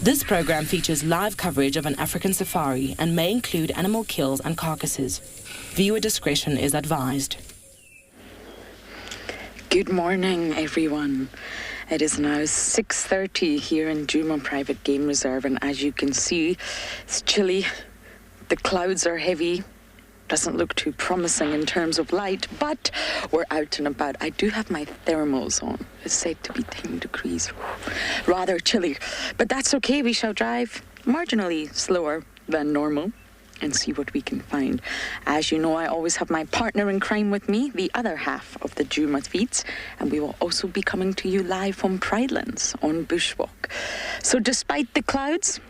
This program features live coverage of an African safari and may include animal kills and carcasses. Viewer discretion is advised. Good morning, everyone. It is now 6:30 here in Djuma Private Game Reserve, and as you can see, it's chilly. The clouds are heavy. Doesn't look too promising in terms of light, but we're out and about. I do have my thermals on. It's said to be 10 degrees. Rather chilly, but that's okay. We shall drive marginally slower than normal and see what we can find. As you know, I always have my partner in crime with me, the other half of the Djuma feeds, and we will also be coming to you live from Pridelands on Bushwalk. So despite the clouds,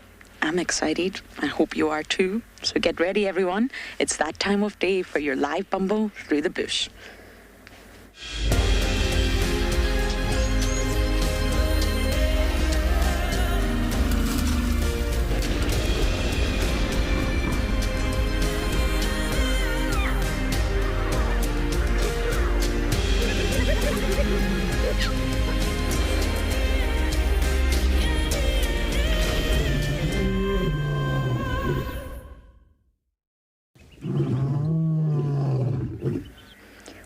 I'm excited. I hope you are too. So get ready, everyone. It's that time of day for your live bumble through the bush.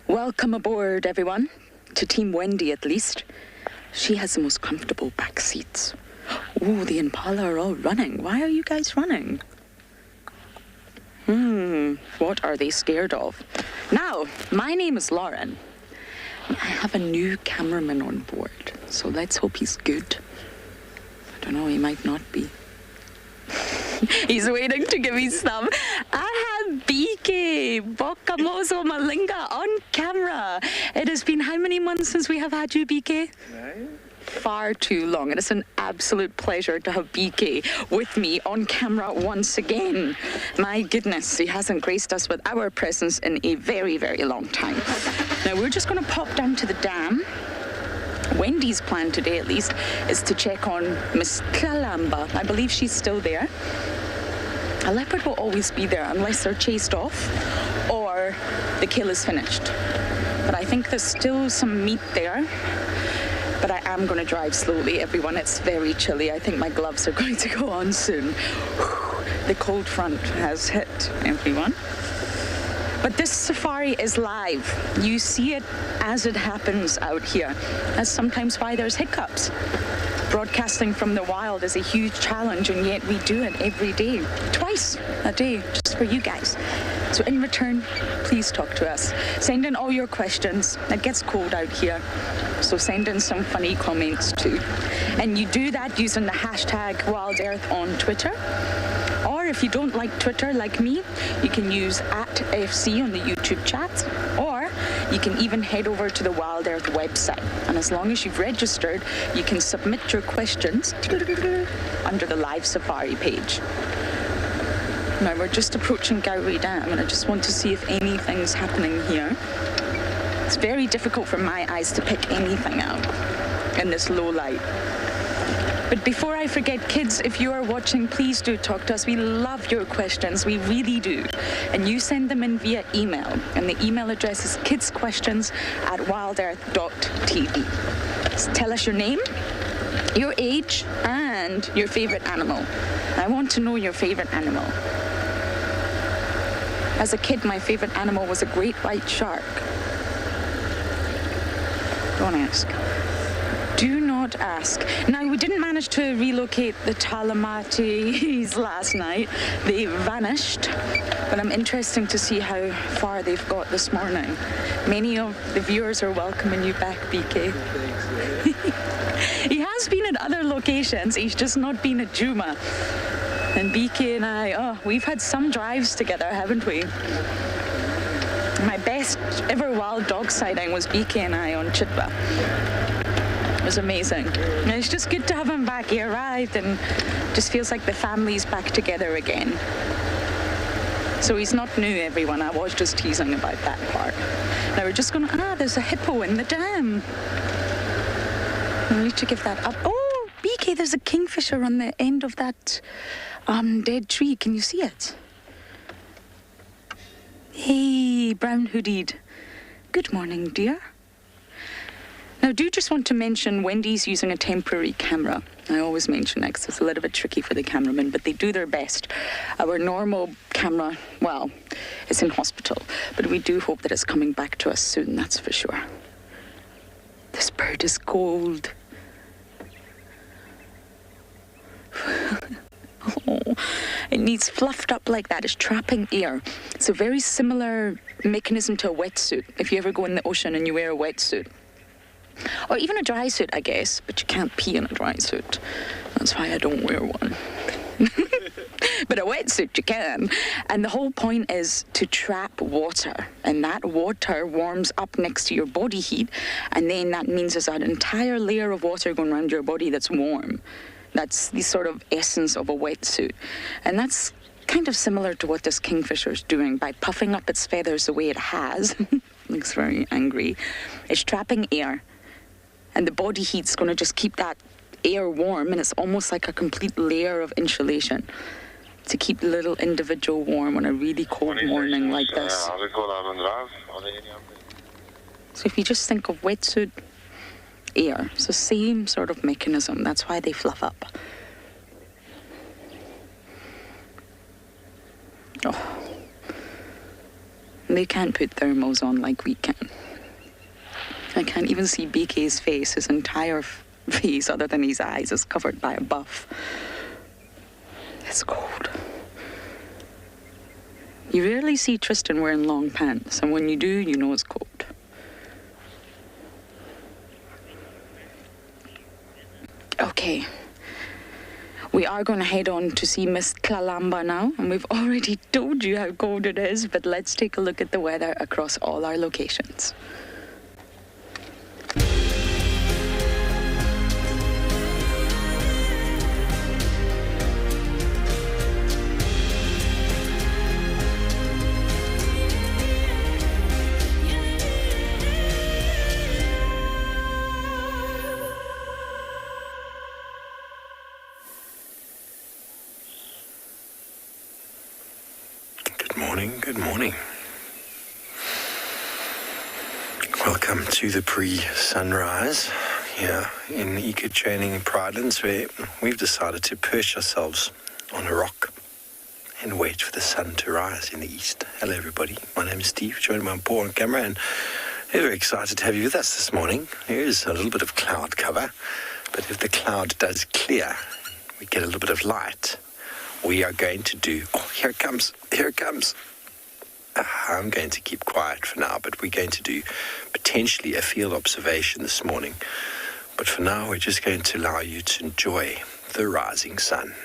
Welcome aboard, everyone, to Team Wendy at least. She has the most comfortable back seats. Oh, the Impala are all running. Why are you guys running? What are they scared of? Now, my name is Lauren. I have a new cameraman on board, so let's hope he's good. I don't know, he might not be. He's waiting to give me some. I have BK, Bokamoso Malinga, on camera. It has been how many months since we have had you, BK? 9. Far too long. It is an absolute pleasure to have BK with me on camera once again. My goodness, he hasn't graced us with our presence in a very, very long time. Now, we're just going to pop down to the dam. Wendy's plan today, at least, is to check on Miss Kalamba. I believe she's still there. A leopard will always be there unless they're chased off or the kill is finished. But I think there's still some meat there. But I am going to drive slowly, everyone. It's very chilly. I think my gloves are going to go on soon. The cold front has hit, everyone. But this safari is live. You see it as it happens out here. That's sometimes why there's hiccups. Broadcasting from the wild is a huge challenge, and yet we do it every day, twice a day, just for you guys. So in return, please talk to us. Send in all your questions. It gets cold out here, so send in some funny comments too. And you do that using the hashtag WildEarth on Twitter. Or if you don't like Twitter like me, you can use @FC on the YouTube chat, or you can even head over to the WildEarth website. And as long as you've registered, you can submit your questions under the live safari page. Now we're just approaching Gowrie Dam, and I just want to see if anything's happening here. It's very difficult for my eyes to pick anything out in this low light. But before I forget, kids, if you are watching, please do talk to us. We love your questions. We really do. And you send them in via email. And the email address is kidsquestions@wildearth.tv. Tell us your name, your age, and your favorite animal. I want to know your favorite animal. As a kid, my favorite animal was a great white shark. Don't ask. Do not ask. Now, we didn't manage to relocate the Talamatis last night. They vanished, but I'm interested to see how far they've got this morning. Many of the viewers are welcoming you back, BK. He has been at other locations. He's just not been at Djuma. And BK and I, we've had some drives together, haven't we? My best ever wild dog sighting was BK and I on Chitwa. It was amazing. And it's just good to have him back. He arrived and just feels like the family's back together again. So he's not new, everyone. I was just teasing about that part. Now we're just going to, there's a hippo in the dam. I need to give that up. Oh, BK, there's a kingfisher on the end of that dead tree. Can you see it? Hey, brown hoodied. Good morning, dear. Now, do just want to mention Wendy's using a temporary camera. I always mention it 'cause it's a little bit tricky for the cameraman, but they do their best. Our normal camera, well, it's in hospital, but we do hope that it's coming back to us soon, that's for sure. This bird is cold. Oh, it needs fluffed up like that. It's trapping air. It's a very similar mechanism to a wetsuit. If you ever go in the ocean and you wear a wetsuit. Or even a dry suit, I guess, but you can't pee in a dry suit. That's why I don't wear one. But a wetsuit you can. And the whole point is to trap water. And that water warms up next to your body heat. And then that means there's an entire layer of water going around your body that's warm. That's the sort of essence of a wetsuit. And that's kind of similar to what this kingfisher is doing by puffing up its feathers the way it has. Looks very angry. It's trapping air. And the body heat's going to just keep that air warm, and it's almost like a complete layer of insulation to keep the little individual warm on a really cold morning like this. So if you just think of wetsuit air, it's the same sort of mechanism. That's why they fluff up. Oh. They can't put thermals on like we can. I can't even see BK's face. His entire face, other than his eyes, is covered by a buff. It's cold. You rarely see Tristan wearing long pants, and when you do, you know it's cold. Okay. We are going to head on to see Miss Kalamba now, and we've already told you how cold it is, but let's take a look at the weather across all our locations. Good morning. Welcome to the pre-sunrise here in Eco-Training Pridelands, where we've decided to perch ourselves on a rock and wait for the sun to rise in the east. Hello everybody, my name is Steve, joined by Paul on camera, and we're very excited to have you with us this morning. There is a little bit of cloud cover, but if the cloud does clear, we get a little bit of light. We are going to do, here it comes. I'm going to keep quiet for now, but we're going to do potentially a field observation this morning. But for now, we're just going to allow you to enjoy the rising sun.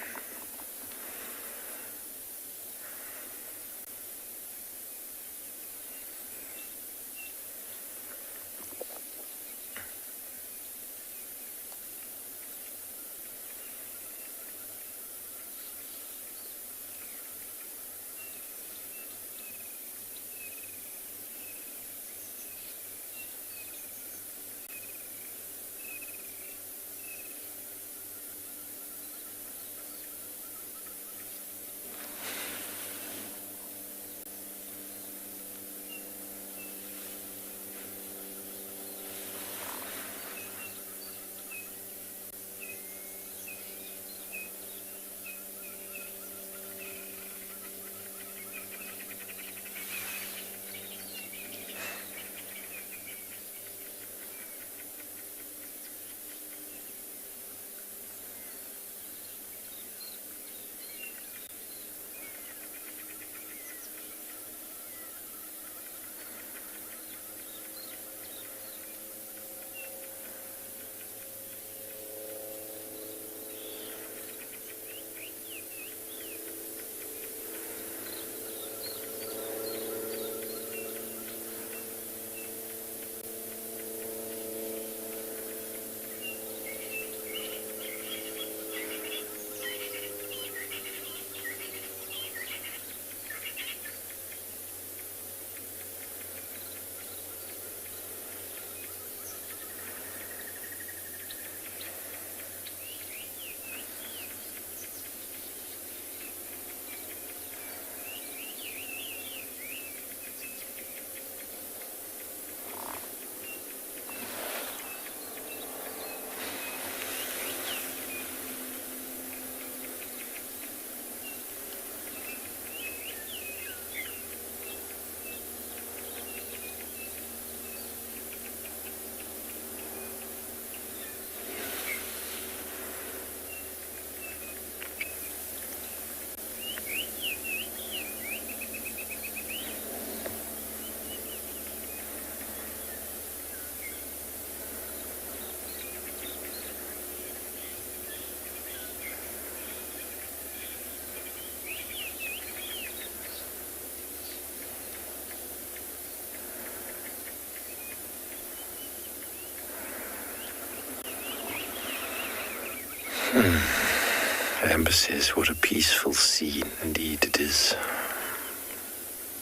Amber says, what a peaceful scene. Indeed it is.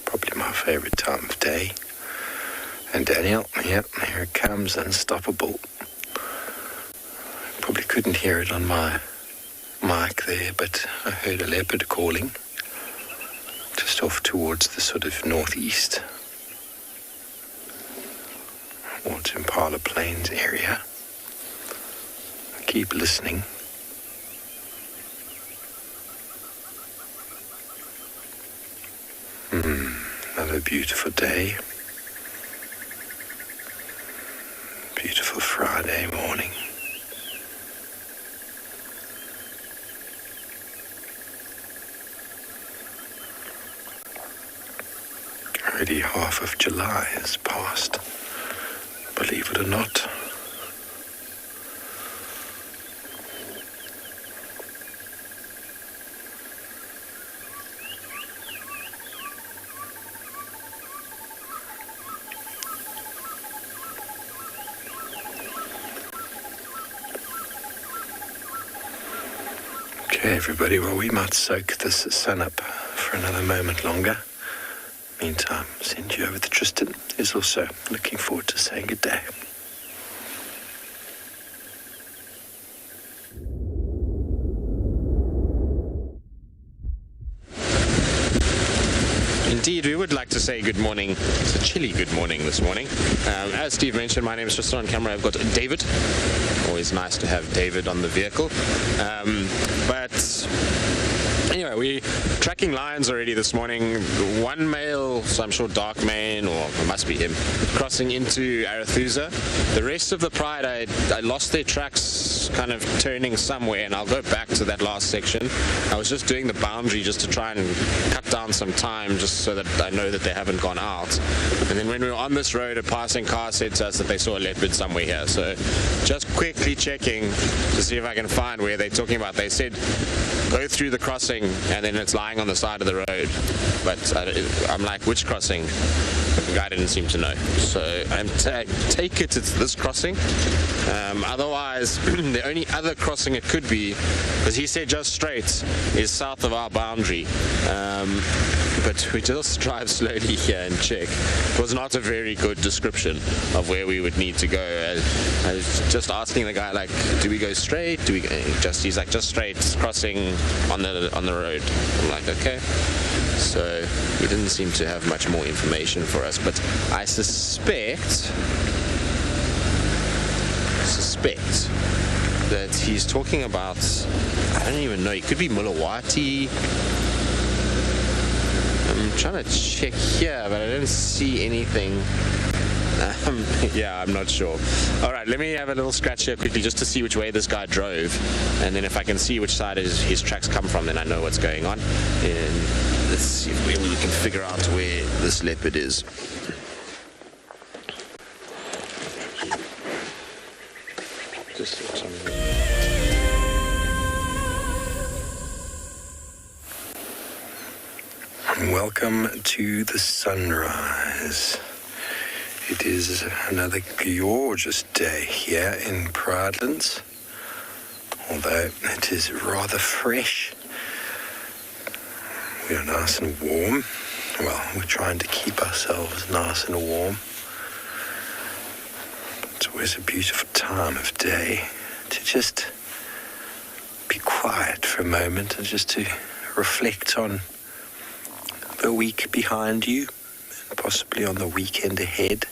Probably my favourite time of day. And Daniel, yep, here it comes, unstoppable. Probably couldn't hear it on my mic there, but I heard a leopard calling just off towards the sort of northeast, towards Impala Plains area. Keep listening. Another beautiful day. Beautiful Friday morning. Already half of July has passed, believe it or not. Okay, everybody, well, we might soak this sun up for another moment longer. Meantime, send you over to Tristan, who's also looking forward to saying good day. Indeed, we would like to say good morning. It's a chilly good morning this morning. As Steve mentioned, my name is Tristan. On camera, I've got David. Always nice to have David on the vehicle. But anyway, we're tracking lions already this morning. One male, so I'm sure dark mane, or it must be him, crossing into Arathusa. The rest of the pride, I lost their tracks kind of turning somewhere, and I'll go back to that last section. I was just doing the boundary just to try and cut down some time, just so that I know that they haven't gone out. And then when we were on this road, a passing car said to us that they saw a leopard somewhere here. So just quickly checking to see if I can find where they're talking about. They said go through the crossing and then it's lying on the side of the road. But I'm like, which crossing? The guy didn't seem to know. So I take it's this crossing. Otherwise, the only other crossing it could be, because he said just straight, is south of our boundary. But we just drive slowly here and check. It was not a very good description of where we would need to go. I was just asking the guy, like, do we go straight? Do we go he's like, just straight, crossing on the road. I'm like, okay. So he didn't seem to have much more information for us, but I suspect that he's talking about, I don't even know, it could be Mulawati. I'm trying to check here, but I don't see anything. Yeah, I'm not sure. All right, let me have a little scratch here quickly just to see which way this guy drove, and then if I can see which side his tracks come from, then I know what's going on. And let's see if we can figure out where this leopard is. Just Welcome to the sunrise. It is another gorgeous day here in Pridelands, although it is rather fresh. We are nice and warm. Well, we're trying to keep ourselves nice and warm. It's always a beautiful time of day to just be quiet for a moment and just to reflect on the week behind you and possibly on the weekend ahead.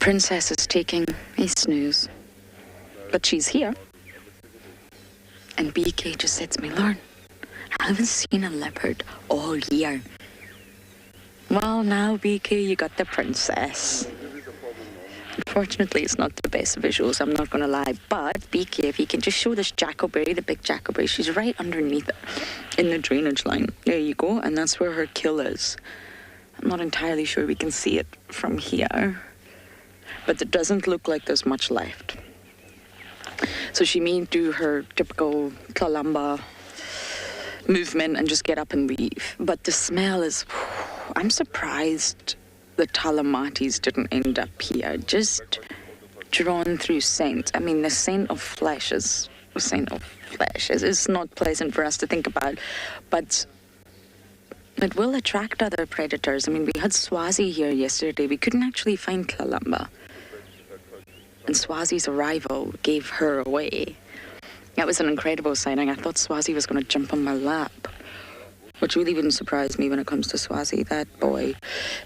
princess is taking a snooze. But she's here. And BK just said to me, Lauren, I haven't seen a leopard all year. Well, now, BK, you got the princess. Unfortunately, it's not the best visuals, I'm not going to lie. But, BK, if you can just show this jackalberry, the big jackalberry, she's right underneath it in the drainage line. There you go, and that's where her kill is. I'm not entirely sure we can see it from here, but it doesn't look like there's much left. So she may do her typical Kalamba movement and just get up and leave. But the smell is... I'm surprised the Talamatis didn't end up here. Just drawn through scent. I mean, the scent of flesh is... The scent of flesh is not pleasant for us to think about. But it will attract other predators. I mean, we had Swazi here yesterday. We couldn't actually find Kalamba. And Swazi's arrival gave her away. That was an incredible sighting. I thought Swazi was going to jump on my lap, which really wouldn't surprise me when it comes to Swazi. That boy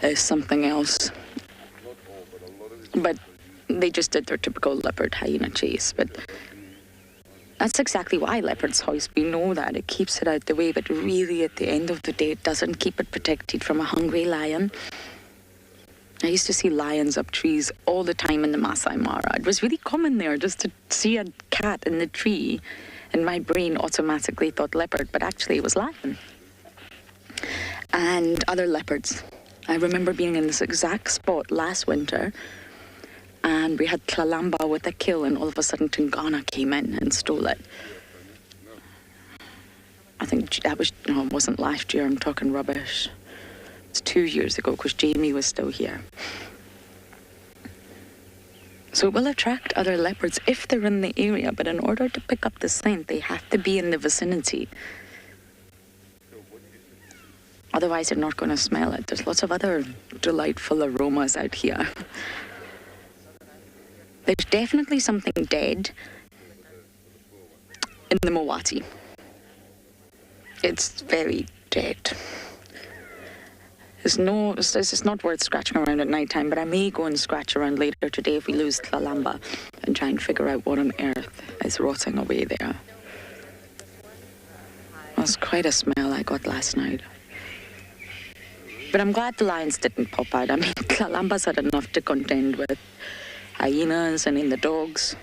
is something else. But they just did their typical leopard hyena chase. But that's exactly why leopards hoist. We know that. It keeps it out the way, but really at the end of the day, it doesn't keep it protected from a hungry lion. I used to see lions up trees all the time in the Masai Mara. It was really common there just to see a cat in the tree, and my brain automatically thought leopard, but actually it was lion. And other leopards. I remember being in this exact spot last winter, and we had Kalamba with a kill, and all of a sudden Tungana came in and stole it. I think that was, no, it wasn't last year, I'm talking rubbish. It's 2 years ago, because Jamie was still here. So it will attract other leopards if they're in the area, but in order to pick up the scent, they have to be in the vicinity. Otherwise, they're not going to smell it. There's lots of other delightful aromas out here. There's definitely something dead in the Moati. It's very dead. It's not worth scratching around at night time, but I may go and scratch around later today if we lose Kalamba and try and figure out what on earth is rotting away there. It was quite a smell I got last night. But I'm glad the lions didn't pop out. I mean, Kalamba's had enough to contend with hyenas and in the dogs.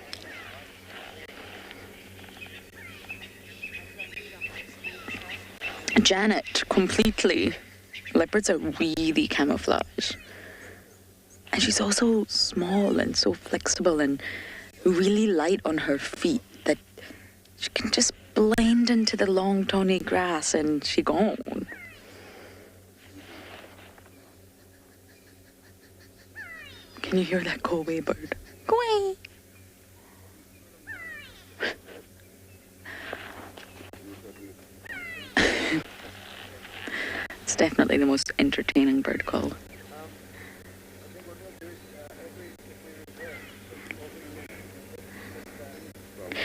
Janet, completely. Leopards are really camouflage. And she's also small and so flexible and really light on her feet that she can just blend into the long tawny grass and she gone. Can you hear that go away bird? Go away! It's definitely the most entertaining bird call.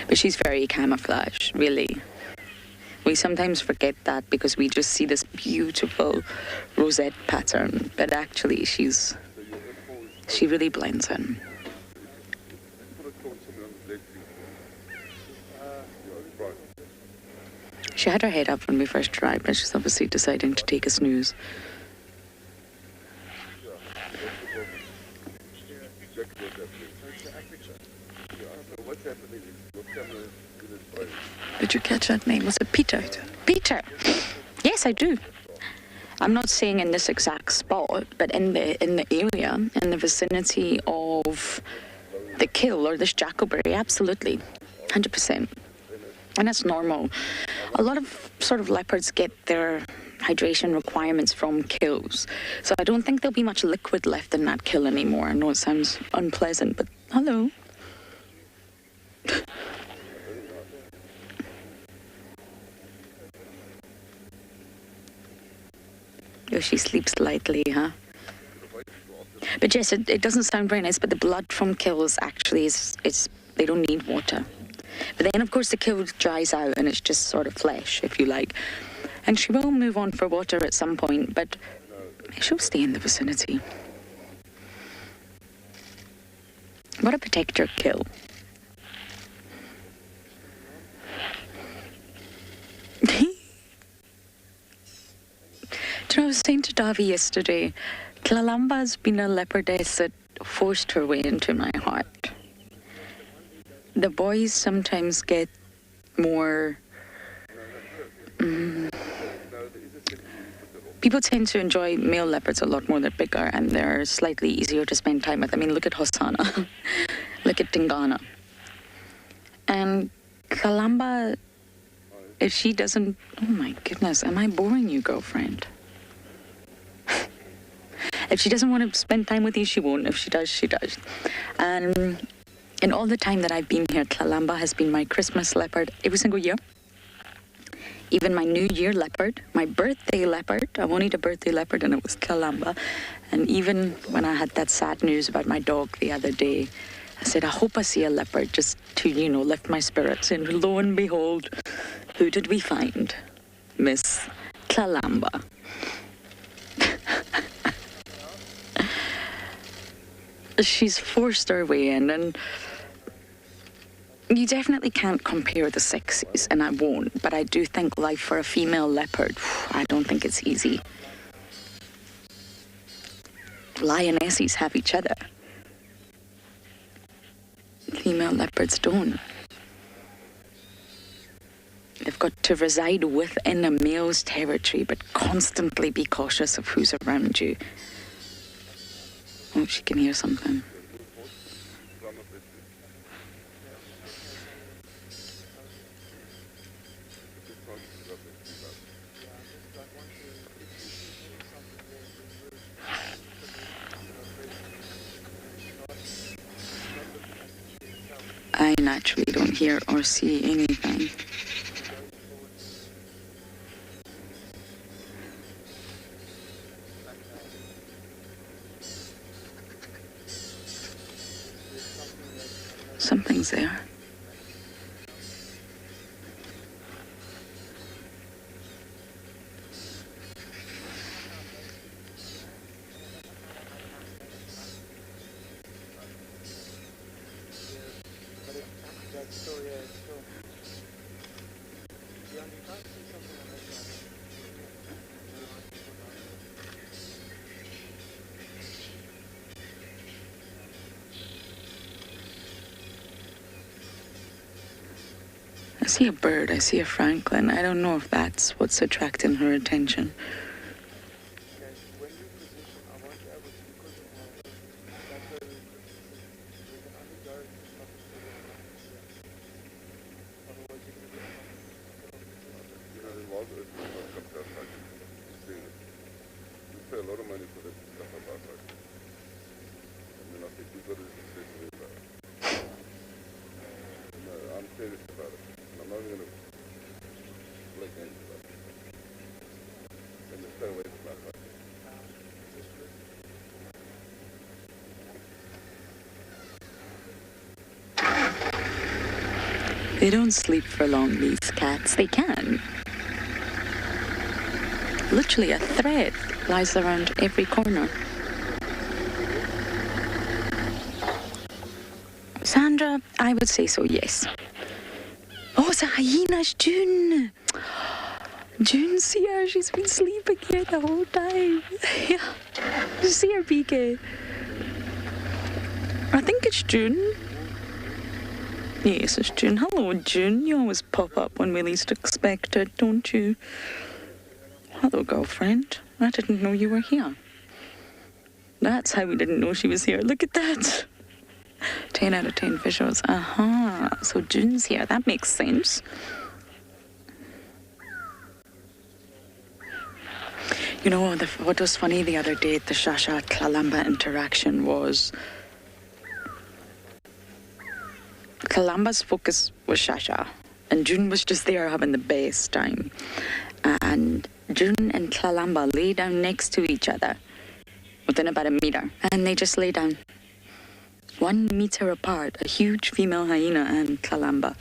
But she's very camouflage, really. We sometimes forget that because we just see this beautiful rosette pattern, but actually she really blends in. She had her head up when we first arrived, but she's obviously deciding to take a snooze. Did you catch that name? Was it Peter? Peter! Yes, I do. I'm not saying in this exact spot, but in the area, in the vicinity of the kill or this jackalberry, absolutely, 100%. And that's normal. A lot of sort of leopards get their hydration requirements from kills. So I don't think there'll be much liquid left in that kill anymore. I know it sounds unpleasant, but hello. Oh, she sleeps lightly, huh? But yes, it doesn't sound very nice, but the blood from kills actually is they don't need water. But then, of course, the kill dries out and it's just sort of flesh, if you like. And she will move on for water at some point, but she'll stay in the vicinity. What a protector kill. Do you know, I was saying to Davi yesterday, Tlalamba's been a leopardess that forced her way into my heart. The boys sometimes get more... people tend to enjoy male leopards a lot more. They're bigger and they're slightly easier to spend time with. I mean, look at Hosanna. Look at Tingana. And Kalamba, if she doesn't... Oh my goodness, am I boring you, girlfriend? If she doesn't want to spend time with you, she won't. If she does, she does. And in all the time that I've been here, Kalamba has been my Christmas leopard every single year. Even my New Year leopard, my birthday leopard. I wanted a birthday leopard and it was Kalamba. And even when I had that sad news about my dog the other day, I said, I hope I see a leopard just to, you know, lift my spirits. And lo and behold, who did we find? Miss Kalamba. She's forced her way in, and you definitely can't compare the sexes, and I won't, but I do think life for a female leopard, I don't think it's easy. Lionesses have each other. Female leopards don't. They've got to reside within a male's territory, but constantly be cautious of who's around you. Oh, she can hear something. I naturally don't hear or see anything. Something's there. I see a bird, I see a francolin. I don't know if that's what's attracting her attention. They don't sleep for long, these cats. They can. Literally a thread lies around every corner. Sandra, I would say so, yes. Oh, it's a hyena, it's June. June's here. She's been sleeping here the whole time. Yeah. You see her, PK? I think it's June. Yes, it's June. Hello, June. You always pop up when we least expect it, don't you? Hello, girlfriend. I didn't know you were here. That's how we didn't know she was here. Look at that. 10 out of 10 visuals. So June's here. That makes sense. You know, what was funny the other day at the Shasha Kalamba interaction was Kalamba's focus was Shasha, and June was just there having the best time. And June and Kalamba lay down next to each other within about a meter, and they just lay down 1 meter apart, a huge female hyena and Kalamba.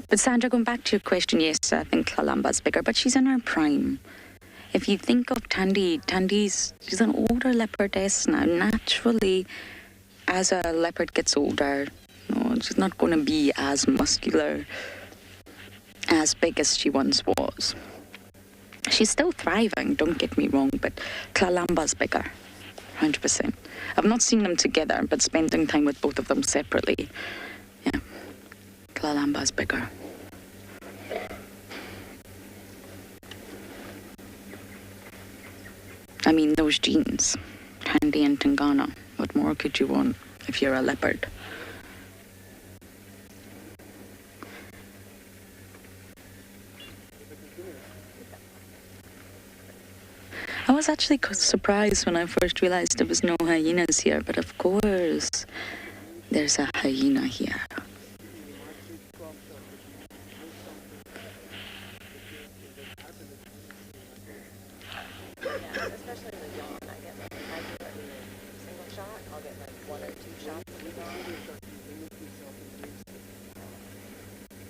But Sandra, going back to your question, yes, I think Kalamba's bigger, but she's in her prime. If you think of Tandy's, she's an older leopardess now. Naturally, as a leopard gets older, she's not going to be as muscular, as big as she once was. She's still thriving, don't get me wrong, but Kalamba's bigger, 100%. I've not seen them together, but spending time with both of them separately, yeah, Kalamba's bigger. I mean, those genes, Tandy and Tingana, what more could you want if you're a leopard? I was actually surprised when I first realized there was no hyenas here, but of course, there's a hyena here.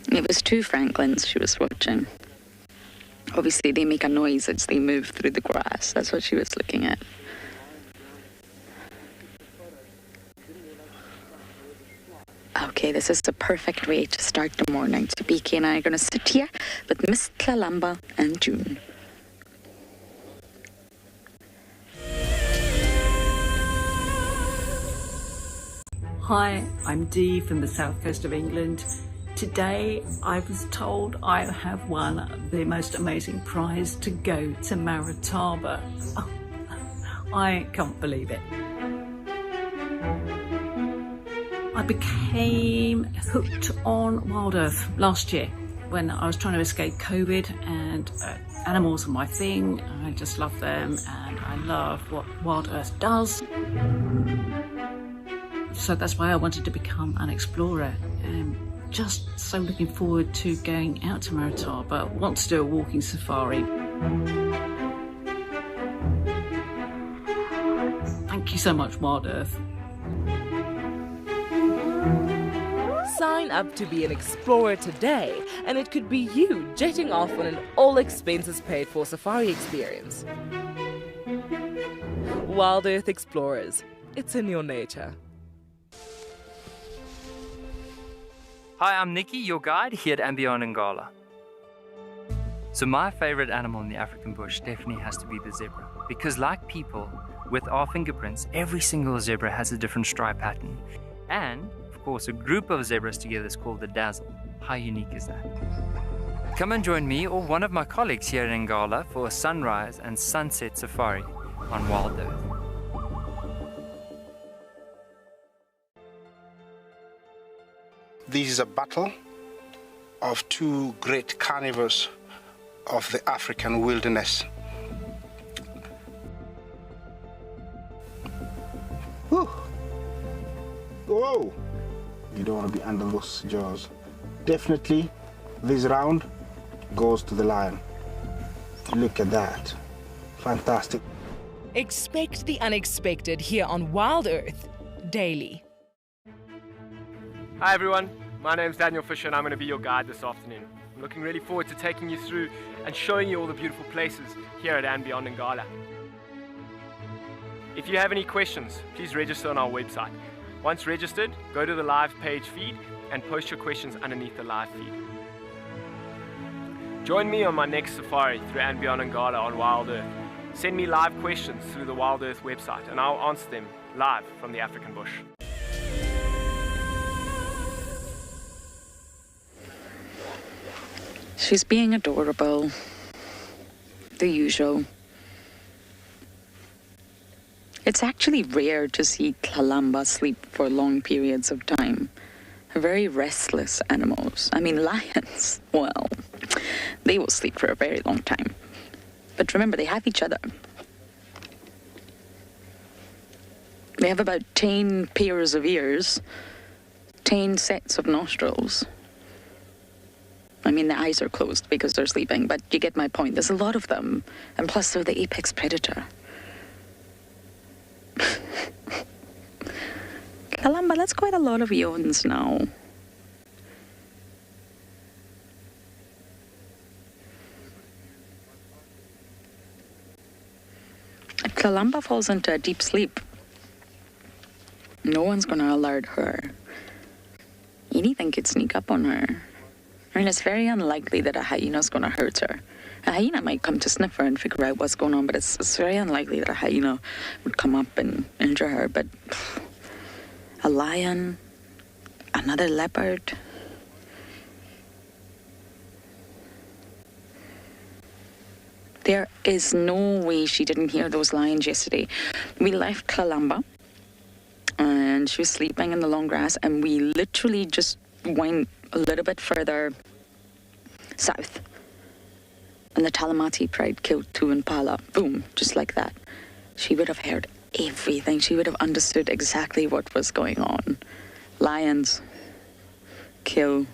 It was 2 Franklins she was watching. Obviously, they make a noise as they move through the grass. That's what she was looking at. Okay, this is the perfect way to start the morning. So BK and I are going to sit here with Miss Kalamba and June. Hi, I'm Dee from the south coast of England. Today I was told I have won the most amazing prize to go to Maritaba. Oh, I can't believe it. I became hooked on WildEarth last year when I was trying to escape COVID, and animals are my thing. I just love them and I love what WildEarth does. So that's why I wanted to become an explorer. Just so looking forward to going out to Maritaba. Want to do a walking safari. Thank you so much, WildEarth. Sign up to be an explorer today, and it could be you jetting off on an all-expenses-paid-for safari experience. WildEarth Explorers. It's in your nature. Hi, I'm Nikki, your guide here at andBeyond in Ngala. So my favorite animal in the African bush definitely has to be the zebra, because like people, with our fingerprints, every single zebra has a different stripe pattern. And, of course, a group of zebras together is called the dazzle. How unique is that? Come and join me or one of my colleagues here in Ngala for a sunrise and sunset safari on WildEarth. This is a battle of 2 great carnivores of the African wilderness. Whew. Whoa! You don't want to be under those jaws. Definitely, this round goes to the lion. Look at that. Fantastic. Expect the unexpected here on WildEarth daily. Hi everyone, my name's Daniel Fisher and I'm going to be your guide this afternoon. I'm looking really forward to taking you through and showing you all the beautiful places here at andBeyond in Ngala. If you have any questions, please register on our website. Once registered, go to the live page feed and post your questions underneath the live feed. Join me on my next safari through andBeyond in Ngala on WildEarth. Send me live questions through the WildEarth website and I'll answer them live from the African bush. She's being adorable. The usual. It's actually rare to see Kalamba sleep for long periods of time. They're very restless animals. I mean, lions, well, they will sleep for a very long time. But remember, they have each other. They have about 10 pairs of ears, 10 sets of nostrils. I mean, the eyes are closed because they're sleeping, but you get my point. There's a lot of them, and plus they're the apex predator. Kalamba, that's quite a lot of yawns now. If Kalamba falls into a deep sleep, No one's going to alert her. Anything could sneak up on her. I mean, it's very unlikely that a hyena's going to hurt her. A hyena might come to sniff her and figure out what's going on, but it's very unlikely that a hyena would come up and injure her. But a lion, another leopard. There is no way she didn't hear those lions yesterday. We left Kalamba, and she was sleeping in the long grass, and we literally just went a little bit further south. And the Talamati pride killed 2 impala. Boom, just like that. She would have heard everything. She would have understood exactly what was going on. Lions kill.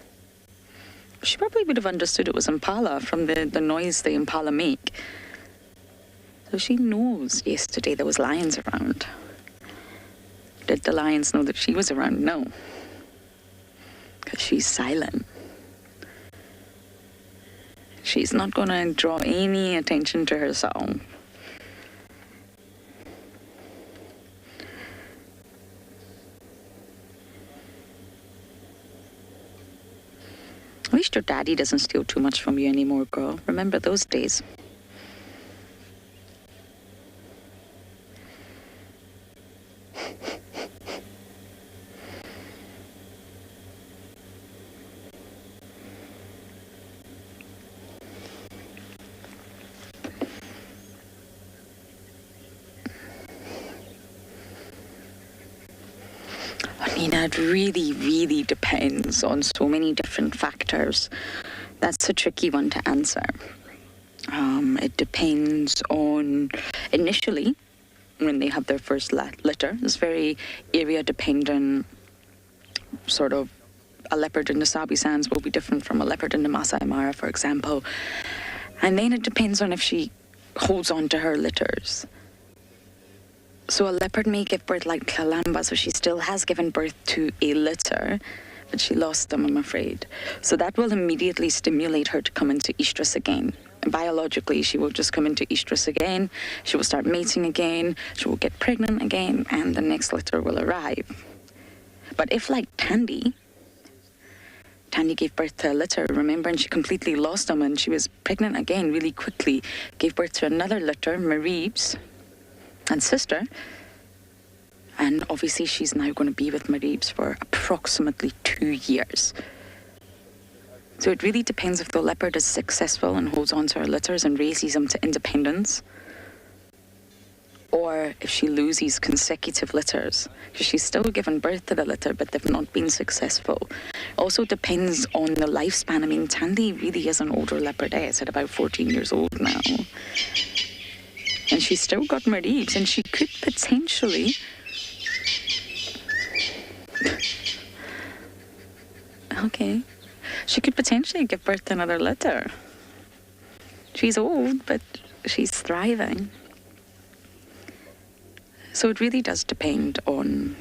She probably would have understood it was impala from the noise the impala make. So she knows yesterday there was lions around. Did the lions know that she was around? No. Because she's silent. She's not going to draw any attention to herself. At least your daddy doesn't steal too much from you anymore, girl. Remember those days? It really, really depends on so many different factors. That's a tricky one to answer. It depends on, initially, when they have their first litter, it's very area dependent. Sort of a leopard in the Sabi sands will be different from a leopard in the Masai Mara, for example. And then it depends on if she holds on to her litters. So a leopard may give birth like Kalamba, so she still has given birth to a litter, but she lost them, I'm afraid. So that will immediately stimulate her to come into estrus again. And biologically, she will just come into estrus again, she will start mating again, she will get pregnant again, and the next litter will arrive. But if, like Tandy gave birth to a litter, remember, and she completely lost them, and she was pregnant again really quickly, gave birth to another litter, Mareeb's and sister, and obviously she's now going to be with Mareeb's for approximately 2 years. So it really depends if the leopard is successful and holds on to her litters and raises them to independence, or if she loses consecutive litters, because she's still given birth to the litter, but they've not been successful. Also depends on the lifespan. I mean, Tandy really is an older leopardess at about 14 years old now. And she's still got Mareeb's, and she could potentially... Okay. She could potentially give birth to another litter. She's old, but she's thriving. So it really does depend on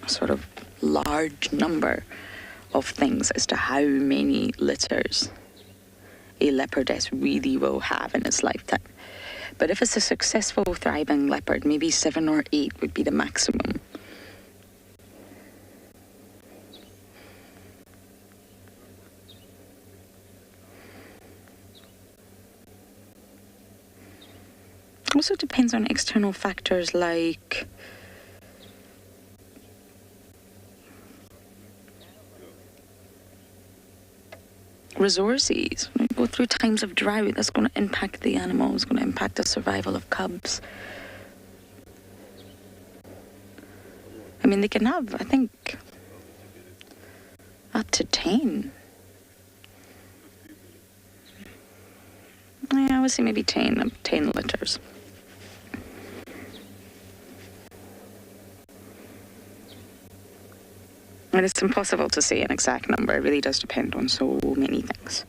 a sort of large number of things as to how many litters a leopardess really will have in its lifetime. But if it's a successful, thriving leopard, maybe 7 or 8 would be the maximum. Also depends on external factors like resources. When we go through times of drought, that's going to impact the animals, it's going to impact the survival of cubs. I mean, they can have, I think, up to 10. Yeah, I would say maybe 10 litters. And it's impossible to say an exact number. It really does depend on so many things.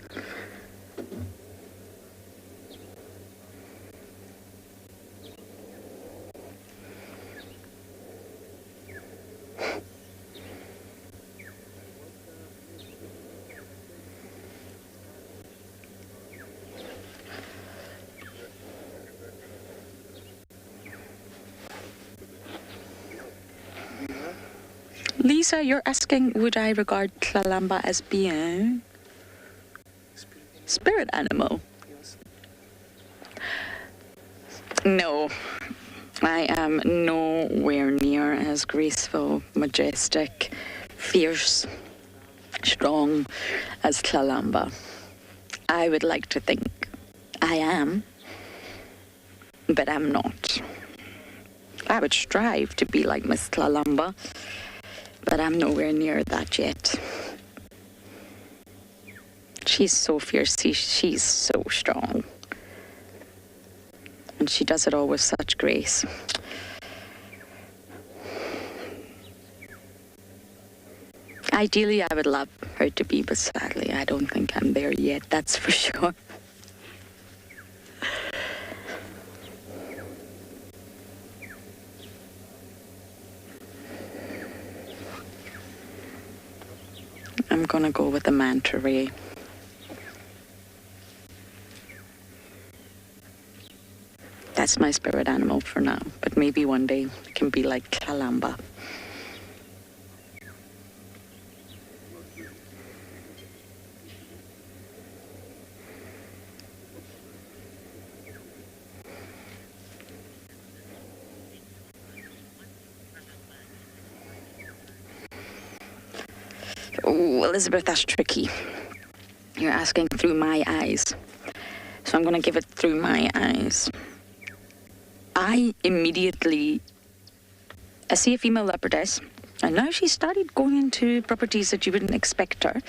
Lisa, you're asking, would I regard Tlalamba as being spirit animal? No, I am nowhere near as graceful, majestic, fierce, strong as Tlalamba. I would like to think I am, but I'm not. I would strive to be like Miss Tlalamba, but I'm nowhere near that yet. She's so fierce, she's so strong. And she does it all with such grace. Ideally, I would love her to be, but sadly, I don't think I'm there yet, that's for sure. I'm gonna go with the manta ray. That's my spirit animal for now, but maybe one day it can be like Tlalamba. Oh, Elizabeth, that's tricky. You're asking through my eyes. So I'm going to give it through my eyes. I see a female leopardess, and now she started going into properties that you wouldn't expect her.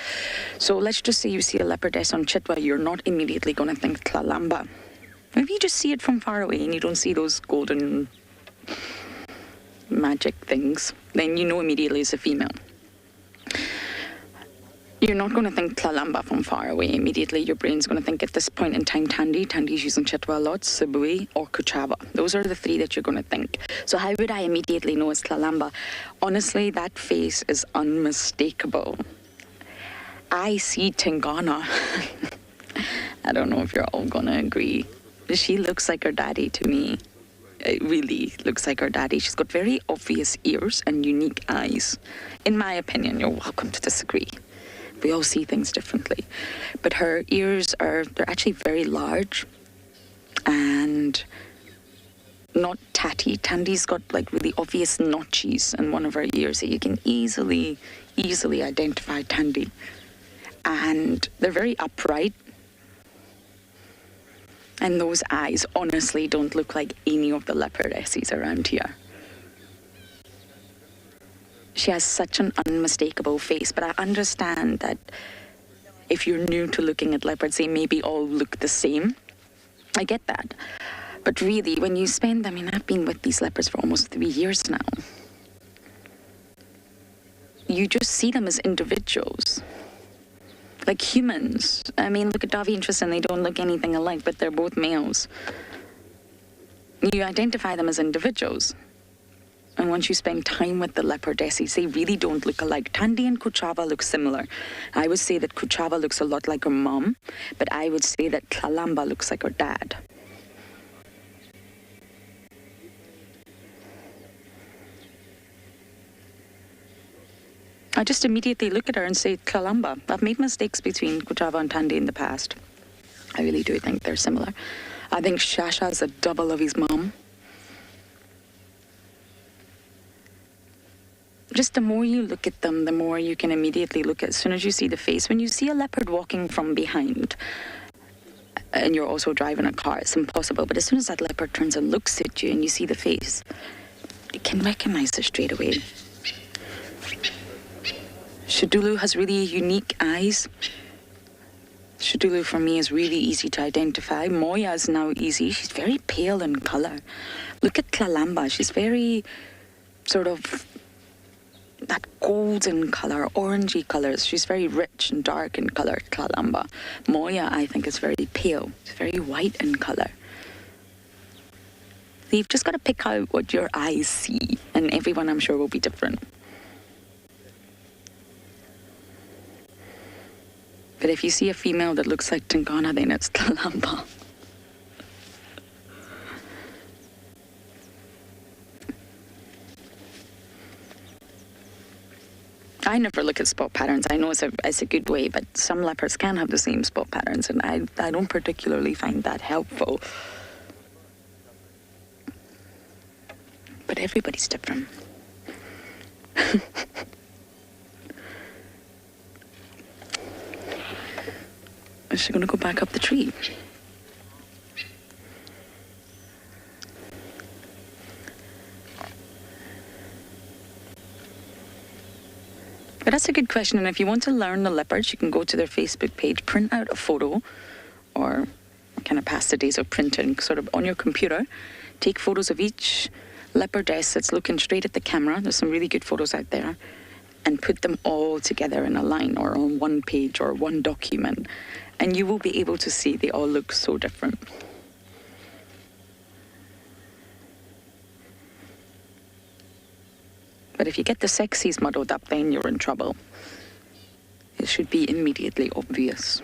So let's just say you see a leopardess on Chitwa, you're not immediately going to think Tlalamba. Maybe you just see it from far away and you don't see those golden magic things, then you know immediately it's a female. You're not going to think Tlalamba from far away. Immediately, your brain's going to think at this point in time Tandy. Tandy's using Chitwa a lot, Sibui, or Kuchava. Those are the three that you're going to think. So how would I immediately know it's Tlalamba? Honestly, that face is unmistakable. I see Tingana. I don't know if you're all going to agree. She looks like her daddy to me. It really looks like her daddy. She's got very obvious ears and unique eyes. In my opinion, you're welcome to disagree. We all see things differently. But her ears they're actually very large and not tatty. Tandy's got like really obvious notches in one of her ears that you can easily identify Tandy. And they're very upright. And those eyes honestly don't look like any of the leopardesses around here. She has such an unmistakable face, but I understand that if you're new to looking at leopards, they maybe all look the same. I get that. But really, when you spend, I've been with these leopards for almost 3 years now. You just see them as individuals. Like humans. Look at Davi and Tristan, they don't look anything alike, but they're both males. You identify them as individuals. And once you spend time with the leopardesses, they really don't look alike. Tandy and Kuchava look similar. I would say that Kuchava looks a lot like her mom, but I would say that Tlalamba looks like her dad. I just immediately look at her and say, Tlalamba. I've made mistakes between Kuchava and Tandy in the past. I really do think they're similar. I think Shasha's a double of his mom. Just the more you look at them, the more you can immediately look at, as soon as you see the face. When you see a leopard walking from behind, and you're also driving a car, it's impossible. But as soon as that leopard turns and looks at you and you see the face, you can recognize it straight away. Shadulu has really unique eyes. Shadulu for me is really easy to identify. Moya is now easy. She's very pale in color. Look at Tlalamba. She's very sort of that golden color, orangey colors. She's very rich and dark in color, Tlalamba. Moya, I think, is very pale. It's very white in color. So you've just got to pick out what your eyes see, and everyone, I'm sure, will be different. But if you see a female that looks like Tingana, then it's Tlalamba. I never look at spot patterns. I know it's a good way, but some leopards can have the same spot patterns, and I don't particularly find that helpful. But everybody's different. Is she going to go back up the tree? But that's a good question, and if you want to learn the leopards, you can go to their Facebook page, print out a photo, or kind of past the days of printing, sort of on your computer, take photos of each leopardess that's looking straight at the camera. There's some really good photos out there, and put them all together in a line or on one page or one document, and you will be able to see they all look so different. But if you get the sexes muddled up, then you're in trouble. It should be immediately obvious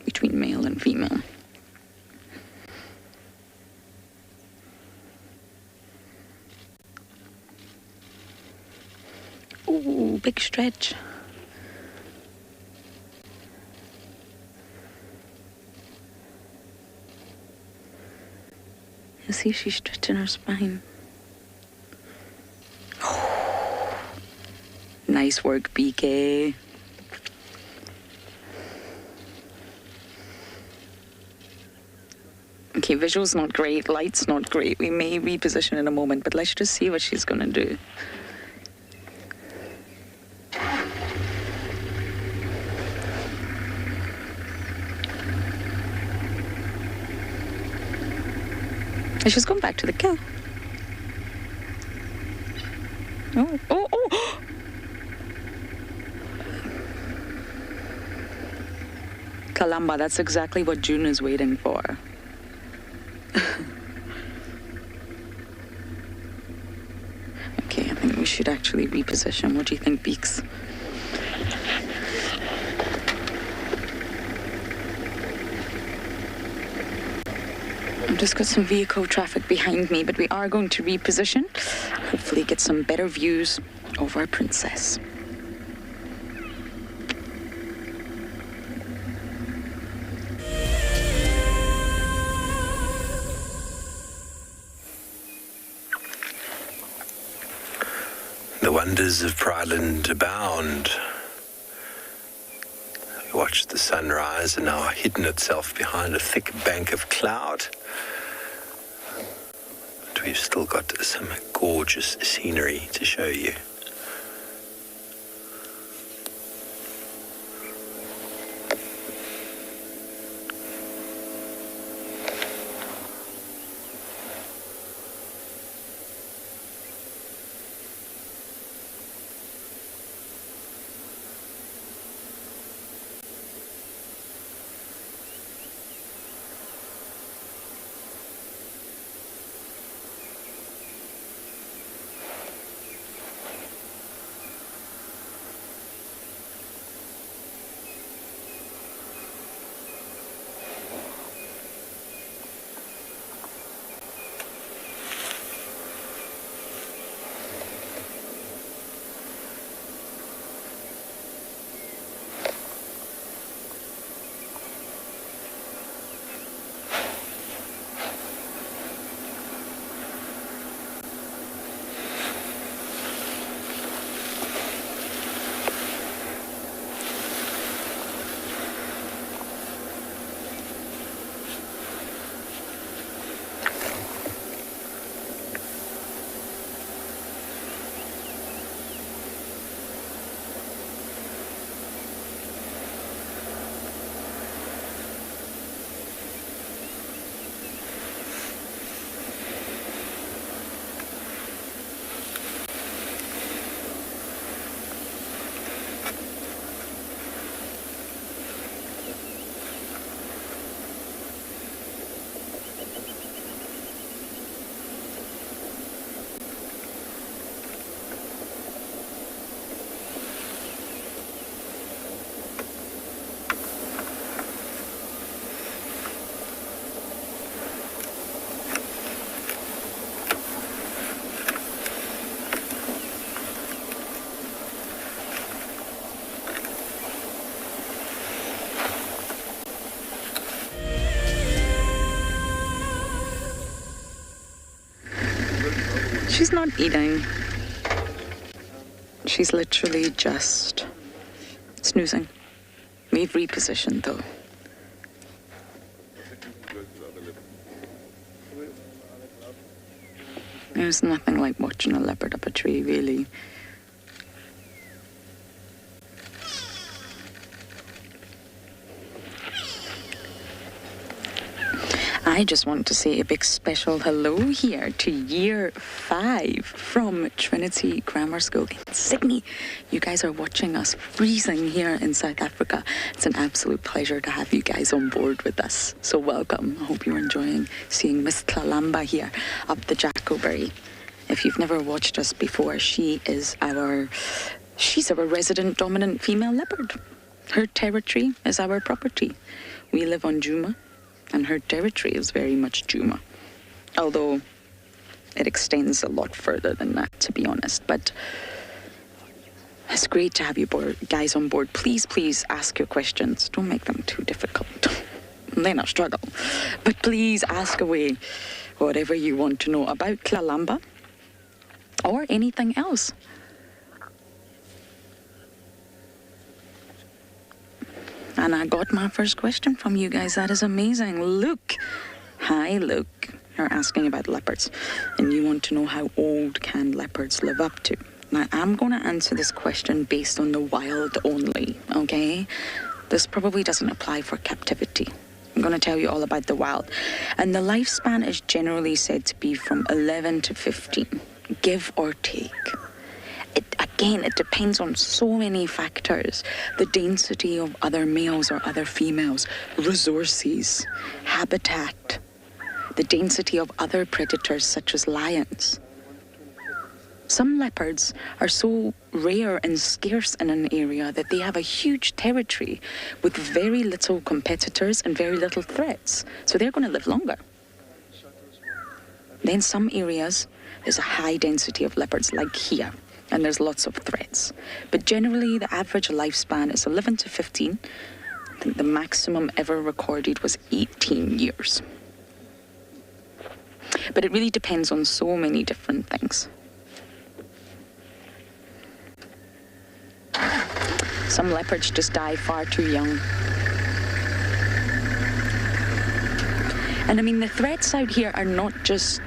between male and female. Ooh, big stretch. You see, she's stretching her spine. Nice work, BK. Okay, visual's not great, light's not great. We may reposition in a moment, but let's just see what she's gonna do. And she's gone back to the kill. Oh, oh, oh! Kalamba, that's exactly what June is waiting for. Okay, I think we should actually reposition. What do you think, Beaks? I've just got some vehicle traffic behind me, but we are going to reposition. Hopefully get some better views of our princess. The wonders of Prideland abound. We watched the sunrise and now hidden itself behind a thick bank of cloud. But we've still got some gorgeous scenery to show you. She's not eating. She's literally just snoozing. We've repositioned though. There's nothing like watching a leopard up a tree, really. I just want to say a big special hello here to Year 5 from Trinity Grammar School in Sydney. You guys are watching us freezing here in South Africa. It's an absolute pleasure to have you guys on board with us. So welcome. I hope you're enjoying seeing Miss Tlalamba here up the Jackoberry. If you've never watched us before, she's our resident dominant female leopard. Her territory is our property. We live on Djuma, and her territory is very much Djuma. Although it extends a lot further than that, to be honest. But it's great to have you guys on board. Please, please ask your questions. Don't make them too difficult. Then I'll struggle. But please ask away whatever you want to know about Tlalamba or anything else. And I got my first question from you guys. That is amazing. Luke. Hi, Luke. You're asking about leopards. And you want to know how old can leopards live up to. Now, I'm going to answer this question based on the wild only, okay? This probably doesn't apply for captivity. I'm going to tell you all about the wild. And the lifespan is generally said to be from 11 to 15, give or take. It depends on so many factors. The density of other males or other females, resources, habitat, the density of other predators such as lions. Some leopards are so rare and scarce in an area that they have a huge territory with very little competitors and very little threats. So they're going to live longer. Then some areas, there's a high density of leopards like here. And there's lots of threats. But generally, the average lifespan is 11 to 15. I think the maximum ever recorded was 18 years. But it really depends on so many different things. Some leopards just die far too young. And I mean, the threats out here are not just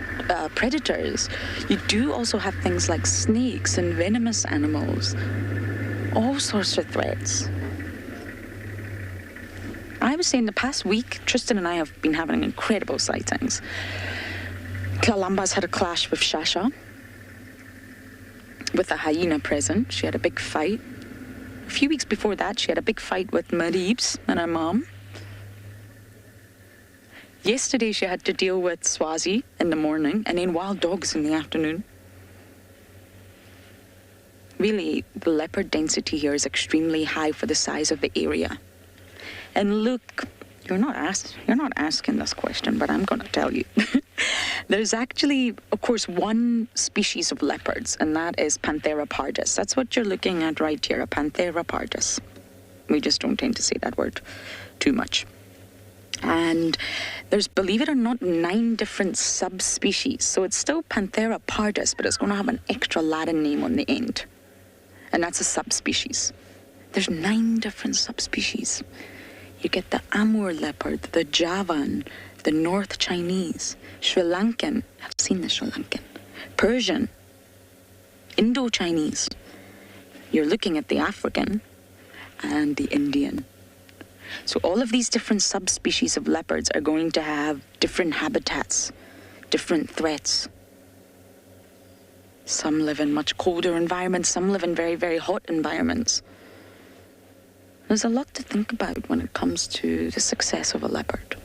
predators. You do also have things like snakes and venomous animals. All sorts of threats. I would say in the past week, Tristan and I have been having incredible sightings. Tlalamba's had a clash with Shasha, with a hyena present. She had a big fight. A few weeks before that, she had a big fight with Maribs and her mom. Yesterday, she had to deal with Swazi in the morning and then wild dogs in the afternoon. Really, the leopard density here is extremely high for the size of the area. And look, you're not asking this question, but I'm going to tell you. There's actually, of course, one species of leopards, and that is Panthera pardus. That's what you're looking at right here, a Panthera pardus. We just don't tend to say that word too much. And there's, believe it or not, 9 different subspecies. So it's still Panthera pardus, but it's going to have an extra Latin name on the end. And that's a subspecies. There's 9 different subspecies. You get the Amur leopard, the Javan, the North Chinese, Sri Lankan. I've seen the Sri Lankan. Persian, Indo-Chinese. You're looking at the African and the Indian. So all of these different subspecies of leopards are going to have different habitats, different threats. Some live in much colder environments, some live in very, very hot environments. There's a lot to think about when it comes to the success of a leopard.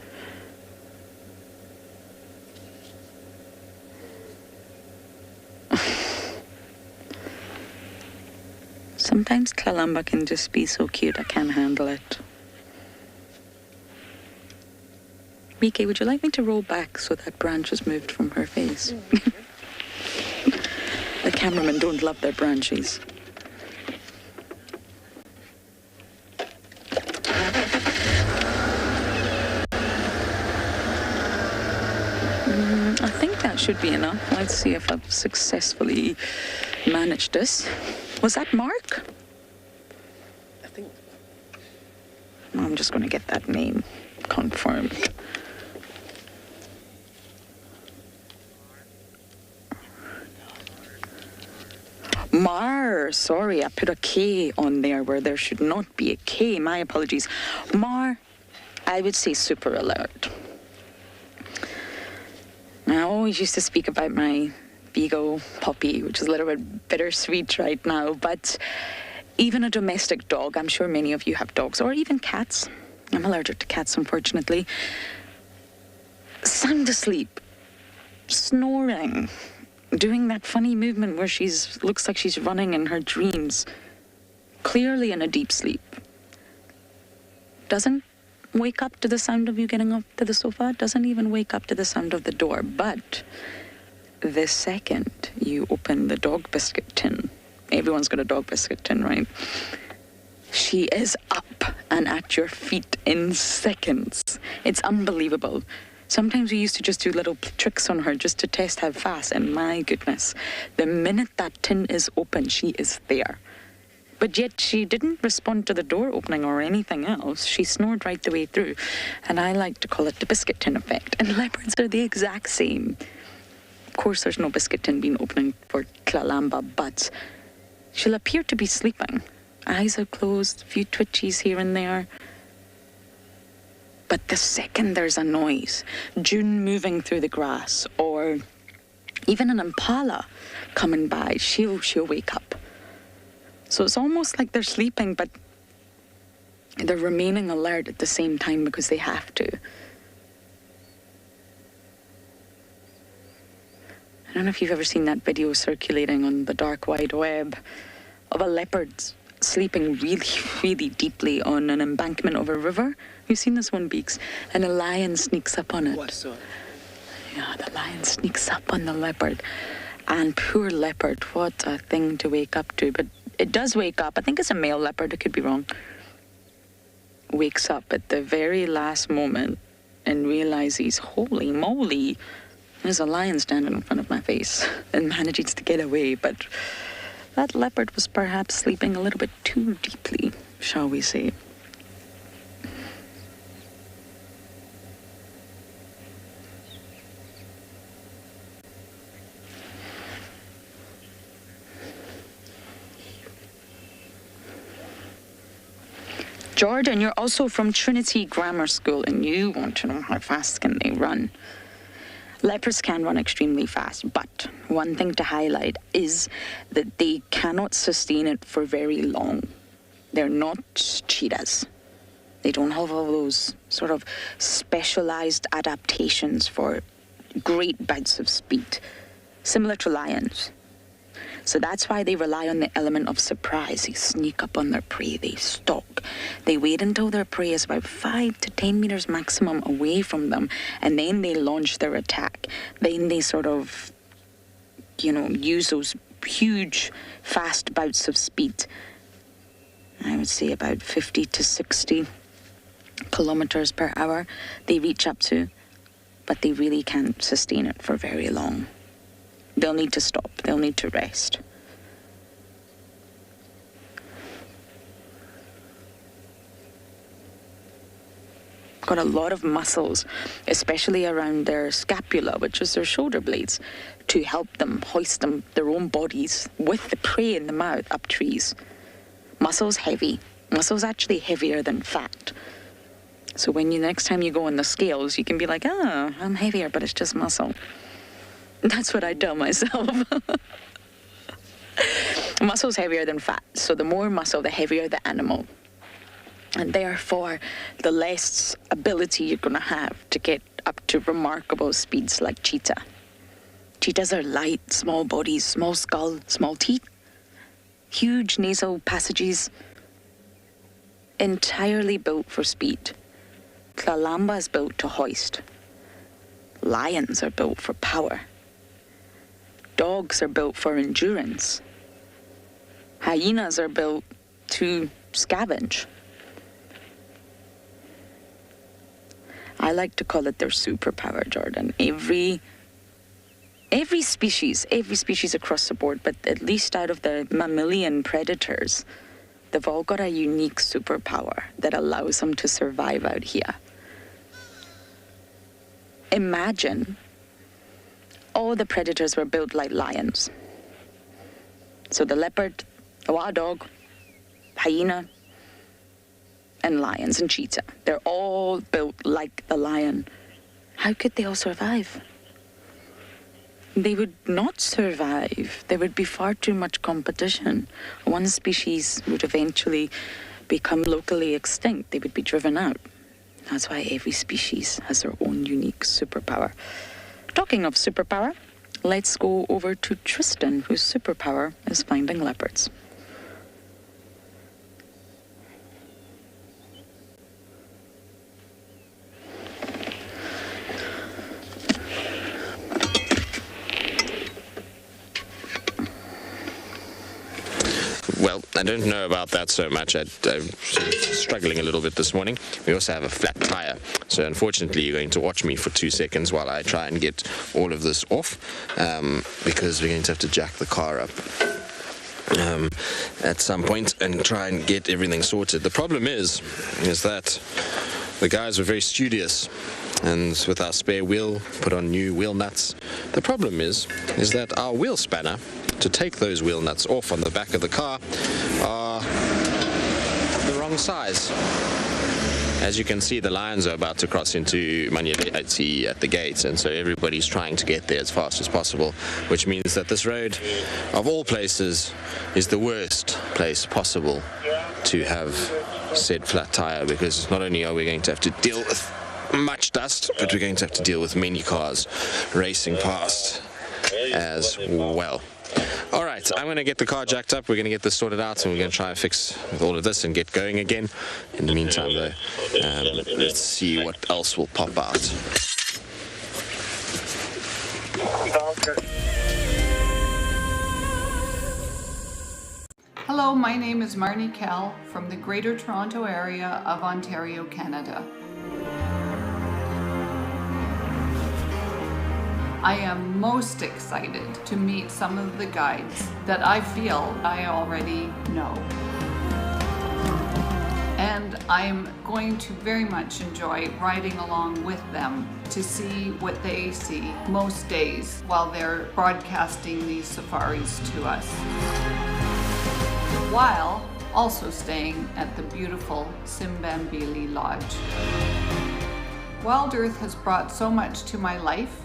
Sometimes Tlalamba can just be so cute, I can't handle it. Mike, would you like me to roll back so that branch is moved from her face? The cameramen don't love their branches. I think that that should be enough. Let's see if I've successfully managed this. Was that Mark? I think. I'm just going to get that name confirmed. Mar, sorry, I put a K on there where there should not be a K. My apologies. Mar, I would say super alert. I always used to speak about my Beagle puppy, which is a little bit bittersweet right now, but even a domestic dog, I'm sure many of you have dogs, or even cats. I'm allergic to cats, unfortunately. Sound asleep, snoring, doing that funny movement where looks like she's running in her dreams, clearly in a deep sleep. Doesn't wake up to the sound of you getting up to the sofa, doesn't even wake up to the sound of the door, but the second you open the dog biscuit tin, everyone's got a dog biscuit tin, right? She is up and at your feet in seconds. It's unbelievable. Sometimes we used to just do little tricks on her just to test how fast, and my goodness, the minute that tin is open, she is there. But yet she didn't respond to the door opening or anything else. She snored right the way through, and I like to call it the biscuit tin effect, and leopards are the exact same. Of course, there's no biscuit tin being opening for Kalamba, but she'll appear to be sleeping. Eyes are closed, a few twitchies here and there. But the second there's a noise, June moving through the grass, or even an impala coming by, she'll wake up. So it's almost like they're sleeping, but they're remaining alert at the same time because they have to. I don't know if you've ever seen that video circulating on the dark wide web of a leopard sleeping really, really deeply on an embankment of a river. You've seen this one, Beaks? And a lion sneaks up on it. What, so? Yeah, the lion sneaks up on the leopard. And poor leopard, what a thing to wake up to. But it does wake up. I think it's a male leopard, I could be wrong. Wakes up at the very last moment and realizes, holy moly, there's a lion standing in front of my face, and manages to get away. But that leopard was perhaps sleeping a little bit too deeply, shall we say. Jordan, you're also from Trinity Grammar School, and you want to know how fast can they run. Leopards can run extremely fast, but one thing to highlight is that they cannot sustain it for very long. They're not cheetahs. They don't have all those sort of specialized adaptations for great bouts of speed, similar to lions. So that's why they rely on the element of surprise. They sneak up on their prey, they stalk. They wait until their prey is about 5 to 10 meters maximum away from them, and then they launch their attack. Then they sort of, use those huge, fast bouts of speed. I would say about 50 to 60 kilometers per hour they reach up to, but they really can't sustain it for very long. They'll need to stop. They'll need to rest. Got a lot of muscles, especially around their scapula, which is their shoulder blades, to help them hoist their own bodies with the prey in the mouth up trees. Muscles heavy. Muscles actually heavier than fat. So when next time you go on the scales, you can be like, I'm heavier, but it's just muscle. That's what I tell myself. Muscle's heavier than fat, so the more muscle, the heavier the animal. And therefore, the less ability you're going to have to get up to remarkable speeds like cheetah. Cheetahs are light, small bodies, small skull, small teeth, huge nasal passages, entirely built for speed. Kalamba is built to hoist. Lions are built for power. Dogs are built for endurance. Hyenas are built to scavenge. I like to call it their superpower, Jordan. Every every species across the board, but at least out of the mammalian predators, they've all got a unique superpower that allows them to survive out here. Imagine all the predators were built like lions. So the leopard, the wild dog, hyena, and lions and cheetah. They're all built like the lion. How could they all survive? They would not survive. There would be far too much competition. One species would eventually become locally extinct. They would be driven out. That's why every species has their own unique superpower. Talking of superpower, let's go over to Tristan, whose superpower is finding leopards. Well, I don't know about that so much. I'm struggling a little bit this morning. We also have a flat tire. So unfortunately, you're going to watch me for 2 seconds while I try and get all of this off, because we're going to have to jack the car up at some point and try and get everything sorted. The problem is that the guys were very studious, and with our spare wheel, put on new wheel nuts. The problem is that our wheel spanner to take those wheel nuts off on the back of the car are the wrong size. As you can see, the lions are about to cross into Manyeleti at the gates, and so everybody's trying to get there as fast as possible, which means that this road, of all places, is the worst place possible to have said flat tire, because not only are we going to have to deal with much dust, but we're going to have to deal with many cars racing past as well. All right, I'm going to get the car jacked up. We're going to get this sorted out, and we're going to try and fix with all of this and get going again. In the meantime, though, let's see what else will pop out. Hello, my name is Marnie Kell from the Greater Toronto Area of Ontario, Canada. I am most excited to meet some of the guides that I feel I already know. And I'm going to very much enjoy riding along with them to see what they see most days while they're broadcasting these safaris to us, while also staying at the beautiful Simbambili Lodge. WildEarth has brought so much to my life,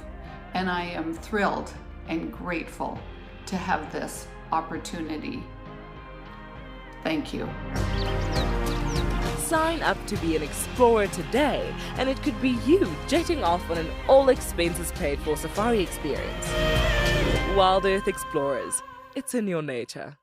and I am thrilled and grateful to have this opportunity. Thank you. Sign up to be an explorer today, and it could be you jetting off on an all-expenses-paid-for safari experience. WildEarth Explorers, it's in your nature.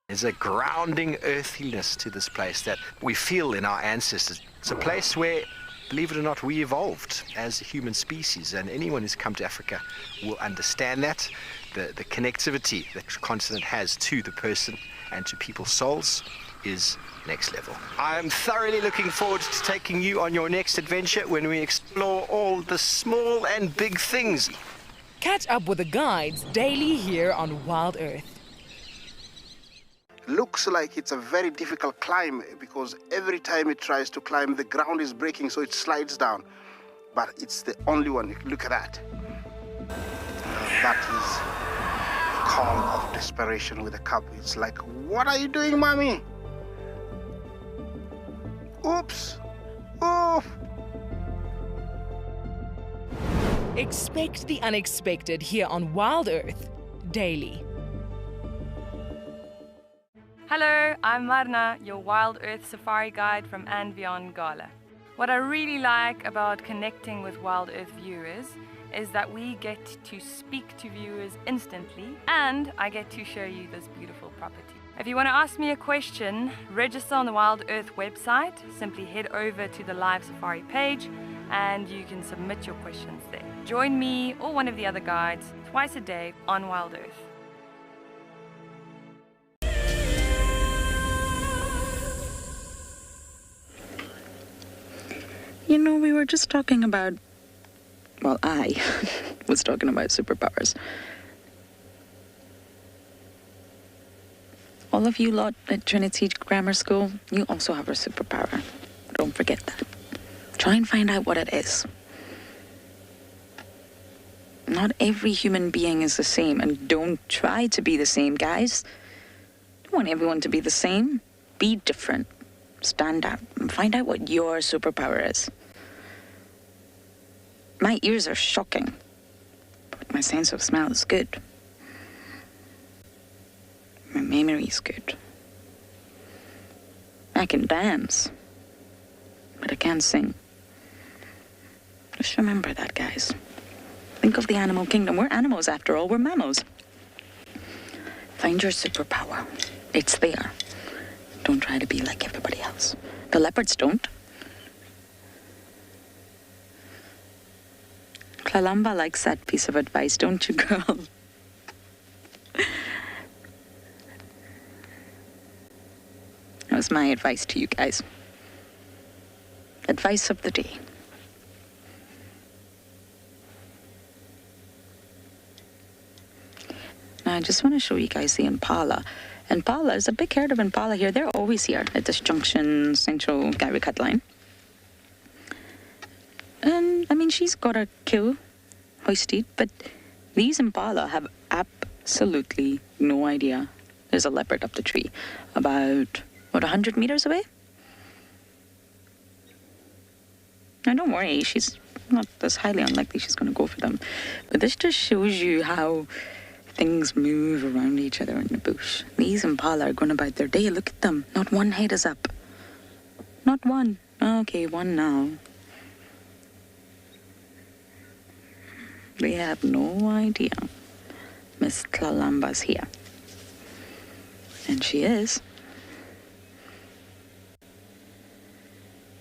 There's a grounding earthiness to this place that we feel in our ancestors. It's a place where, believe it or not, we evolved as a human species, and anyone who's come to Africa will understand that. The connectivity that the continent has to the person and to people's souls is next level. I'm thoroughly looking forward to taking you on your next adventure when we explore all the small and big things. Catch up with the guides daily here on WildEarth. Looks like it's a very difficult climb, because every time it tries to climb, the ground is breaking, so it slides down. But it's the only one. Look at that. That is a call of desperation with a cub. It's like, what are you doing, mommy? Oops. Oof. Expect the unexpected here on WildEarth daily. Hello, I'm Marna, your WildEarth Safari Guide from andBeyond Ngala. What I really like about connecting with WildEarth viewers is that we get to speak to viewers instantly, and I get to show you this beautiful property. If you want to ask me a question, register on the WildEarth website. Simply head over to the live safari page and you can submit your questions there. Join me or one of the other guides twice a day on WildEarth. You know, we were just talking about, well, I was talking about superpowers. All of you lot at Trinity Grammar School, you also have a superpower. Don't forget that. Try and find out what it is. Not every human being is the same, and don't try to be the same, guys. Don't want everyone to be the same. Be different. Stand out and find out what your superpower is. My ears are shocking, but my sense of smell is good. My memory is good. I can dance, but I can't sing. Just remember that, guys. Think of the animal kingdom. We're animals after all. We're mammals. Find your superpower. It's there. Don't try to be like everybody else. The leopards don't. Kalamba likes that piece of advice, don't you, girl? That was my advice to you guys. Advice of the day. Now, I just want to show you guys the impala. Impala is a big herd of impala here. They're always here at this junction central Gowrie cut line. And, I mean, she's got a kill hoisted, but these impala have absolutely no idea there's a leopard up the tree. About, 100 meters away? Now, don't worry, she's not as highly unlikely she's going to go for them. But this just shows you how things move around each other in the bush. These impala are going about their day. Look at them. Not one head is up. Not one. Okay, one now. They have no idea Miss Kalamba's here. And she is.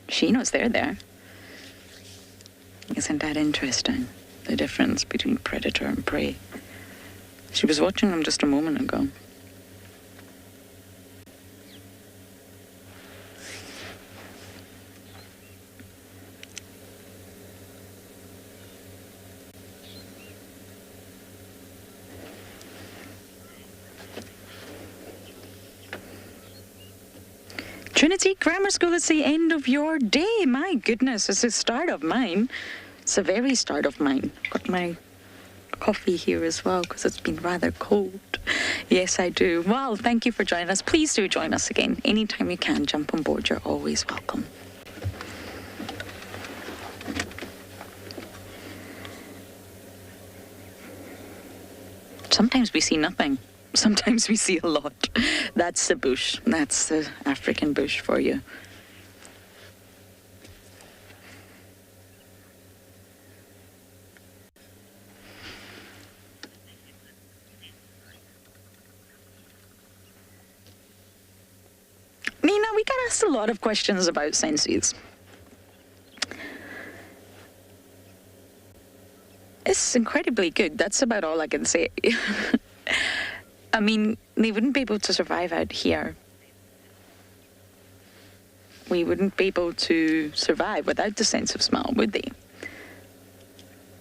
She knows they're there. Isn't that interesting? The difference between predator and prey. She was watching them just a moment ago. Trinity Grammar School, it's the end of your day. My goodness, it's the start of mine. It's the very start of mine. Got my coffee here as well because it's been rather cold. Yes, I do. Well, thank you for joining us. Please do join us again. Anytime you can, jump on board. You're always welcome. Sometimes we see nothing. Sometimes we see a lot. That's the bush. That's the African bush for you. Nina, we got asked a lot of questions about senses. It's incredibly good. That's about all I can say. I mean, they wouldn't be able to survive out here. We wouldn't be able to survive without the sense of smell, would they?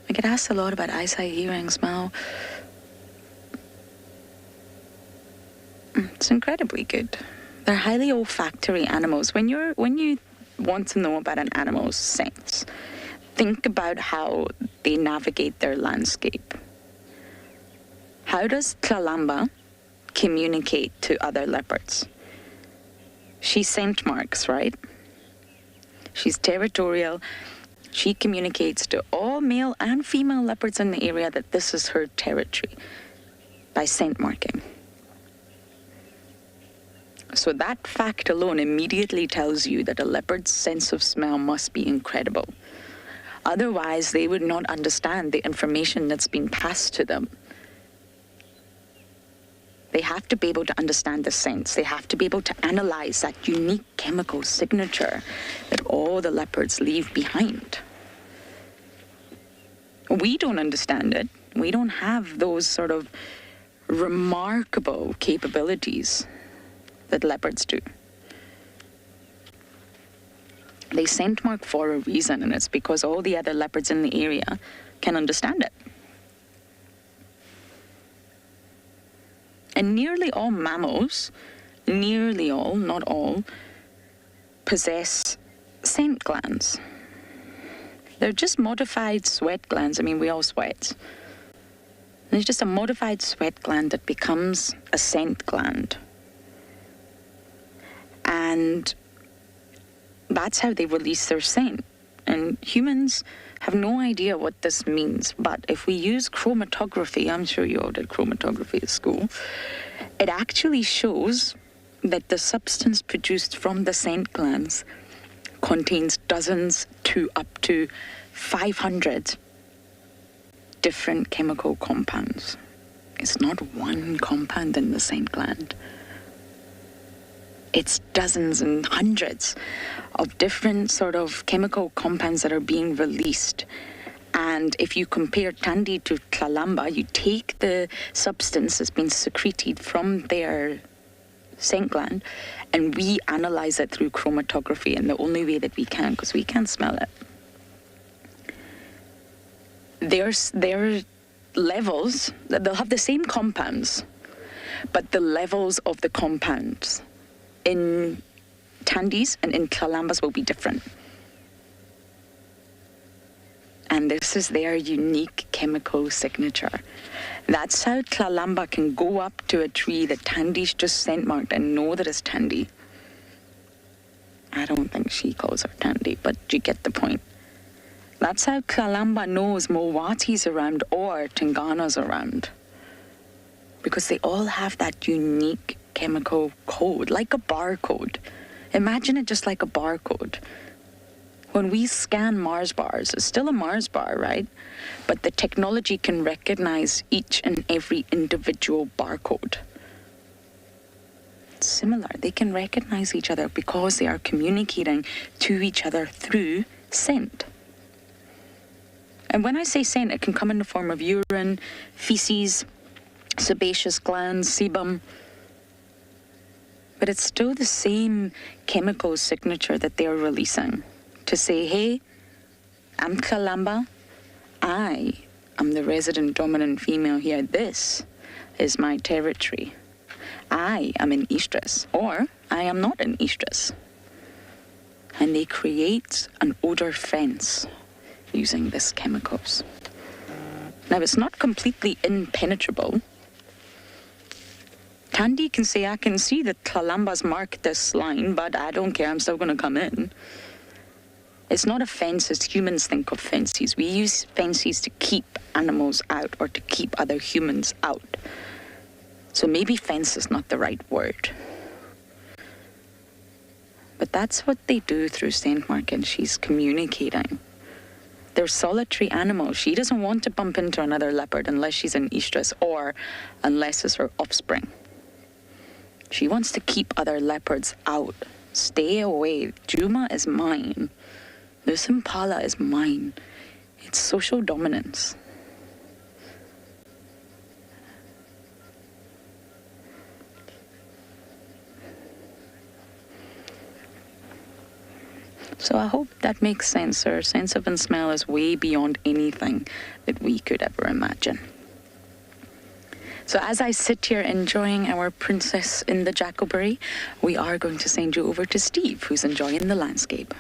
I get asked a lot about eyesight, hearing, smell. It's incredibly good. They're highly olfactory animals. When you want to know about an animal's sense, think about how they navigate their landscape. How does Kalamba communicate to other leopards? She scent marks, right? She's territorial. She communicates to all male and female leopards in the area that this is her territory by scent marking. So that fact alone immediately tells you that a leopard's sense of smell must be incredible. Otherwise, they would not understand the information that's been passed to them. They have to be able to understand the sense. They have to be able to analyze that unique chemical signature that all the leopards leave behind. We don't understand it. We don't have those sort of remarkable capabilities that leopards do. They scent mark for a reason, and it's because all the other leopards in the area can understand it. nearly all mammals, nearly all, not all, possess scent glands. They're just modified sweat glands. I mean, we all sweat. There's just a modified sweat gland that becomes a scent gland. And that's how they release their scent. And humans have no idea what this means. But if we use chromatography, I'm sure you all did chromatography at school, it actually shows that the substance produced from the scent glands contains dozens to up to 500 different chemical compounds. It's not one compound in the scent gland. It's dozens and hundreds of different sort of chemical compounds that are being released. And if you compare Thandi to Kalamba, you take the substance that's been secreted from their scent gland and we analyze it through chromatography, and the only way that we can, because we can't smell it. Their levels, they'll have the same compounds, but the levels of the compounds in Thandis and in Kalambas will be different. And this is their unique chemical signature. That's how Kalamba can go up to a tree that Thandi's just scent marked and know that it's Thandi. I don't think she calls her Thandi, but you get the point. That's how Kalamba knows Mowati's around or Tingana's around. Because they all have that unique chemical code, like a barcode. Imagine it just like a barcode. When we scan Mars bars, it's still a Mars bar, right? But the technology can recognize each and every individual barcode. It's similar. They can recognize each other because they are communicating to each other through scent. And when I say scent, it can come in the form of urine, feces, sebaceous glands, sebum. But it's still the same chemical signature that they're releasing to say, hey, I'm Kalamba. I am the resident dominant female here. This is my territory. I am in estrus, or I am not in estrus. And they create an odor fence using these chemicals. Now, it's not completely impenetrable. Thandi can say, I can see that Kalamba's marked this line, but I don't care, I'm still going to come in. It's not a fence as humans think of fences. We use fences to keep animals out or to keep other humans out. So maybe fence is not the right word. But that's what they do through scent mark, and she's communicating. They're solitary animals. She doesn't want to bump into another leopard unless she's in estrus or unless it's her offspring. She wants to keep other leopards out. Stay away. Djuma is mine. This impala is mine. It's social dominance. So I hope that makes sense. Her sense of smell is way beyond anything that we could ever imagine. So as I sit here enjoying our princess in the jackalberry, we are going to send you over to Steve, who's enjoying the landscape.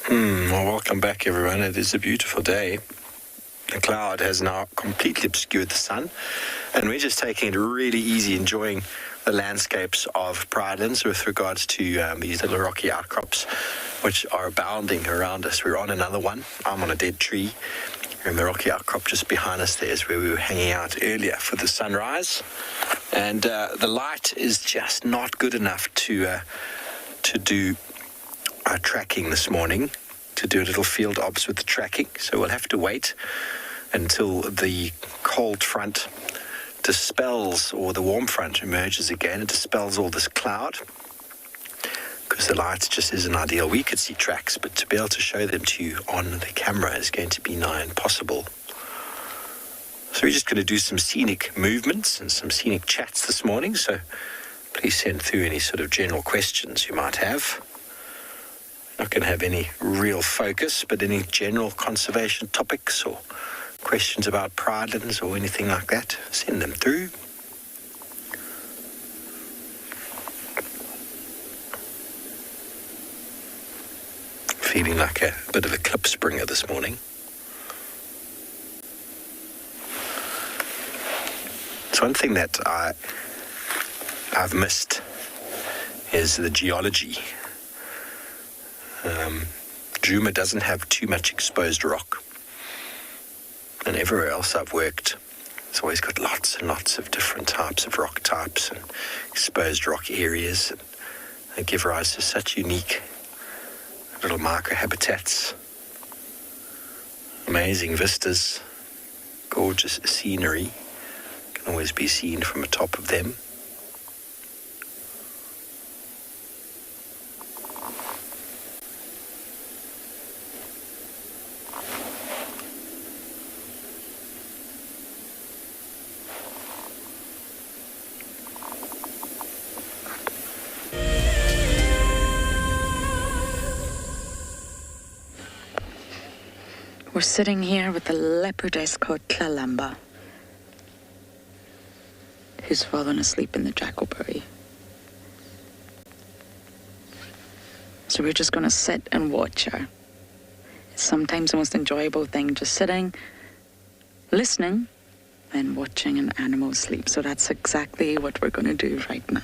Well, welcome back, everyone. It is a beautiful day. The cloud has now completely obscured the sun, and we're just taking it really easy, enjoying the landscapes of Pridelands with regards to these little rocky outcrops, which are abounding around us. We're on another one. I'm on a dead tree, and the rocky outcrop just behind us there is where we were hanging out earlier for the sunrise. And the light is just not good enough to do our tracking this morning, to do a little field ops with the tracking. So we'll have to wait until the cold front dispels, or the warm front emerges again and dispels all this cloud, because the light just isn't ideal. We could see tracks, but to be able to show them to you on the camera is going to be nigh impossible. So we're just going to do some scenic movements and some scenic chats this morning, so please send through any sort of general questions you might have. Not going to have any real focus, but any general conservation topics or questions about pridelands or anything like that, send them through. Feeling like a bit of a clip springer this morning. It's one thing that I've missed is the geology. Djuma doesn't have too much exposed rock. And everywhere else I've worked, it's always got lots and lots of different types of rock types and exposed rock areas. And they give rise to such unique little microhabitats. Amazing vistas, gorgeous scenery can always be seen from the top of them. We're sitting here with the leopardess called Kalamba, who's fallen asleep in the jackalberry. So we're just going to sit and watch her. It's sometimes the most enjoyable thing, just sitting, listening, and watching an animal sleep. So that's exactly what we're going to do right now.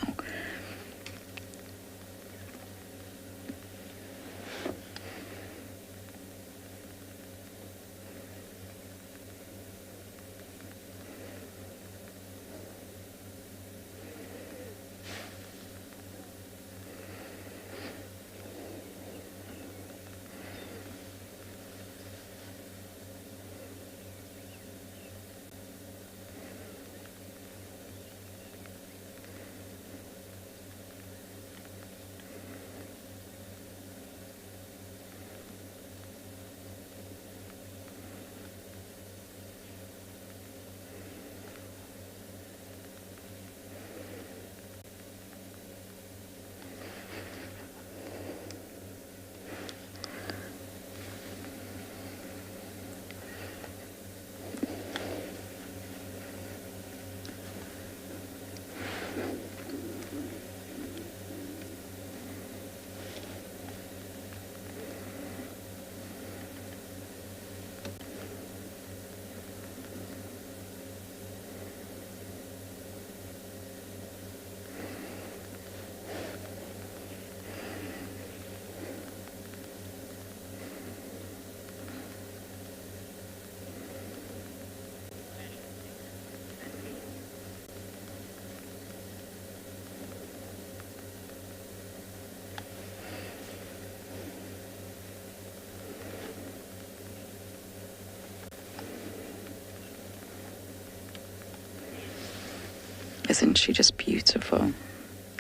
Isn't she just beautiful?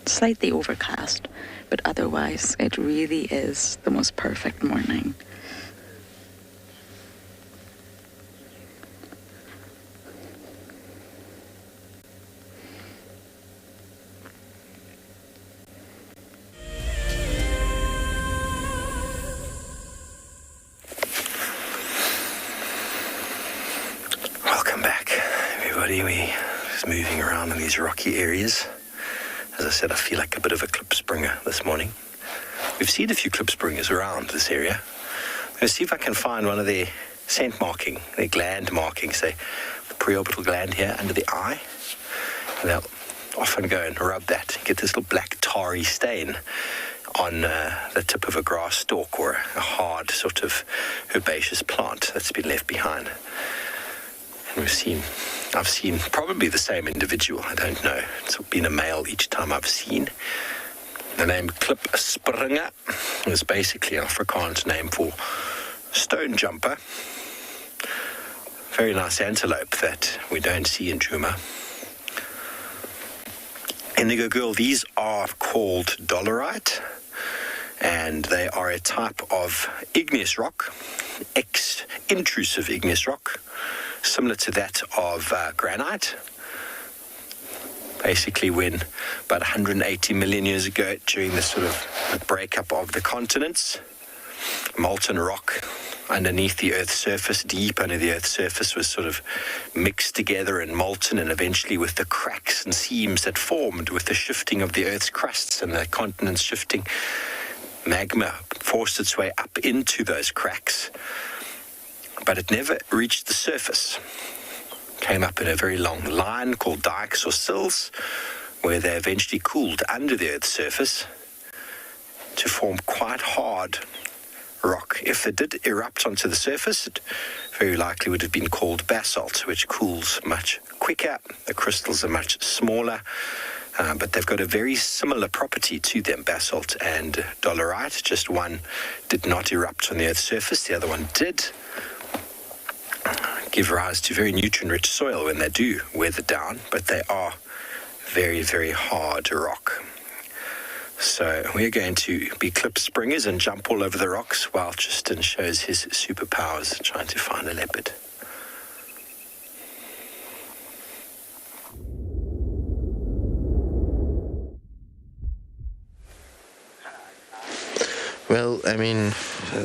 Slightly overcast, but otherwise it really is the most perfect morning. Welcome back, everybody. We're just moving around in these rocky areas. As I said, I feel like a bit of a klipspringer this morning. We've seen a few klipspringers around this area. I'm going to see if I can find one of their scent marking, their gland markings, say the preorbital gland here under the eye. And they'll often go and rub that, get this little black tarry stain on the tip of a grass stalk or a hard sort of herbaceous plant that's been left behind. And I've seen probably the same individual, I don't know. It's been a male each time I've seen. The name klipspringer is basically an Afrikaans name for stone jumper. Very nice antelope that we don't see in Djuma. Indigo Girl, these are called dolerite, and they are a type of igneous rock, intrusive igneous rock, similar to that of granite. Basically, when about 180 million years ago, during the sort of breakup of the continents, molten rock underneath the Earth's surface, deep under the Earth's surface, was sort of mixed together and molten, and eventually with the cracks and seams that formed with the shifting of the Earth's crusts and the continents shifting, magma forced its way up into those cracks, but it never reached the surface. It came up in a very long line called dikes or sills, where they eventually cooled under the Earth's surface to form quite hard rock. If it did erupt onto the surface, it very likely would have been called basalt, which cools much quicker. The crystals are much smaller, but they've got a very similar property to them, basalt and dolerite. Just one did not erupt on the Earth's surface, the other one did. Give rise to very nutrient-rich soil when they do weather down, but they are very, very hard rock. So we're going to be clip springers and jump all over the rocks while Tristan shows his superpowers trying to find a leopard. Well, I mean,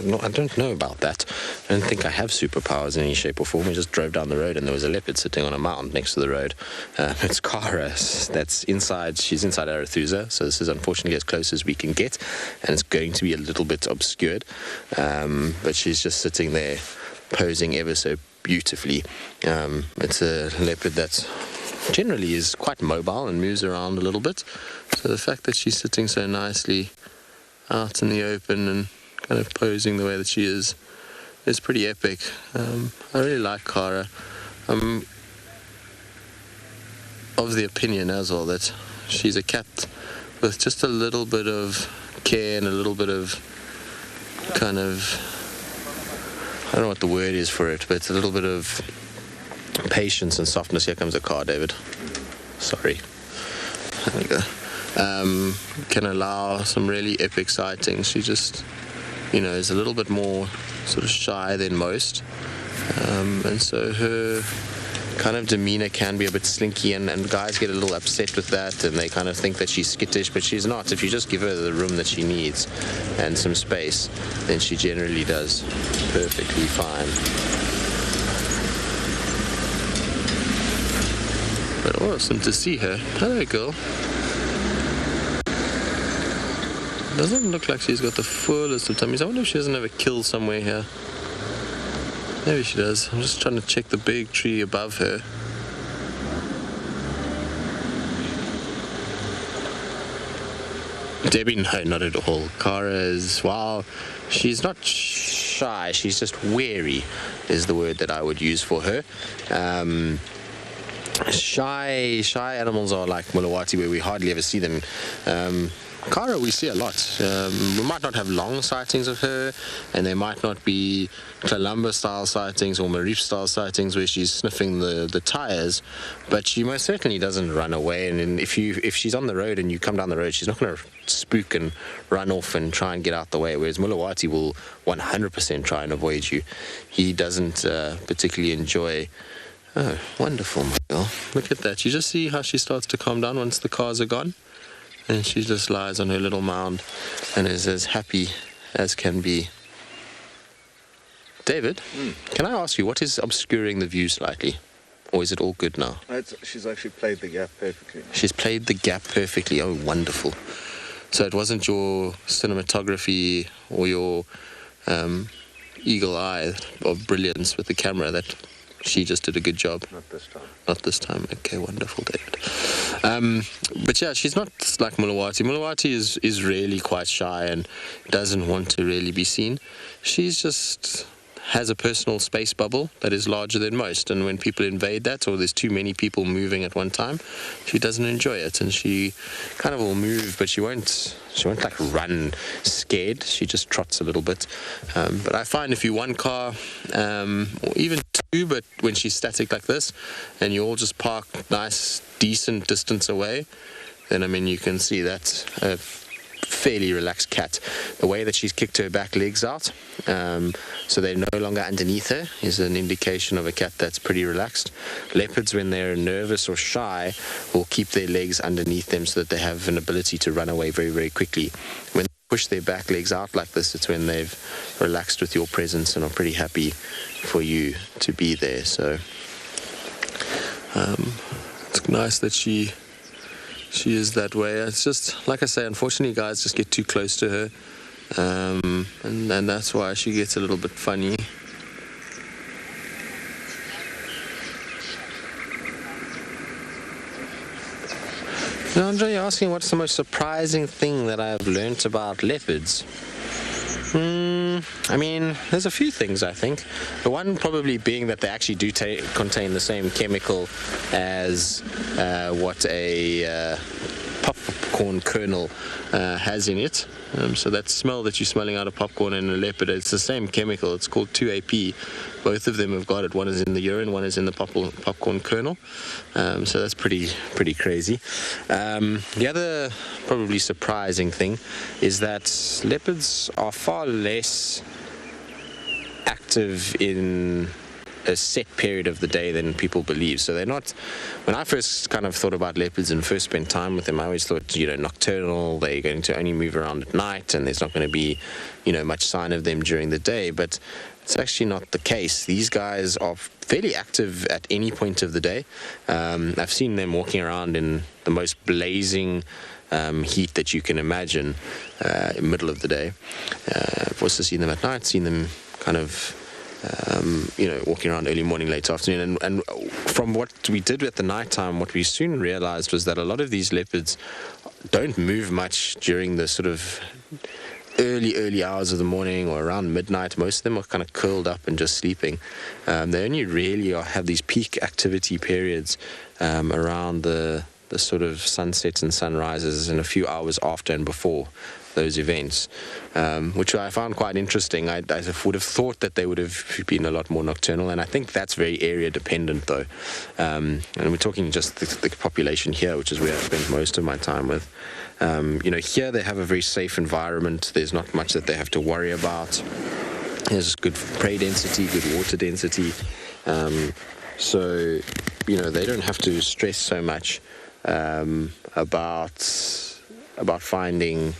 no, I don't know about that. I don't think I have superpowers in any shape or form. We just drove down the road and there was a leopard sitting on a mound next to the road. It's Kara that's inside. She's inside Arethusa, so this is unfortunately as close as we can get, and it's going to be a little bit obscured. But she's just sitting there posing ever so beautifully. It's a leopard that generally is quite mobile and moves around a little bit. So the fact that she's sitting so nicely out in the open and kind of posing the way that she is pretty epic. I really like Kara. I'm of the opinion as well that she's a cat with just a little bit of care and a little bit of kind of, I don't know what the word is for it, but it's a little bit of patience and softness. Here comes a car, David. Sorry. There we go. Can allow some really epic sightings. She just, is a little bit more sort of shy than most. And so her kind of demeanor can be a bit slinky, and guys get a little upset with that, and they kind of think that she's skittish, but she's not. If you just give her the room that she needs and some space, then she generally does perfectly fine. But awesome to see her. Hello, girl. Doesn't look like she's got the fullest of tummies. I wonder if she doesn't have a kill somewhere here. Maybe she does. I'm just trying to check the big tree above her. Debbie, no, not at all. Kara is, well, she's not shy. She's just wary is the word that I would use for her. Shy animals are like Mulawati, where we hardly ever see them. Kara we see a lot. We might not have long sightings of her, and there might not be Kalamba style sightings or Marif style sightings where she's sniffing the tires, but she most certainly doesn't run away. And if she's on the road and you come down the road, she's not going to spook and run off and try and get out the way, whereas Mulawati will 100% try and avoid you. He doesn't particularly enjoy. Oh, wonderful, my girl. Look at that. You just see how she starts to calm down once the cars are gone? And she just lies on her little mound and is as happy as can be. David, can I ask you, what is obscuring the view slightly? Or is it all good now? She's actually played the gap perfectly. She's played the gap perfectly. Oh, wonderful. So it wasn't your cinematography or your eagle eye of brilliance with the camera that she just did a good job. Not this time. Not this time. Okay, wonderful, David. But yeah, she's not like Mulawati. Mulawati is really quite shy and doesn't want to really be seen. She's just has a personal space bubble that is larger than most, and when people invade that, or there's too many people moving at one time, she doesn't enjoy it, and she kind of will move, but she won't like run scared. She just trots a little bit. But I find if you one car, or even two, but when she's static like this, and you all just park nice, decent distance away, then I mean you can see that's a fairly relaxed cat. The way that she's kicked her back legs out, so they're no longer underneath her, is an indication of a cat that's pretty relaxed. Leopards, when they're nervous or shy, will keep their legs underneath them so that they have an ability to run away very, very quickly. When push their back legs out like this, it's when they've relaxed with your presence and are pretty happy for you to be there. So it's nice that she is that way. It's just, like I say, unfortunately guys just get too close to her, and that's why she gets a little bit funny. Now, Andre, you're asking what's the most surprising thing that I've learnt about leopards. I mean, there's a few things, I think. The one probably being that they actually do contain the same chemical as what a popcorn kernel has in it. So that smell that you're smelling out of popcorn and a leopard, it's the same chemical. It's called 2AP. Both of them have got it. One is in the urine, one is in the popcorn kernel. So that's pretty crazy. The other probably surprising thing is that leopards are far less active in a set period of the day than people believe. So they're not, when I first kind of thought about leopards and first spent time with them, I always thought, nocturnal, they're going to only move around at night and there's not going to be, much sign of them during the day. But it's actually not the case. These guys are fairly active at any point of the day. I've seen them walking around in the most blazing heat that you can imagine in the middle of the day. I've also seen them at night, seen them kind of walking around early morning, late afternoon. And from what we did at the night time, what we soon realized was that a lot of these leopards don't move much during the sort of early hours of the morning or around midnight. Most of them are kind of curled up and just sleeping. They only really have these peak activity periods around the sort of sunsets and sunrises and a few hours after and before those events, which I found quite interesting. I would have thought that they would have been a lot more nocturnal, and I think that's very area dependent though. And we're talking just the population here, which is where I spent most of my time with. Here they have a very safe environment. There's not much that they have to worry about. There's good prey density, good water density. So they don't have to stress so much about finding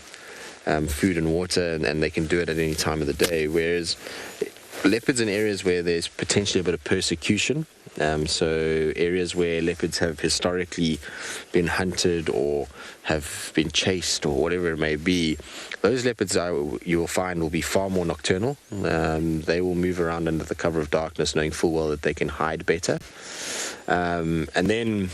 food and water, and they can do it at any time of the day. Whereas leopards in areas where there's potentially a bit of persecution, so areas where leopards have historically been hunted or have been chased or whatever it may be, those leopards you will find will be far more nocturnal. They will move around under the cover of darkness, knowing full well that they can hide better. And then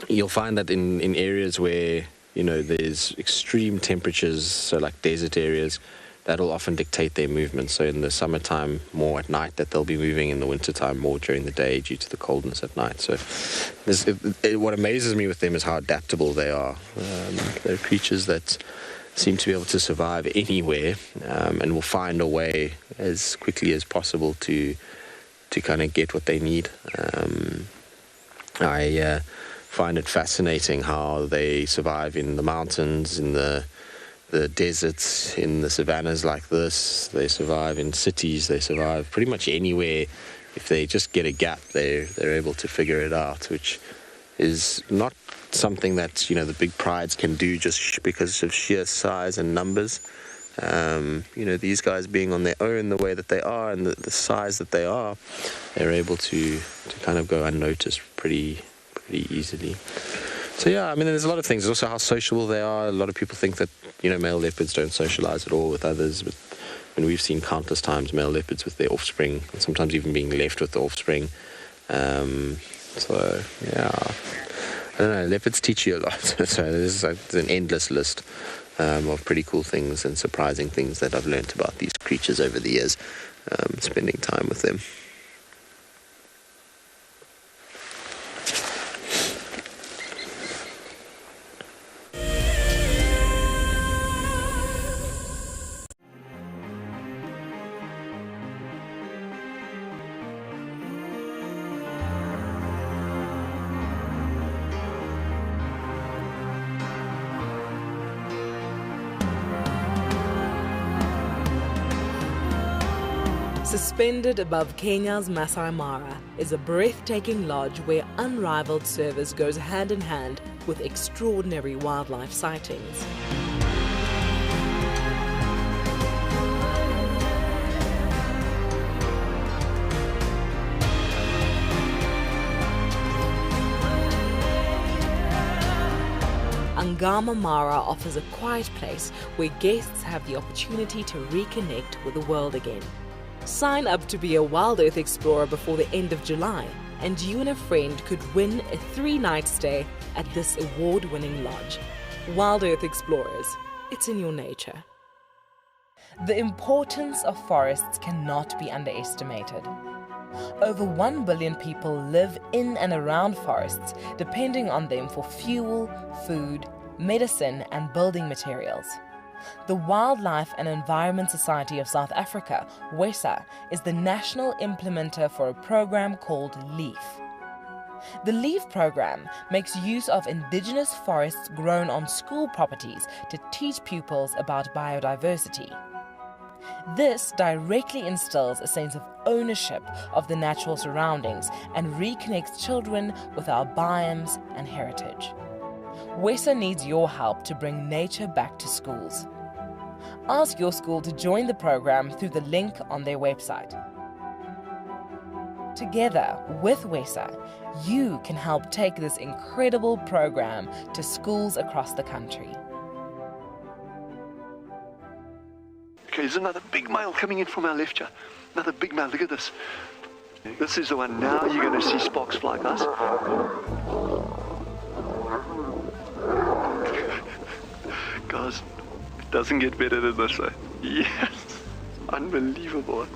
you'll find that in areas where there's extreme temperatures, so like desert areas, that'll often dictate their movement. So in the summertime, more at night, that they'll be moving. In the wintertime, more during the day due to the coldness at night. So what amazes me with them is how adaptable they are. They're creatures that seem to be able to survive anywhere, and will find a way as quickly as possible to kind of get what they need. I find it fascinating how they survive in the mountains, in the deserts, in the savannas like this. They survive in cities. They survive pretty much anywhere. If they just get a gap, they're able to figure it out, which is not something that the big prides can do just because of sheer size and numbers. These guys being on their own the way that they are and the size that they are, they're able to kind of go unnoticed pretty easily. So yeah, I mean, there's a lot of things. There's also how sociable they are. A lot of people think that male leopards don't socialize at all with others, but we've seen countless times male leopards with their offspring, and sometimes even being left with the offspring. So yeah, I don't know, leopards teach you a lot. So there's an endless list of pretty cool things and surprising things that I've learned about these creatures over the years, spending time with them. Suspended above Kenya's Masai Mara is a breathtaking lodge where unrivaled service goes hand in hand with extraordinary wildlife sightings. Angama Mara offers a quiet place where guests have the opportunity to reconnect with the world again. Sign up to be a WildEarth Explorer before the end of July, and you and a friend could win a 3-night stay at this award-winning lodge. WildEarth Explorers, it's in your nature. The importance of forests cannot be underestimated. Over 1 billion people live in and around forests, depending on them for fuel, food, medicine, and building materials. The Wildlife and Environment Society of South Africa, WESA, is the national implementer for a program called LEAF. The LEAF program makes use of indigenous forests grown on school properties to teach pupils about biodiversity. This directly instills a sense of ownership of the natural surroundings and reconnects children with our biomes and heritage. WESA needs your help to bring nature back to schools. Ask your school to join the program through the link on their website. Together with WESA, you can help take this incredible program to schools across the country. Okay, there's another big male coming in from our left here. Another big male, look at this. This is the one. Now you're going to see sparks fly, guys. Guys, it doesn't get better than this, eh? Yes, unbelievable.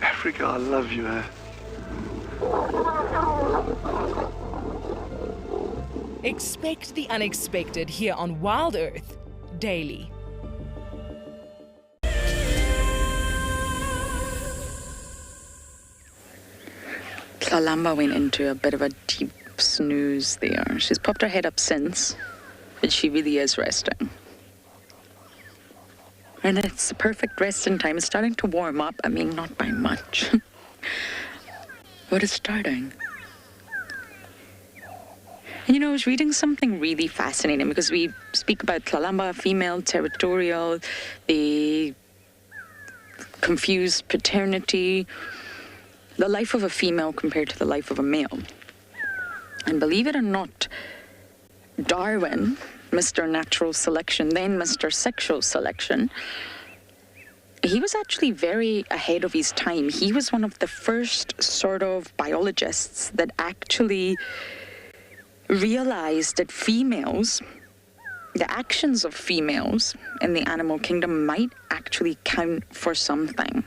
Africa, I love you, eh? Expect the unexpected here on WildEarth daily. Kalamba went into a bit of a deep snooze there. She's popped her head up since, but she really is resting. And it's the perfect resting time. It's starting to warm up. I mean, not by much. But it's starting. And you know, I was reading something really fascinating because we speak about Kalamba, female, territorial, the confused paternity, the life of a female compared to the life of a male. And believe it or not, Darwin, Mr. Natural Selection, then Mr. Sexual Selection, he was actually very ahead of his time. He was one of the first sort of biologists that actually realized that females, the actions of females in the animal kingdom might actually count for something.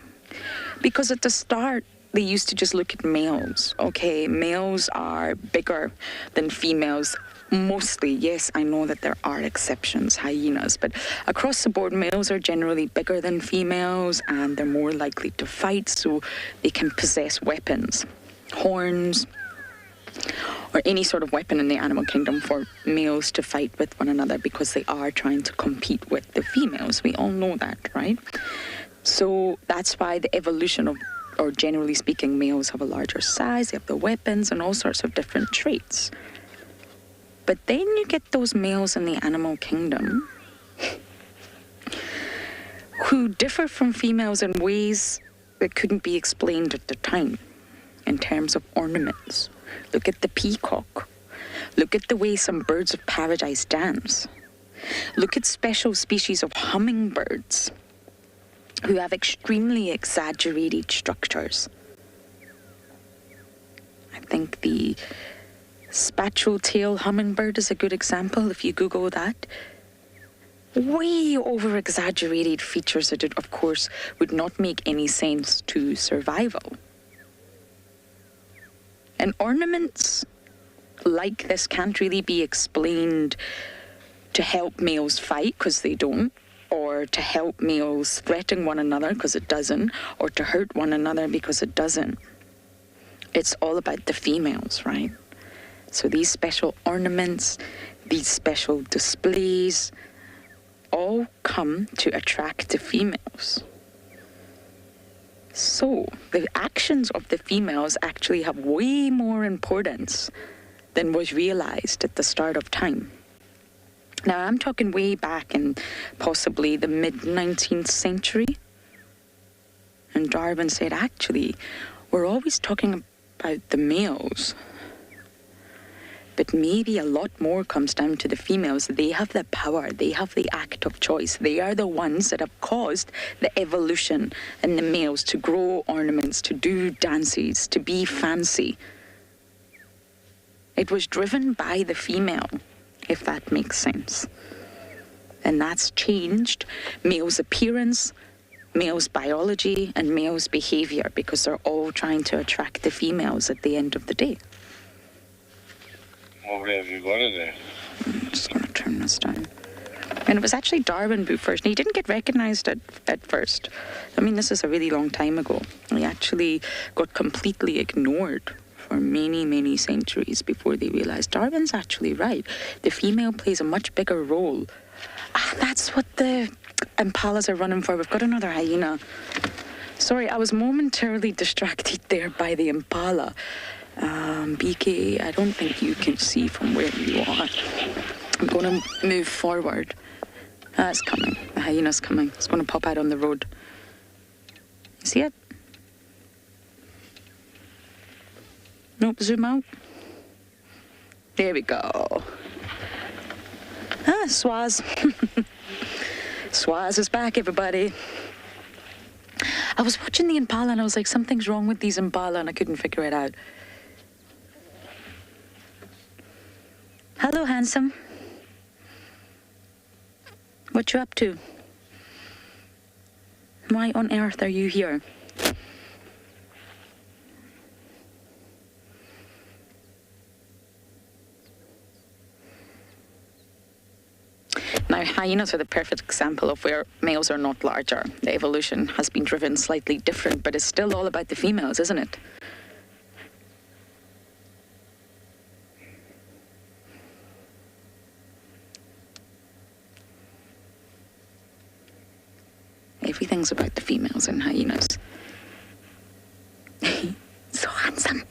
Because at the start, they used to just look at males. Okay, males are bigger than females. Mostly, yes, I know that there are exceptions, hyenas, but across the board, males are generally bigger than females and they're more likely to fight, so they can possess weapons, horns, or any sort of weapon in the animal kingdom for males to fight with one another because they are trying to compete with the females. We all know that, right? So that's why the evolution of, or generally speaking, males have a larger size, they have the weapons and all sorts of different traits. But then you get those males in the animal kingdom who differ from females in ways that couldn't be explained at the time in terms of ornaments. Look at the peacock. Look at the way some birds of paradise dance. Look at special species of hummingbirds who have extremely exaggerated structures. I think the spatule tail hummingbird is a good example. If you Google that, way over exaggerated features that, of course, would not make any sense to survival. And ornaments like this can't really be explained to help males fight, because they don't, or to help males threaten one another, because it doesn't, or to hurt one another, because it doesn't. It's all about the females, right? So these special ornaments, these special displays, all come to attract the females. So the actions of the females actually have way more importance than was realized at the start of time. Now, I'm talking way back in possibly the mid-19th century. And Darwin said, actually, we're always talking about the males. But maybe a lot more comes down to the females. They have the power. They have the act of choice. They are the ones that have caused the evolution in the males to grow ornaments, to do dances, to be fancy. It was driven by the female, if that makes sense. And that's changed males' appearance, males' biology, and males' behavior, because they're all trying to attract the females at the end of the day. What have you got in there? I'm just going to turn this down. And it was actually Darwin who first, and he didn't get recognised at first. I mean, this is a really long time ago. He actually got completely ignored for many, many centuries before they realised Darwin's actually right. The female plays a much bigger role. That's what the impalas are running for. We've got another hyena. Sorry, I was momentarily distracted there by the impala. BK, I don't think you can see from where you are. I'm going to move forward. It's coming. The hyena's coming. It's going to pop out on the road. You see it? Nope, zoom out. There we go. Swaz. Swaz is back, everybody. I was watching the impala and I was like, something's wrong with these impala, and I couldn't figure it out. Hello, handsome. What you up to? Why on earth are you here? Now, hyenas are the perfect example of where males are not larger. The evolution has been driven slightly different, but it's still all about the females, isn't it? Everything's about the females in hyenas. So handsome.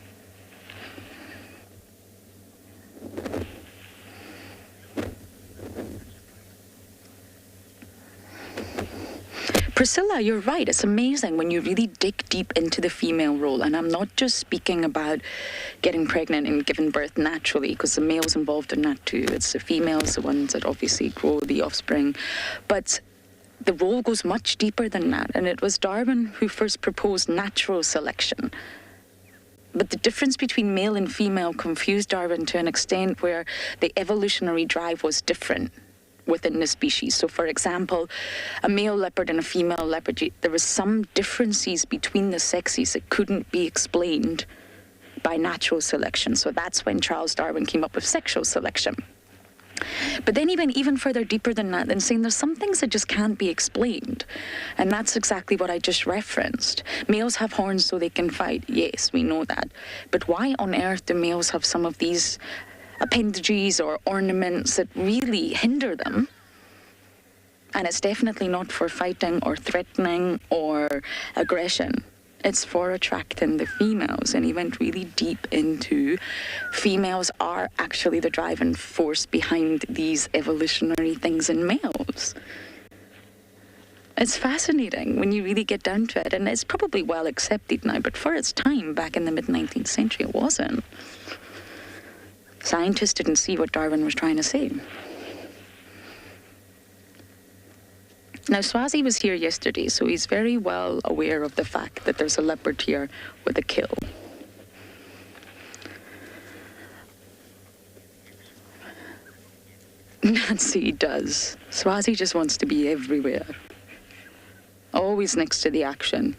Priscilla, you're right. It's amazing when you really dig deep into the female role. And I'm not just speaking about getting pregnant and giving birth naturally, because the male's involved in that too. It's the females, the ones that obviously grow the offspring. But the role goes much deeper than that. And it was Darwin who first proposed natural selection. But the difference between male and female confused Darwin to an extent where the evolutionary drive was different within the species. So, for example, a male leopard and a female leopard, there were some differences between the sexes that couldn't be explained by natural selection. So that's when Charles Darwin came up with sexual selection. But then even further deeper than that, and saying there's some things that just can't be explained. And that's exactly what I just referenced. Males have horns so they can fight. Yes, we know that. But why on earth do males have some of these appendages or ornaments that really hinder them? And it's definitely not for fighting or threatening or aggression. It's for attracting the females. And he went really deep into females are actually the driving force behind these evolutionary things in males. It's fascinating when you really get down to it. And it's probably well accepted now, but for its time, back in the mid-19th century, it wasn't. Scientists didn't see what Darwin was trying to say. Now, Swazi was here yesterday, so he's very well aware of the fact that there's a leopard here with a kill. Nancy does. Swazi just wants to be everywhere. Always next to the action.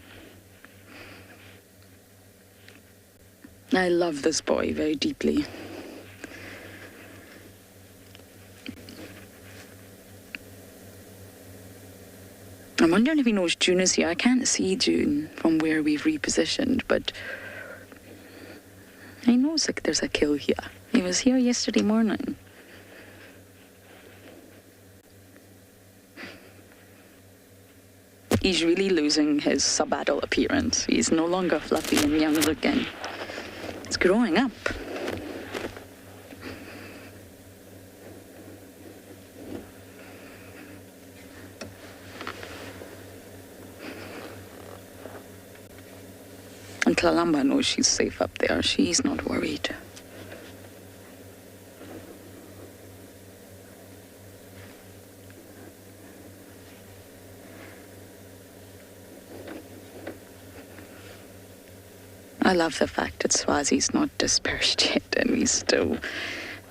I love this boy very deeply. I'm wondering if he knows June is here. I can't see June from where we've repositioned, but he knows like there's a kill here. He was here yesterday morning. He's really losing his sub-adult appearance. He's no longer fluffy and young looking. It's growing up. And Kalamba knows she's safe up there. She's not worried. I love the fact that Swazi's not dispersed yet and he's still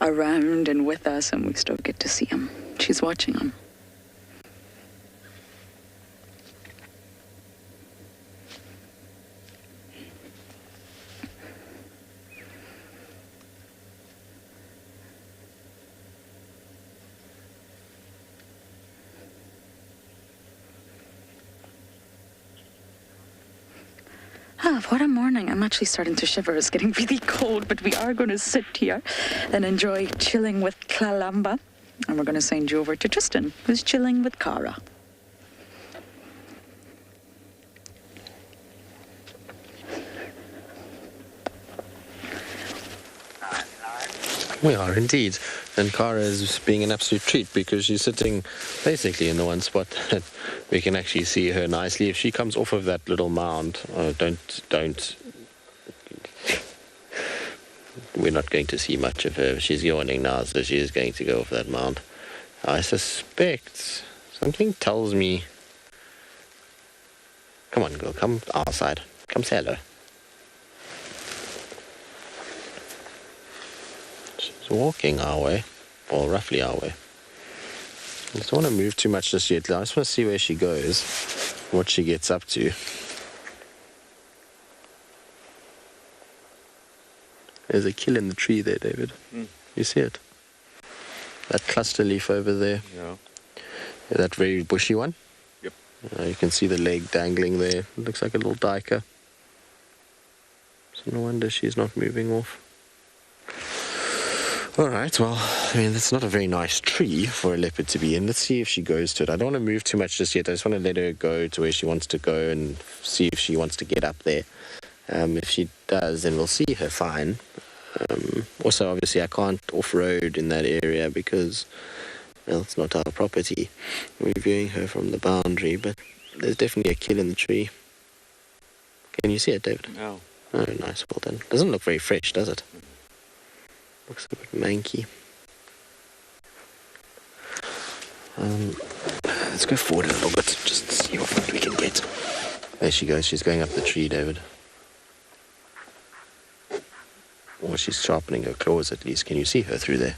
around and with us and we still get to see him. She's watching him. What a morning. I'm actually starting to shiver. It's getting really cold, but we are going to sit here and enjoy chilling with Kalamba. And we're going to send you over to Tristan, who's chilling with Cara. We are indeed. And Cara is being an absolute treat because she's sitting basically in the one spot that we can actually see her nicely. If she comes off of that little mound, don't. We're not going to see much of her. She's yawning now, so she is going to go off that mound. I suspect something tells me. Come on, girl, come our side. Come say hello. Walking our way, or roughly our way. I just don't want to move too much just yet. I just want to see where she goes, what she gets up to. There's a kill in the tree there, David. You see it? That cluster leaf over there. Yeah. That very bushy one. Yep. You can see the leg dangling there. It looks like a little diker. So no wonder she's not moving off. Alright, well, I mean, that's not a very nice tree for a leopard to be in. Let's see if she goes to it. I don't want to move too much just yet. I just want to let her go to where she wants to go and see if she wants to get up there. If she does, then we'll see her fine. Also, obviously, I can't off-road in that area because, well, it's not our property. We're viewing her from the boundary, but there's definitely a kill in the tree. Can you see it, David? No. Oh, nice, well done. Doesn't look very fresh, does it? Looks a bit manky. Let's go forward a little bit, just to see what we can get. There she goes, she's going up the tree, David. Or she's sharpening her claws at least. Can you see her through there?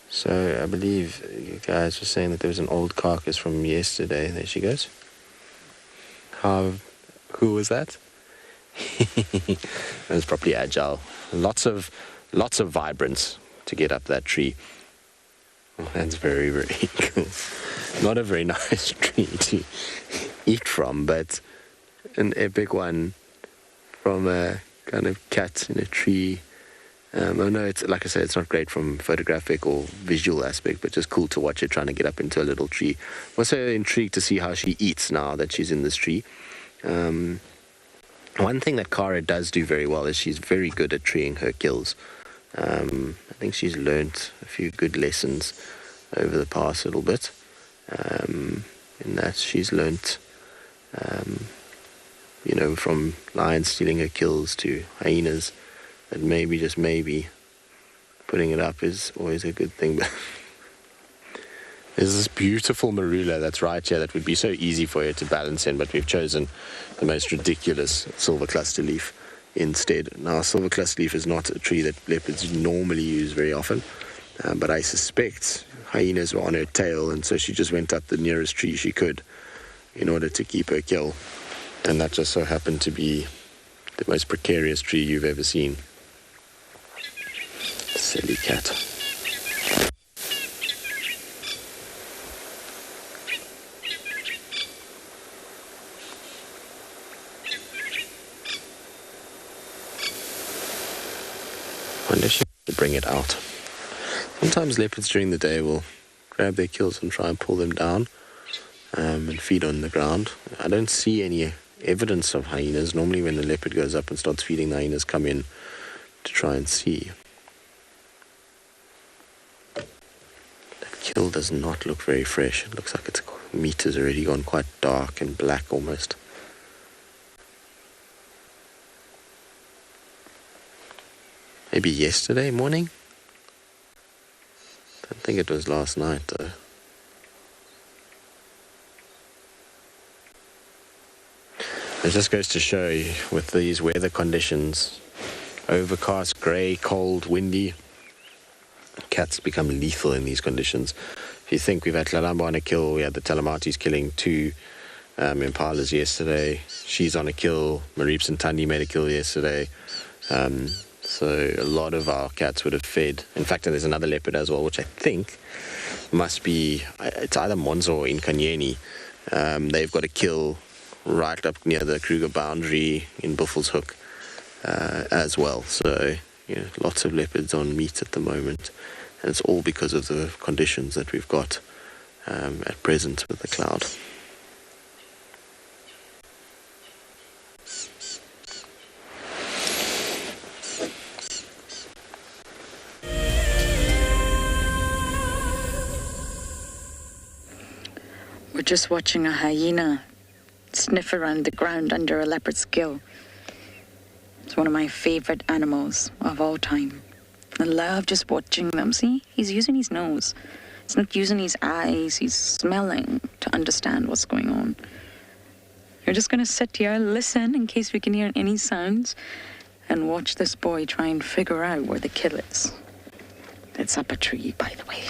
So I believe you guys were saying that there was an old carcass from yesterday. There she goes. Who was that? It was probably agile. Lots of vibrance to get up that tree. Oh, that's very, very cool. Not a very nice tree to eat from, but an epic one from a kind of cat in a tree. Oh no, it's like I said, it's not great from photographic or visual aspect, but just cool to watch it trying to get up into a little tree. I'm also intrigued to see how she eats now that she's in this tree. One thing that Cara does do very well is she's very good at treeing her kills. I think she's learnt a few good lessons over the past little bit. In that she's learnt, from lions stealing her kills to hyenas, that maybe, just maybe, putting it up is always a good thing. There's this beautiful marula that's right here that would be so easy for her to balance in, but we've chosen the most ridiculous silver cluster leaf instead. Now, silver cluster leaf is not a tree that leopards normally use very often, but I suspect hyenas were on her tail, and so she just went up the nearest tree she could in order to keep her kill. And that just so happened to be the most precarious tree you've ever seen. Silly cat. Wonder if she wants to bring it out. Sometimes leopards during the day will grab their kills and try and pull them down and feed on the ground. I don't see any evidence of hyenas. Normally when the leopard goes up and starts feeding, the hyenas come in to try and see. That kill does not look very fresh. It looks like its meat has already gone quite dark and black almost. Maybe yesterday morning? I don't think it was last night though. It just goes to show you, with these weather conditions, overcast, grey, cold, windy, cats become lethal in these conditions. If you think we've had Lalamba on a kill, we had the Telematis killing 2 impalas yesterday. She's on a kill. Marips and Tandi made a kill yesterday. So a lot of our cats would have fed. In fact, there's another leopard as well, which I think must be, it's either Monzo or Inkanyeni. They've got a kill right up near the Kruger boundary in Buffelshoek as well. So, lots of leopards on meat at the moment. And it's all because of the conditions that we've got at present with the cloud. We're just watching a hyena sniff around the ground under a leopard's gill. It's one of my favorite animals of all time. I love just watching them. See, he's using his nose. He's not using his eyes. He's smelling to understand what's going on. We're just going to sit here, listen in case we can hear any sounds, and watch this boy try and figure out where the kill is. It's up a tree, by the way.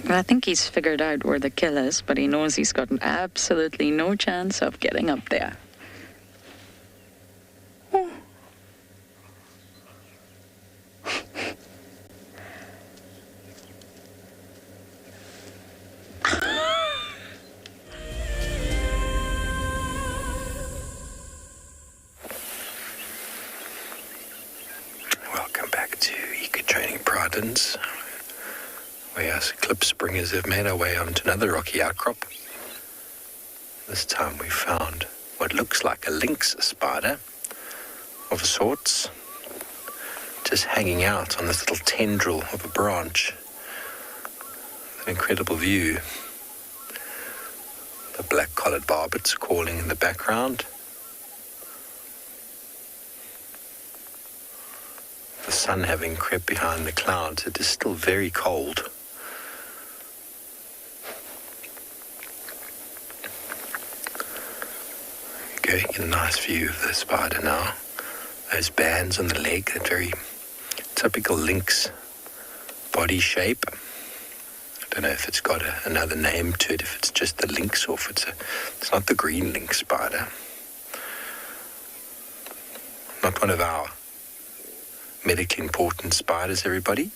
I think he's figured out where the kill is, but he knows he's got absolutely no chance of getting up there. Welcome back to Eco Training Pridlands. We, as clip springers, have made our way onto another rocky outcrop. This time we found what looks like a lynx spider of sorts, just hanging out on this little tendril of a branch. An incredible view. The black-collared barbets calling in the background. The sun having crept behind the clouds, it is still very cold. Get a nice view of the spider now. Those bands on the leg, that very typical lynx body shape. I don't know if it's got another name to it, if it's just the lynx or if it's not the green lynx spider. Not one of our medically important spiders, everybody.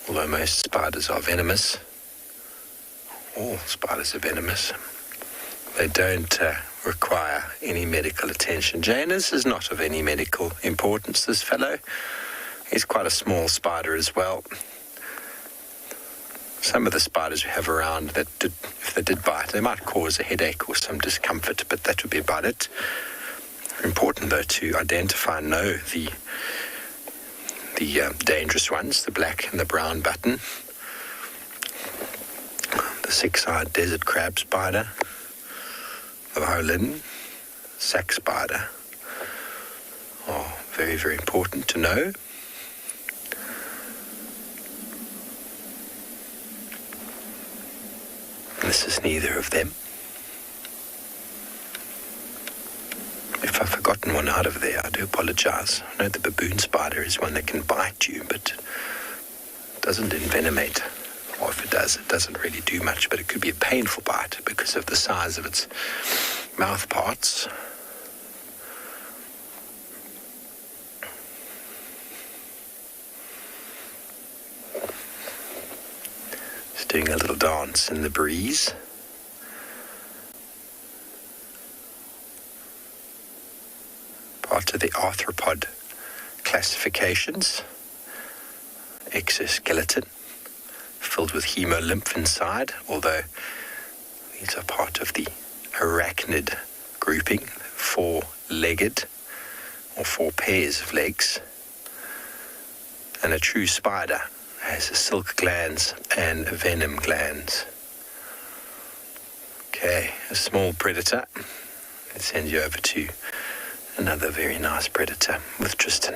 Although most spiders are venomous. All spiders are venomous. They don't require any medical attention. Janus is not of any medical importance, this fellow. He's quite a small spider as well. Some of the spiders we have around, if they did bite, they might cause a headache or some discomfort, but that would be about it. Important, though, to identify and know the the dangerous ones, the black and the brown button, the six-eyed desert crab spider, the violin, sack spider are very, very important to know. This is neither of them. If I've forgotten one out of there, I do apologize. I know the baboon spider is one that can bite you, but doesn't envenomate. Or if it does, it doesn't really do much, but it could be a painful bite because of the size of its mouth parts. Just doing a little dance in the breeze. Part of the arthropod classifications. Exoskeleton, filled with hemolymph inside, although these are part of the arachnid grouping, four-legged or four pairs of legs. And a true spider has a silk glands and venom glands. Okay, a small predator. Let's send you over to another very nice predator with Tristan.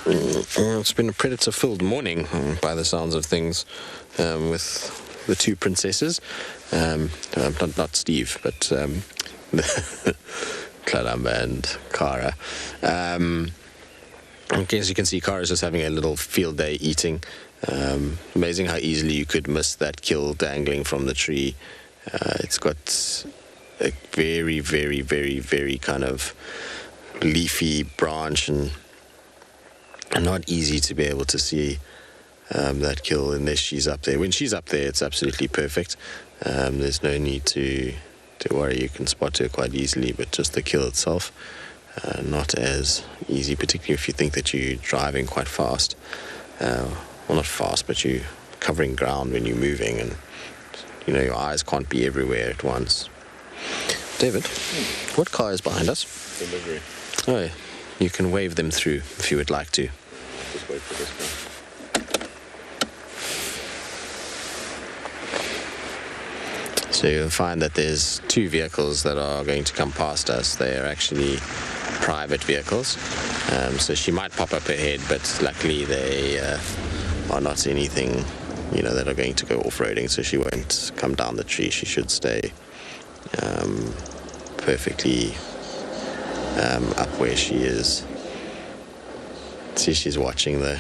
It's been a predator-filled morning, by the sounds of things, with the two princesses. Not Steve, but Kalamba and Kara. As you can see, Kara's just having a little field day eating. Amazing how easily you could miss that kill dangling from the tree. It's got a very, very, very, very kind of leafy branch and not easy to be able to see that kill unless she's up there. When she's up there, it's absolutely perfect. There's no need to worry. You can spot her quite easily, but just the kill itself, not as easy, particularly if you think that you're driving quite fast. Well, not fast, but you're covering ground when you're moving, and your eyes can't be everywhere at once. David, what car is behind us? Delivery. Oh, you can wave them through if you would like to. Just wait for this one. So you'll find that there's two vehicles that are going to come past us. They are actually private vehicles. So she might pop up her head, but luckily they are not anything, that are going to go off-roading, so she won't come down the tree. She should stay perfectly up where she is. See, she's watching the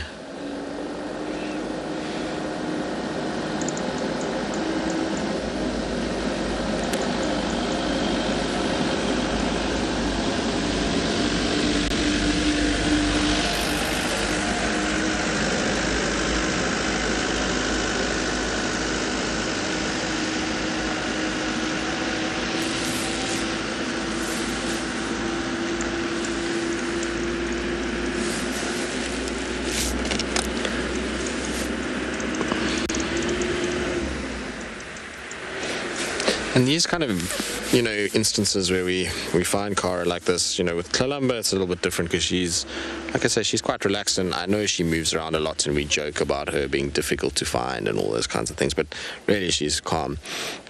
And these kind of, instances where we find Kara like this, with Kalamba, it's a little bit different because she's, like I say, she's quite relaxed, and I know she moves around a lot, and we joke about her being difficult to find and all those kinds of things, but really she's calm.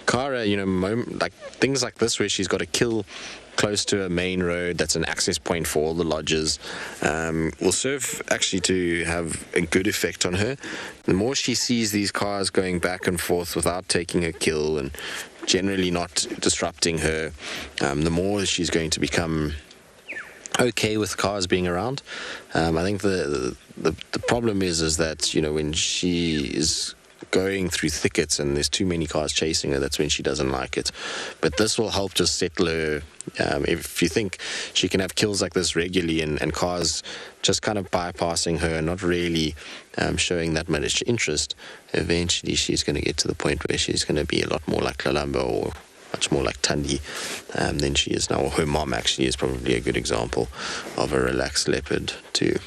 Kara, like things like this where she's got to kill close to a main road that's an access point for all the lodges, will serve actually to have a good effect on her. The more she sees these cars going back and forth without taking a kill and generally not disrupting her, the more she's going to become okay with cars being around. I think the problem is that when she is going through thickets and there's too many cars chasing her, that's when she doesn't like it. But this will help just settle her. If you think she can have kills like this regularly and cars just kind of bypassing her and not really showing that much interest, eventually she's going to get to the point where she's going to be a lot more like Kalamba or much more like Thandi than she is now. Her mom actually is probably a good example of a relaxed leopard too.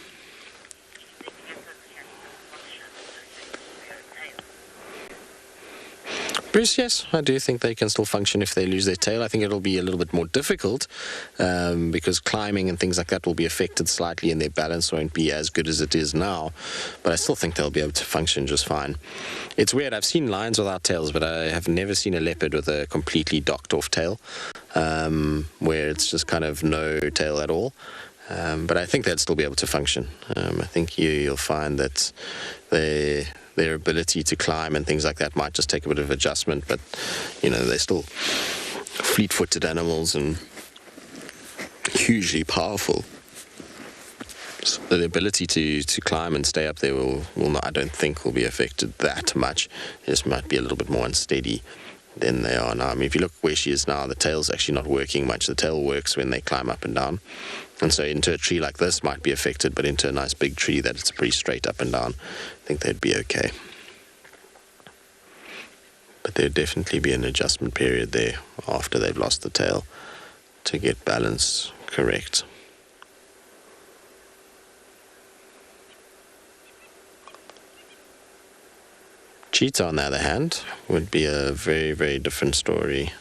Bruce, yes, I do think they can still function if they lose their tail. I think it'll be a little bit more difficult because climbing and things like that will be affected slightly and their balance won't be as good as it is now. But I still think they'll be able to function just fine. It's weird. I've seen lions without tails, but I have never seen a leopard with a completely docked off tail where it's just kind of no tail at all. But I think they'd still be able to function. I think you'll find that their ability to climb and things like that might just take a bit of adjustment, but they're still fleet-footed animals and hugely powerful. So the ability to climb and stay up there will not, I don't think, will be affected that much. It just might be a little bit more unsteady than they are now. I mean, if you look where she is now, the tail's actually not working much. The tail works when they climb up and down. And so into a tree like this might be affected, but into a nice big tree that it's pretty straight up and down, I think they'd be okay. But there'd definitely be an adjustment period there after they've lost the tail to get balance correct. Cheetah, on the other hand, would be a very, very different story.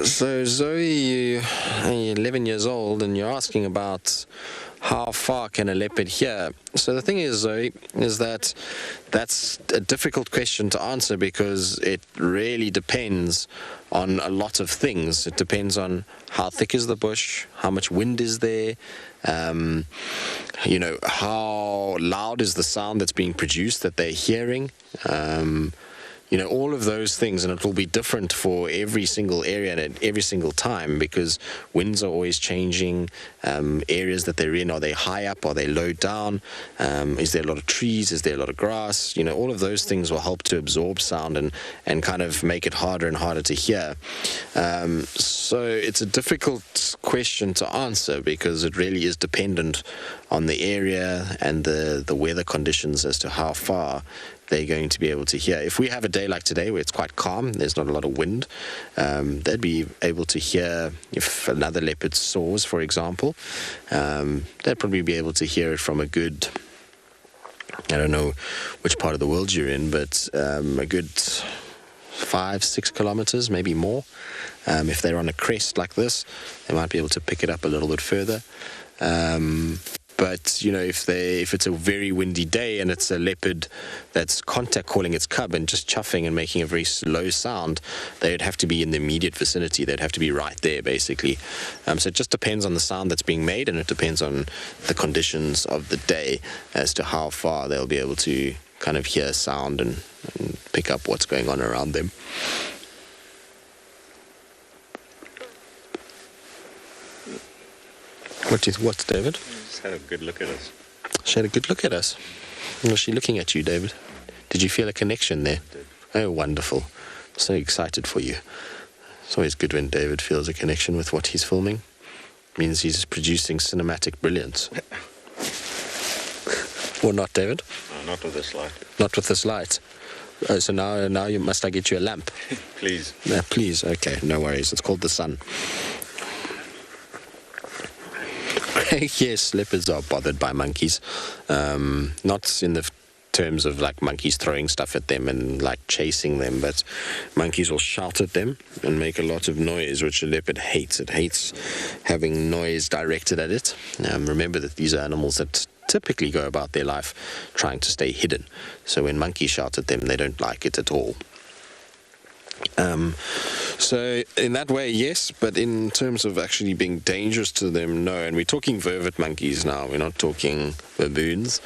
So Zoe, you're 11 years old and you're asking about how far can a leopard hear. So the thing is, Zoe, is that that's a difficult question to answer because it really depends on a lot of things. It depends on how thick is the bush, how much wind is there, how loud is the sound that's being produced that they're hearing. All of those things, and it will be different for every single area and at every single time because winds are always changing. Areas that they're in, are they high up, are they low down, is there a lot of trees, is there a lot of grass? All of those things will help to absorb sound and kind of make it harder and harder to hear. So it's a difficult question to answer because it really is dependent on the area and the weather conditions as to how far they're going to be able to hear. If we have a day like today where it's quite calm, there's not a lot of wind, they'd be able to hear if another leopard soars, for example. They'd probably be able to hear it from a good, I don't know which part of the world you're in, but a good 5-6 kilometers, maybe more. If they're on a crest like this, they might be able to pick it up a little bit further. But, if it's a very windy day and it's a leopard that's contact calling its cub and just chuffing and making a very slow sound, they'd have to be in the immediate vicinity. They'd have to be right there, basically. So it just depends on the sound that's being made, and it depends on the conditions of the day as to how far they'll be able to kind of hear sound and pick up what's going on around them. What's David? She had a good look at us. She had a good look at us. Was she looking at you, David? Did you feel a connection there? I did. Oh, wonderful. So excited for you. It's always good when David feels a connection with what he's filming. It means he's producing cinematic brilliance. Or not, David? No, not with this light. Not with this light. Oh, so now must I get you a lamp? Please. Please, okay, no worries. It's called the sun. Yes, leopards are bothered by monkeys. Not in the terms of like monkeys throwing stuff at them and like chasing them, but monkeys will shout at them and make a lot of noise, which a leopard hates. It hates having noise directed at it. Remember that these are animals that typically go about their life trying to stay hidden. So when monkeys shout at them, they don't like it at all. So in that way, yes, but in terms of actually being dangerous to them, no. And we're talking vervet monkeys now. We're not talking baboons.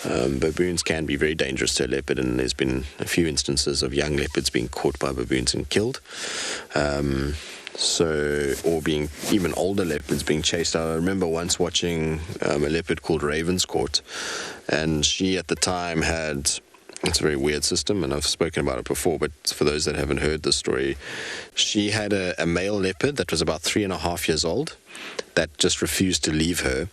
Baboons can be very dangerous to a leopard, and there's been a few instances of young leopards being caught by baboons and killed. Or being even older leopards being chased. I remember once watching a leopard called Ravenscourt, and she at the time had... It's a very weird system, and I've spoken about it before, but for those that haven't heard the story, she had a male leopard that was about 3.5 years old, that just refused to leave her.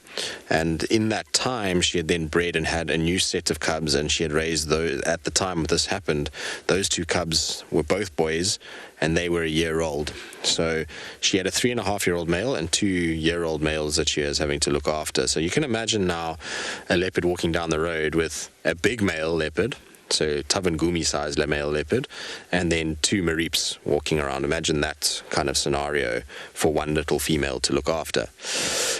And in that time, she had then bred and had a new set of cubs, and she had raised those. At the time this happened, those 2 cubs were both boys, and they were a year old. So she had a 3.5-year-old male and 2-year-old males that she was having to look after. So you can imagine now a leopard walking down the road with a big male leopard, so Tavangumi-sized male leopard, and then 2 Marips walking around. Imagine that kind of scenario for one little female to look after.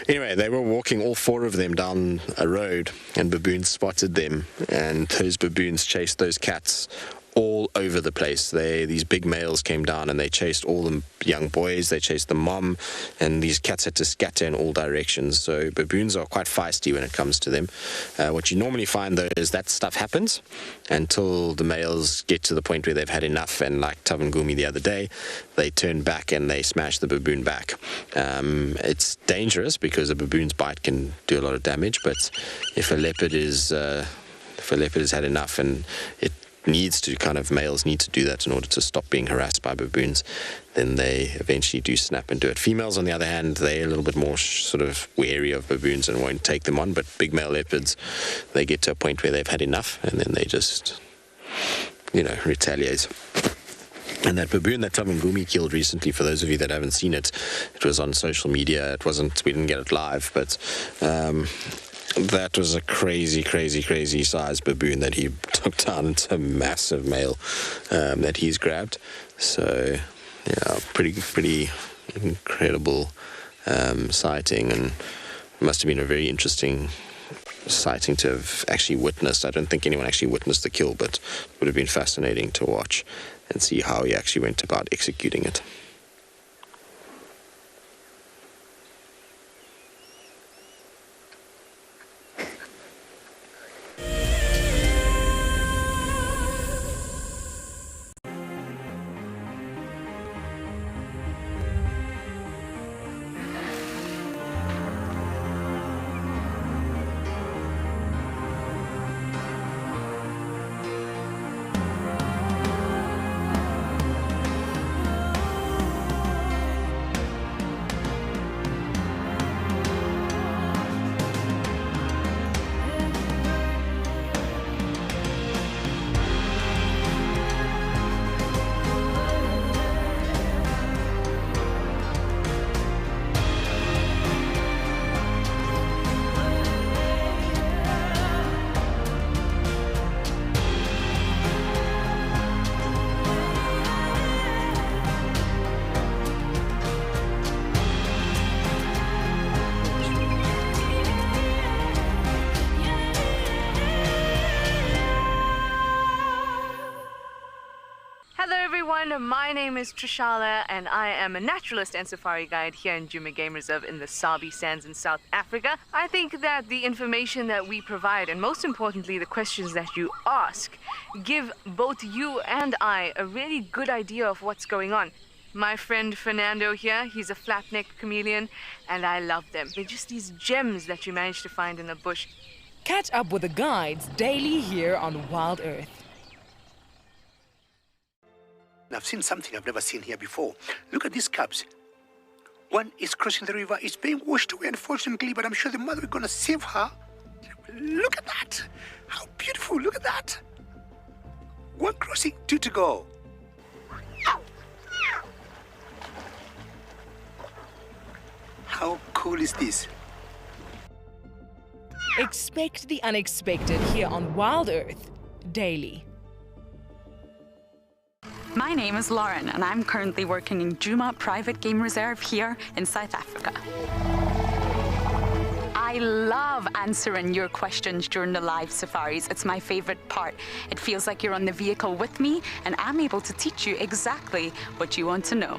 Anyway, they were walking, all 4 of them, down a road, and baboons spotted them, and those baboons chased those cats all over the place. These big males came down and they chased all the young boys, they chased the mom, and these cats had to scatter in all directions. So baboons are quite feisty when it comes to them. What you normally find, though, is that stuff happens until the males get to the point where they've had enough, and like Tavangumi the other day, they turn back and they smash the baboon back. It's dangerous because a baboon's bite can do a lot of damage, but if a leopard has had enough, and it needs to males need to do that in order to stop being harassed by baboons, then they eventually do snap and do it. Females, on the other hand, they're a little bit more sort of wary of baboons and won't take them on, but big male leopards, they get to a point where they've had enough, and then they just, retaliate. And that baboon that Tavangumi killed recently, for those of you that haven't seen it, it was on social media. We didn't get it live, but that was a crazy sized baboon that he took down. It's a massive male that he's grabbed. So, yeah, pretty incredible sighting, and it must have been a very interesting sighting to have actually witnessed. I don't think anyone actually witnessed the kill, but it would have been fascinating to watch and see how he actually went about executing it. My name is Trishala, and I am a naturalist and safari guide here in Djuma Game Reserve in the Sabi Sands in South Africa. I think that the information that we provide, and most importantly the questions that you ask, give both you and I a really good idea of what's going on. My friend Fernando here, he's a flat-necked chameleon, and I love them. They're just these gems that you manage to find in the bush. Catch up with the guides daily here on WildEarth. I've seen something I've never seen here before. Look at these cubs. One is crossing the river. It's being washed away, unfortunately, but I'm sure the mother is going to save her. Look at that. How beautiful. Look at that. One crossing, 2 to go. How cool is this? Expect the unexpected here on WildEarth daily. My name is Lauren, and I'm currently working in Djuma Private Game Reserve here in South Africa. I love answering your questions during the live safaris. It's my favorite part. It feels like you're on the vehicle with me, and I'm able to teach you exactly what you want to know.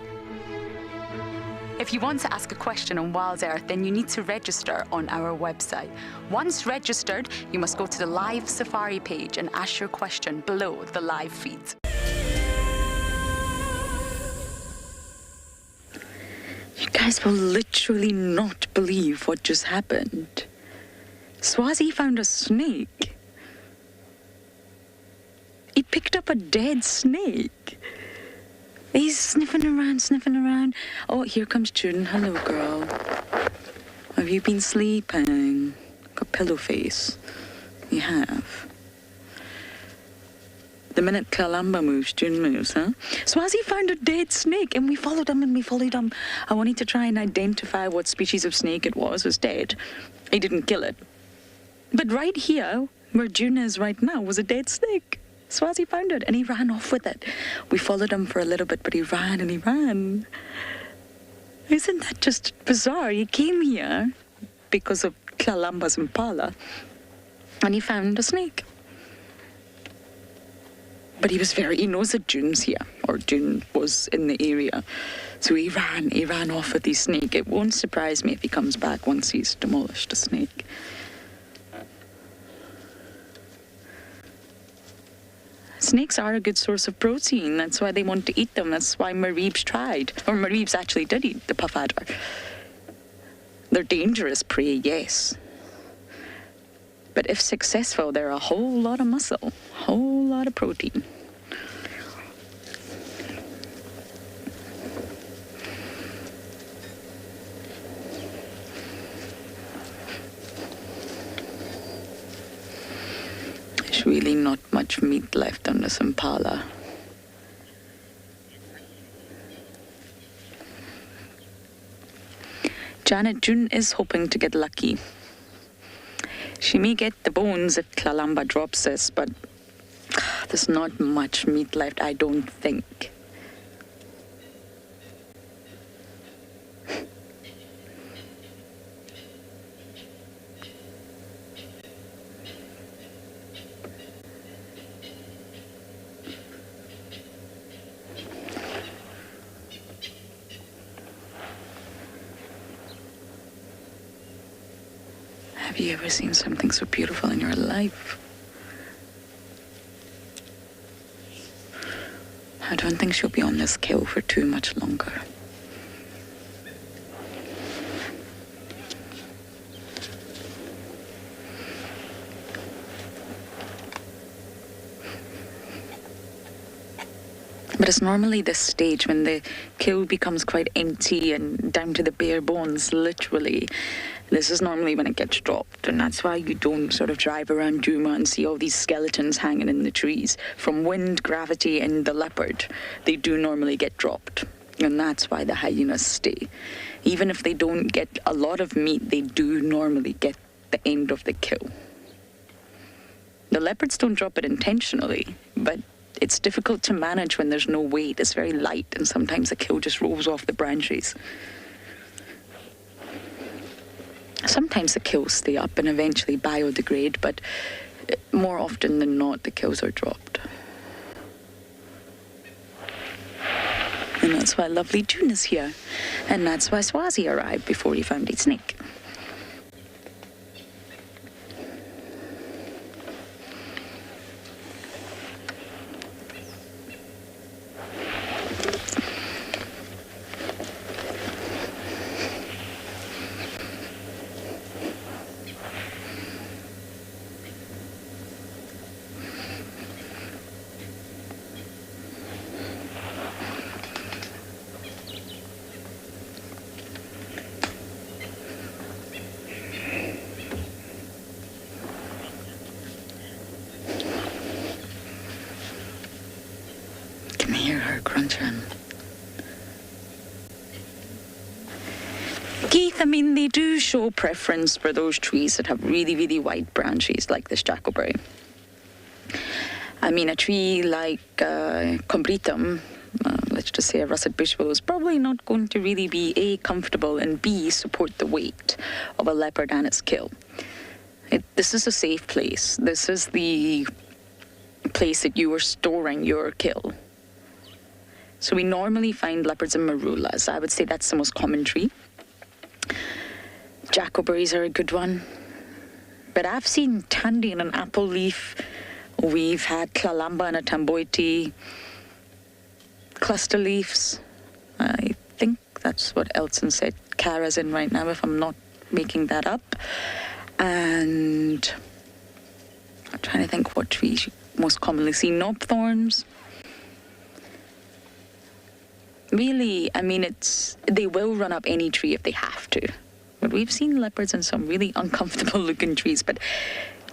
If you want to ask a question on WildEarth, then you need to register on our website. Once registered, you must go to the live safari page and ask your question below the live feed. You guys will literally not believe what just happened. Swazi found a snake. He picked up a dead snake. He's sniffing around. Oh, here comes June. Hello, girl. Have you been sleeping? Got pillow face. You have. The minute Kalamba moves, June moves, huh? Swazi found a dead snake and we followed him and we followed him. I wanted to try and identify what species of snake it was dead. He didn't kill it. But right here, where June is right now, was a dead snake. Swazi found it and he ran off with it. We followed him for a little bit, but he ran and he ran. Isn't that just bizarre? He came here because of Kalamba's impala and he found a snake. But he knows that June's here, or June was in the area. So he ran off with his snake. It won't surprise me if he comes back once he's demolished a snake. Snakes are a good source of protein. That's why they want to eat them. That's why Mareebs tried. Or Mareebs actually did eat the puff adder. They're dangerous prey, yes. But if successful, they're a whole lot of muscle, a whole lot of protein. There's really not much meat left on this impala. Janet June is hoping to get lucky. She may get the bones if Kalamba drops this, but there's not much meat left, I don't think. Have you ever seen something so beautiful in your life? I don't think she'll be on this kill for too much longer. But it's normally this stage when the kill becomes quite empty and down to the bare bones, literally. This is normally when it gets dropped, and that's why you don't sort of drive around Djuma and see all these skeletons hanging in the trees. From wind, gravity, and the leopard, they do normally get dropped, and that's why the hyenas stay. Even if they don't get a lot of meat, they do normally get the end of the kill. The leopards don't drop it intentionally, but it's difficult to manage when there's no weight. It's very light, and sometimes the kill just rolls off the branches. Sometimes the kills stay up and eventually biodegrade, but more often than not, the kills are dropped. And that's why lovely June is here. And that's why Swazi arrived before he found his snake. I mean, they do show preference for those trees that have really, really wide branches, like this jackleberry. I mean, a tree like Combritum, let's just say a russet bush willow, is probably not going to really be A, comfortable, and B, support the weight of a leopard and its kill. This is a safe place. This is the place that you are storing your kill. So we normally find leopards and marulas. I would say that's the most common tree. Jackleberries are a good one. But I've seen tandy in an apple leaf. We've had Kalamba and a tamboiti. Cluster leaves. I think that's what Elton said Kara's in right now, if I'm not making that up. And I'm trying to think what trees you most commonly see. Knob thorns. Really, I mean, they will run up any tree if they have to. But we've seen leopards in some really uncomfortable looking trees, but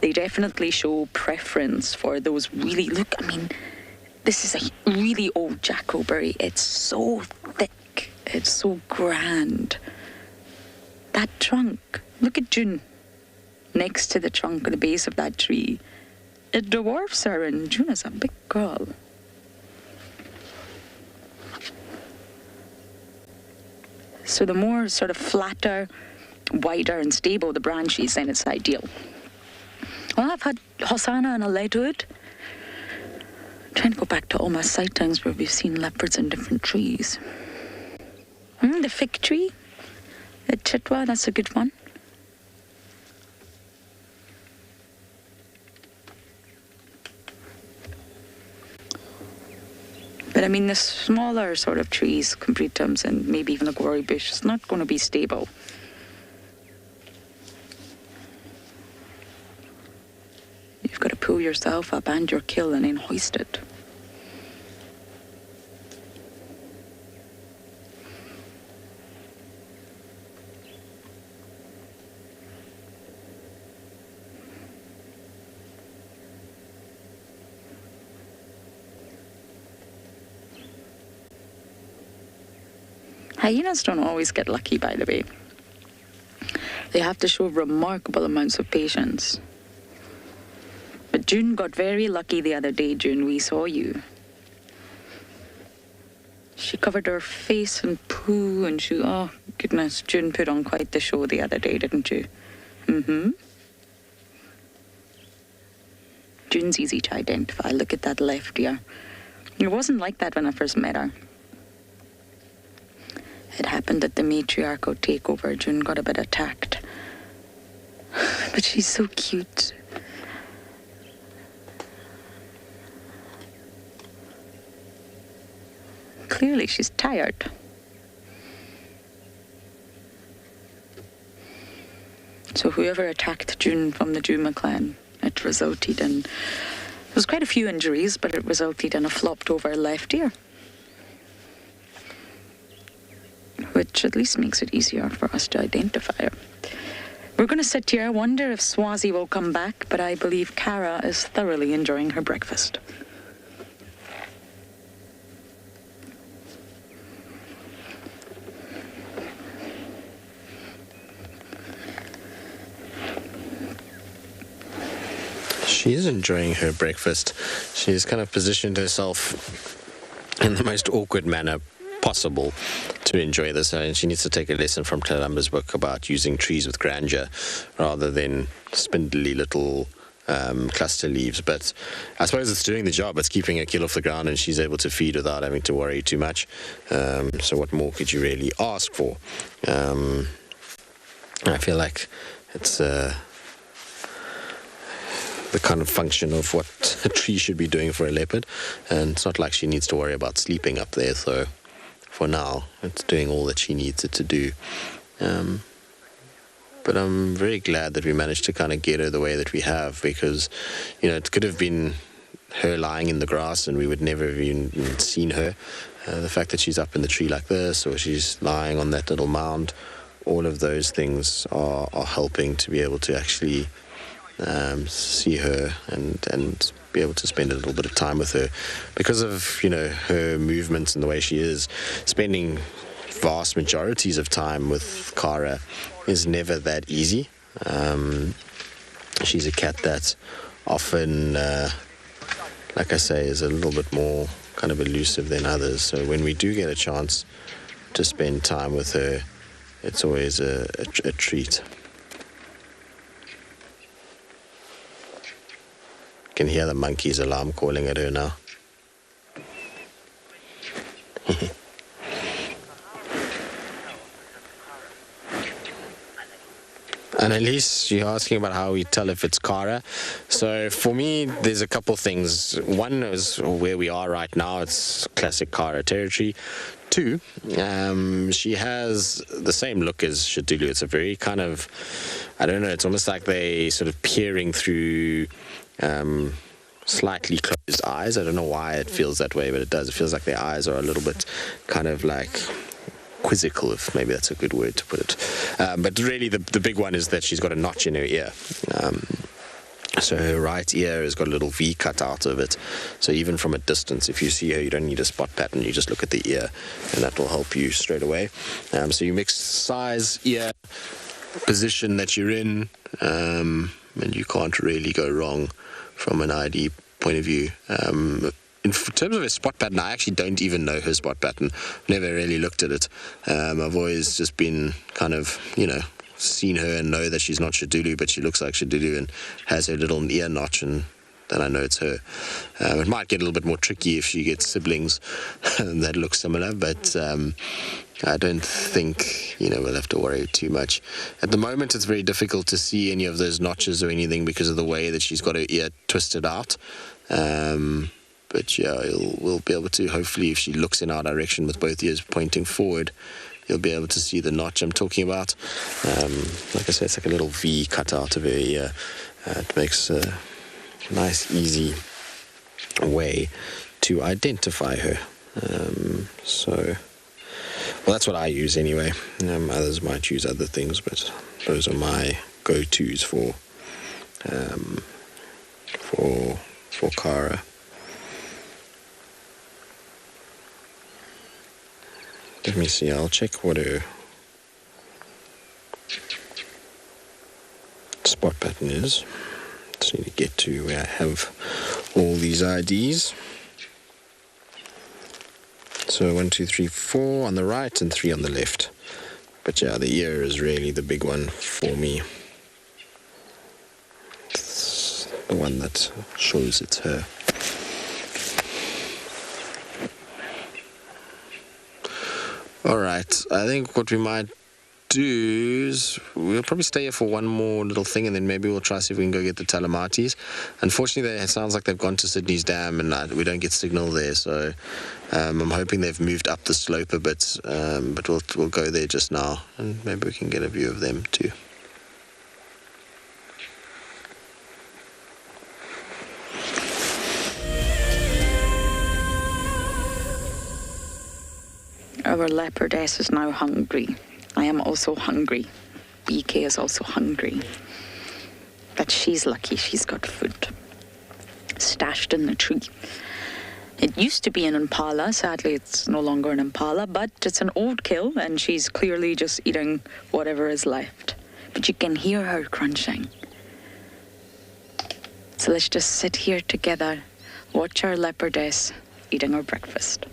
they definitely show preference for those really, look, I mean, this is a really old jackberry. It's so thick. It's so grand. That trunk, look at June next to the trunk at the base of that tree. It dwarfs her, and June is a big girl. So the more sort of flatter, wider and stable the branches, then it's ideal. Well, I've had Hosanna and a leadwood. Trying to go back to all my sightings where we've seen leopards in different trees. The fig tree at Chitwa, that's a good one. But I mean, the smaller sort of trees, completums and maybe even a gory bush, is not going to be stable. You've got to pull yourself up and your kill and then hoist it. Hyenas don't always get lucky, by the way. They have to show remarkable amounts of patience. But June got very lucky the other day, June. We saw you. She covered her face in poo and she, oh goodness, June put on quite the show the other day, didn't you? June's easy to identify. Look at that left ear. It wasn't like that when I first met her. It happened at the matriarchal takeover. June got a bit attacked. But she's so cute. Clearly she's tired. So whoever attacked June from the Djuma clan, it resulted in... There was quite a few injuries, but it resulted in a flopped over left ear. Which at least makes it easier for us to identify her. We're going to sit here, wonder if Swazi will come back, but I believe Kara is thoroughly enjoying her breakfast. She is enjoying her breakfast. She's kind of positioned herself in the most awkward manner possible to enjoy this, and she needs to take a lesson from Talamba's book about using trees with grandeur rather than spindly little cluster leaves. But I suppose it's doing the job. It's keeping her kill off the ground and she's able to feed without having to worry too much. So what more could you really ask for? I feel like it's the kind of function of what a tree should be doing for a leopard, and it's not like she needs to worry about sleeping up there, so for now it's doing all that she needs it to do. But I'm very glad that we managed to kind of get her the way that we have, because it could have been her lying in the grass and we would never have even seen her. The fact that she's up in the tree like this, or she's lying on that little mound, all of those things are helping to be able to actually see her and be able to spend a little bit of time with her, because of her movements and the way she is. Spending vast majorities of time with Kara is never that easy. She's a cat that often, like I say, is a little bit more kind of elusive than others. So when we do get a chance to spend time with her, it's always a treat. Can hear the monkey's alarm calling at her now. And at least you're asking about how we tell if it's Kara. So for me, there's a couple things. One is where we are right now. It's classic Kara territory. Two, she has the same look as Shadulu. It's a very kind of, I don't know, it's almost like they sort of peering through slightly closed eyes. I don't know why it feels that way, but it does. It feels like their eyes are a little bit kind of like quizzical, if maybe that's a good word to put it. But really, the big one is that she's got a notch in her ear. So her right ear has got a little V cut out of it. So even from a distance, if you see her, you don't need a spot pattern. You just look at the ear, and that will help you straight away. So you mix size, ear, position that you're in, and you can't really go wrong from an ID point of view. In terms of her spot pattern, I actually don't even know her spot pattern. Never really looked at it. I've always just been kind of, seen her and know that she's not Shadulu, but she looks like Shadulu and has her little ear notch, and then I know it's her. It might get a little bit more tricky if she gets siblings that look similar, but I don't think, we'll have to worry too much. At the moment, it's very difficult to see any of those notches or anything because of the way that she's got her ear twisted out. But yeah, we'll be able to, hopefully, if she looks in our direction with both ears pointing forward, you'll be able to see the notch I'm talking about. Like I said, it's like a little V cut out of her ear. It makes a nice, easy way to identify her. Well, that's what I use anyway. Others might use other things, but those are my go-tos for Kara. Let me see, I'll check what her spot pattern is. Just need to get to where I have all these IDs. So 1, 2, 3, 4 on the right and 3 on the left. But yeah, the ear is really the big one for me. It's the one that shows it's her. Alright, I think what we might do is we'll probably stay here for one more little thing, and then maybe we'll try to see if we can go get the Talamatis. Unfortunately, it sounds like they've gone to Sydney's Dam, and we don't get signal there, so I'm hoping they've moved up the slope a bit, but we'll go there just now, and maybe we can get a view of them too. Our leopardess is now hungry. I am also hungry. BK is also hungry. But she's lucky she's got food stashed in the tree. It used to be an impala. Sadly, it's no longer an impala, but it's an old kill, and she's clearly just eating whatever is left. But you can hear her crunching. So let's just sit here together, watch our leopardess eating her breakfast.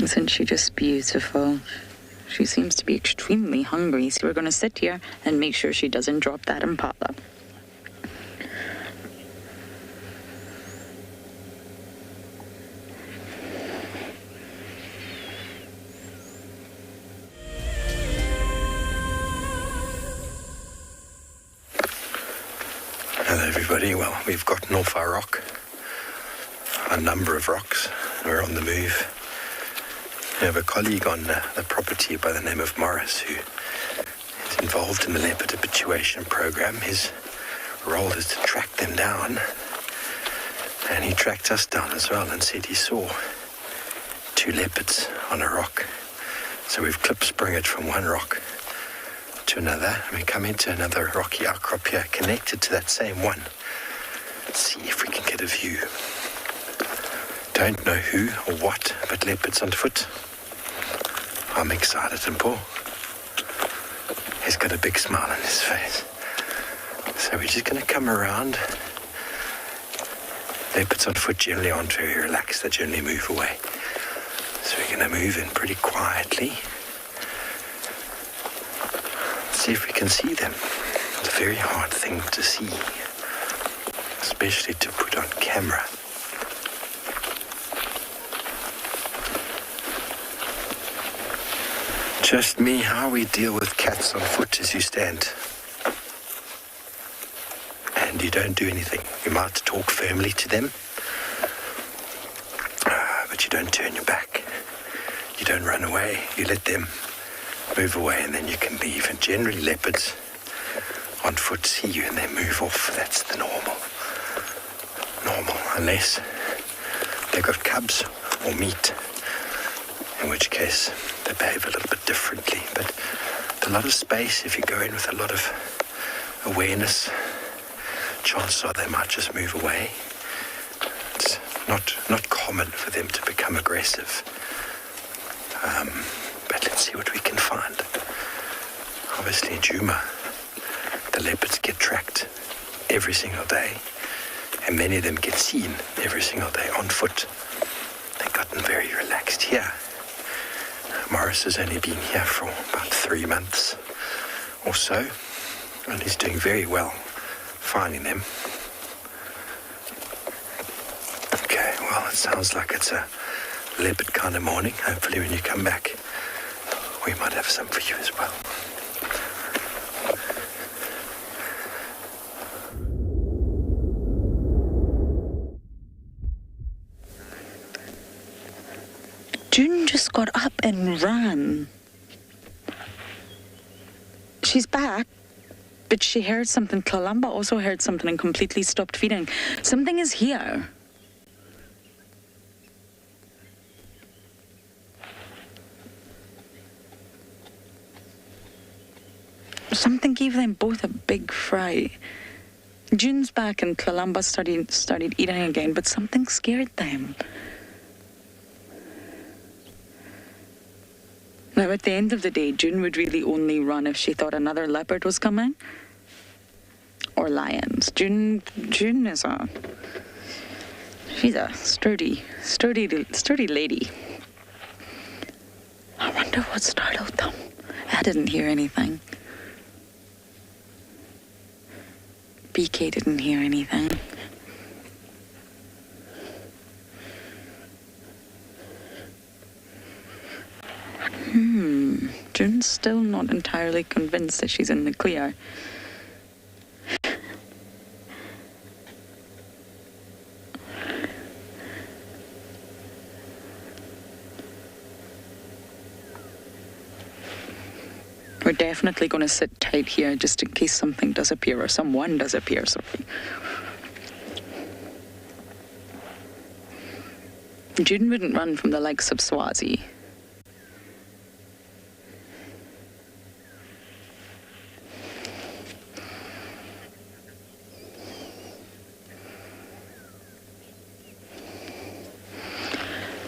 Isn't she just beautiful? She seems to be extremely hungry, so we're going to sit here and make sure she doesn't drop that impala. everybody. Well, we've gotten off our rock, a number of rocks. We're on the move. We have a colleague on the property by the name of Morris who is involved in the leopard habituation program. His role is to track them down, and he tracked us down as well and said he saw 2 leopards on a rock. So we've clip-sprung it from one rock to another, and we come into another rocky outcrop here connected to that same one. Let's see if we can get a view. Don't know who or what, but leopards on foot. I'm excited, and Paul, he's got a big smile on his face. So we're just going to come around. Leopards on foot generally aren't very relaxed. They generally move away. So we're going to move in pretty quietly. See if we can see them. It's a very hard thing to see, especially to put on camera. Just me, how we deal with cats on foot is you stand and you don't do anything. You might talk firmly to them, but you don't turn your back. You don't run away. You let them move away and then you can leave. And generally leopards on foot see you and they move off. That's the normal, unless they've got cubs or meat, in which case they behave a little bit differently. But with a lot of space, if you go in with a lot of awareness, chances are they might just move away. It's not common for them to become aggressive. But let's see what we can find. Obviously in Djuma, the leopards get tracked every single day, and many of them get seen every single day on foot. They've gotten very relaxed here. Morris has only been here for about 3 months or so, and he's doing very well finding them. Okay, well, it sounds like it's a leopard kind of morning. Hopefully when you come back, we might have some for you as well. June just got up and ran. She's back, but she heard something. Kalamba also heard something and completely stopped feeding. Something is here. Something gave them both a big fright. June's back and Kalamba started eating again, but something scared them. Now, at the end of the day, June would really only run if she thought another leopard was coming. Or lions. June is she's a sturdy lady. I wonder what startled them. I didn't hear anything. BK didn't hear anything. June's still not entirely convinced that she's in the clear. We're definitely going to sit tight here just in case something does appear, or someone does appear, sorry. June wouldn't run from the likes of Swazi.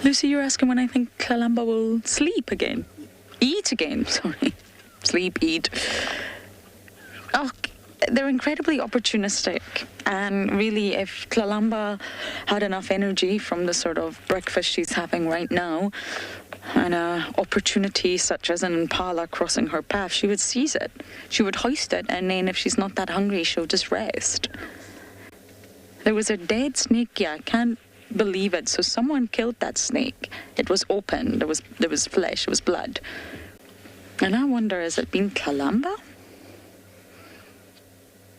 Lucy, you're asking when I think Kalamba will sleep again. Eat again, sorry. Sleep, eat. Oh, they're incredibly opportunistic. And really, if Kalamba had enough energy from the sort of breakfast she's having right now, and an opportunity such as an impala crossing her path, she would seize it. She would hoist it, and then if she's not that hungry, she'll just rest. There was a dead snake here. I can't believe it. So someone killed that snake. It was open. There was flesh. It was blood. And I wonder, has it been Kalamba?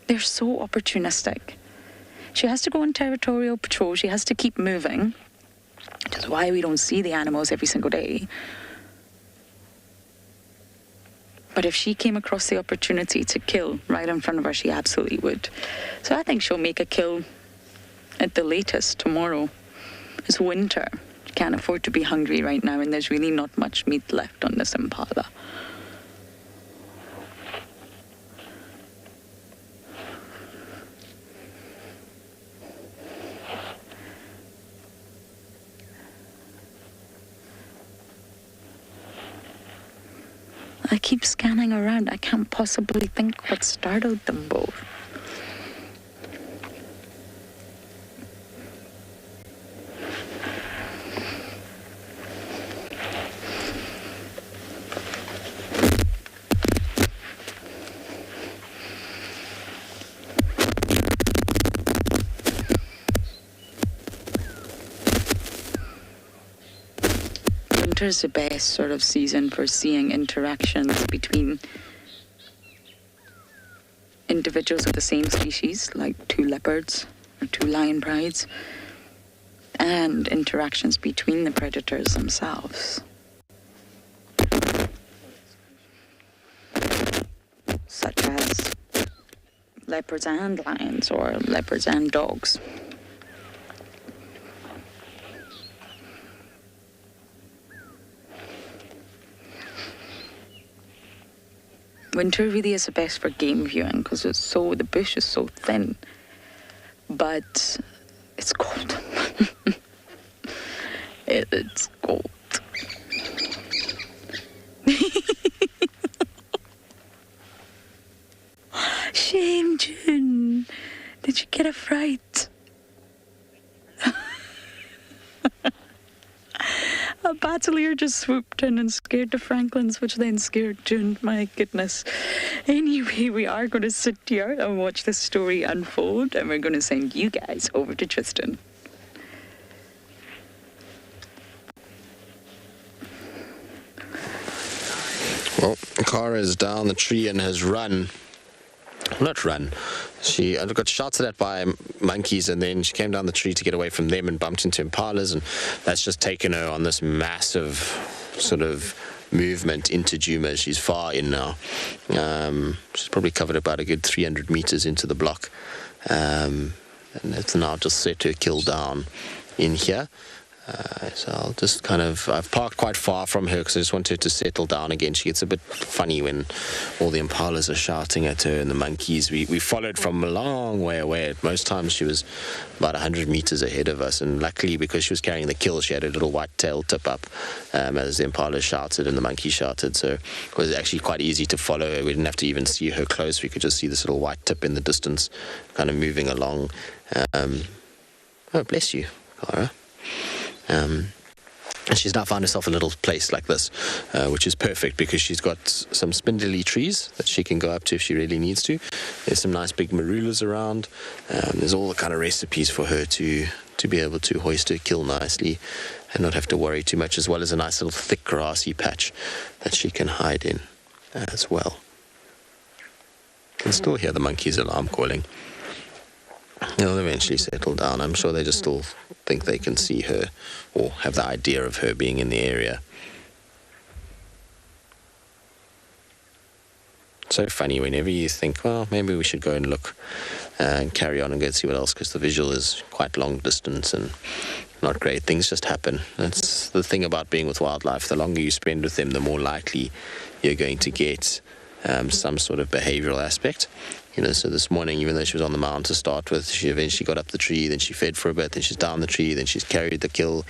They're so opportunistic. She has to go on territorial patrol. She has to keep moving. Which is why we don't see the animals every single day. But if she came across the opportunity to kill right in front of her, she absolutely would. So I think she'll make a kill at the latest tomorrow. It's winter. She can't afford to be hungry right now, and there's really not much meat left on this impala. I keep scanning around. I can't possibly think what startled them both. Winter is the best sort of season for seeing interactions between individuals of the same species, like two leopards or two lion prides, and interactions between the predators themselves. Such as leopards and lions, or leopards and dogs. Winter really is the best for game viewing because the bush is so thin, but it's cold. It's cold. Shame, June. Did you get a fright? A battalier just swooped in and scared the Franklins, which then scared June. My goodness. Anyway, we are going to sit here and watch this story unfold, and we're going to send you guys over to Tristan. Well, Kara's down the tree and has run. Not run. She got shouted at by monkeys, and then she came down the tree to get away from them and bumped into impalas, and that's just taken her on this massive sort of movement into Djuma. She's far in now. She's probably covered about a good 300 meters into the block, and it's now just set her kill down in here. So I'll just I've parked quite far from her because I just want her to settle down again. She gets a bit funny when all the impalas are shouting at her and the monkeys. We followed from a long way away. Most times she was about 100 meters ahead of us, and luckily because she was carrying the kill, she had a little white tail tip up as the impala shouted and the monkey shouted. So it was actually quite easy to follow her. We didn't have to even see her close. We could just see this little white tip in the distance kind of moving along. Oh, bless you, Cara. And she's now found herself a little place like this, which is perfect because she's got some spindly trees that she can go up to if she really needs to. There's some nice big marulas around. There's all the kind of recipes for her to be able to hoist her kill nicely and not have to worry too much, as well as a nice little thick grassy patch that she can hide in as well. You can still hear the monkey's alarm calling. They'll eventually settle down. I'm sure they just still think they can see her or have the idea of her being in the area. So funny whenever you think, well, maybe we should go and look and carry on and go and see what else, because the visual is quite long distance and not great. Things just happen. That's the thing about being with wildlife. The longer you spend with them, the more likely you're going to get some sort of behavioral aspect. So this morning, even though she was on the mound to start with, she eventually got up the tree, then she fed for a bit, then she's down the tree, then she's carried the kill.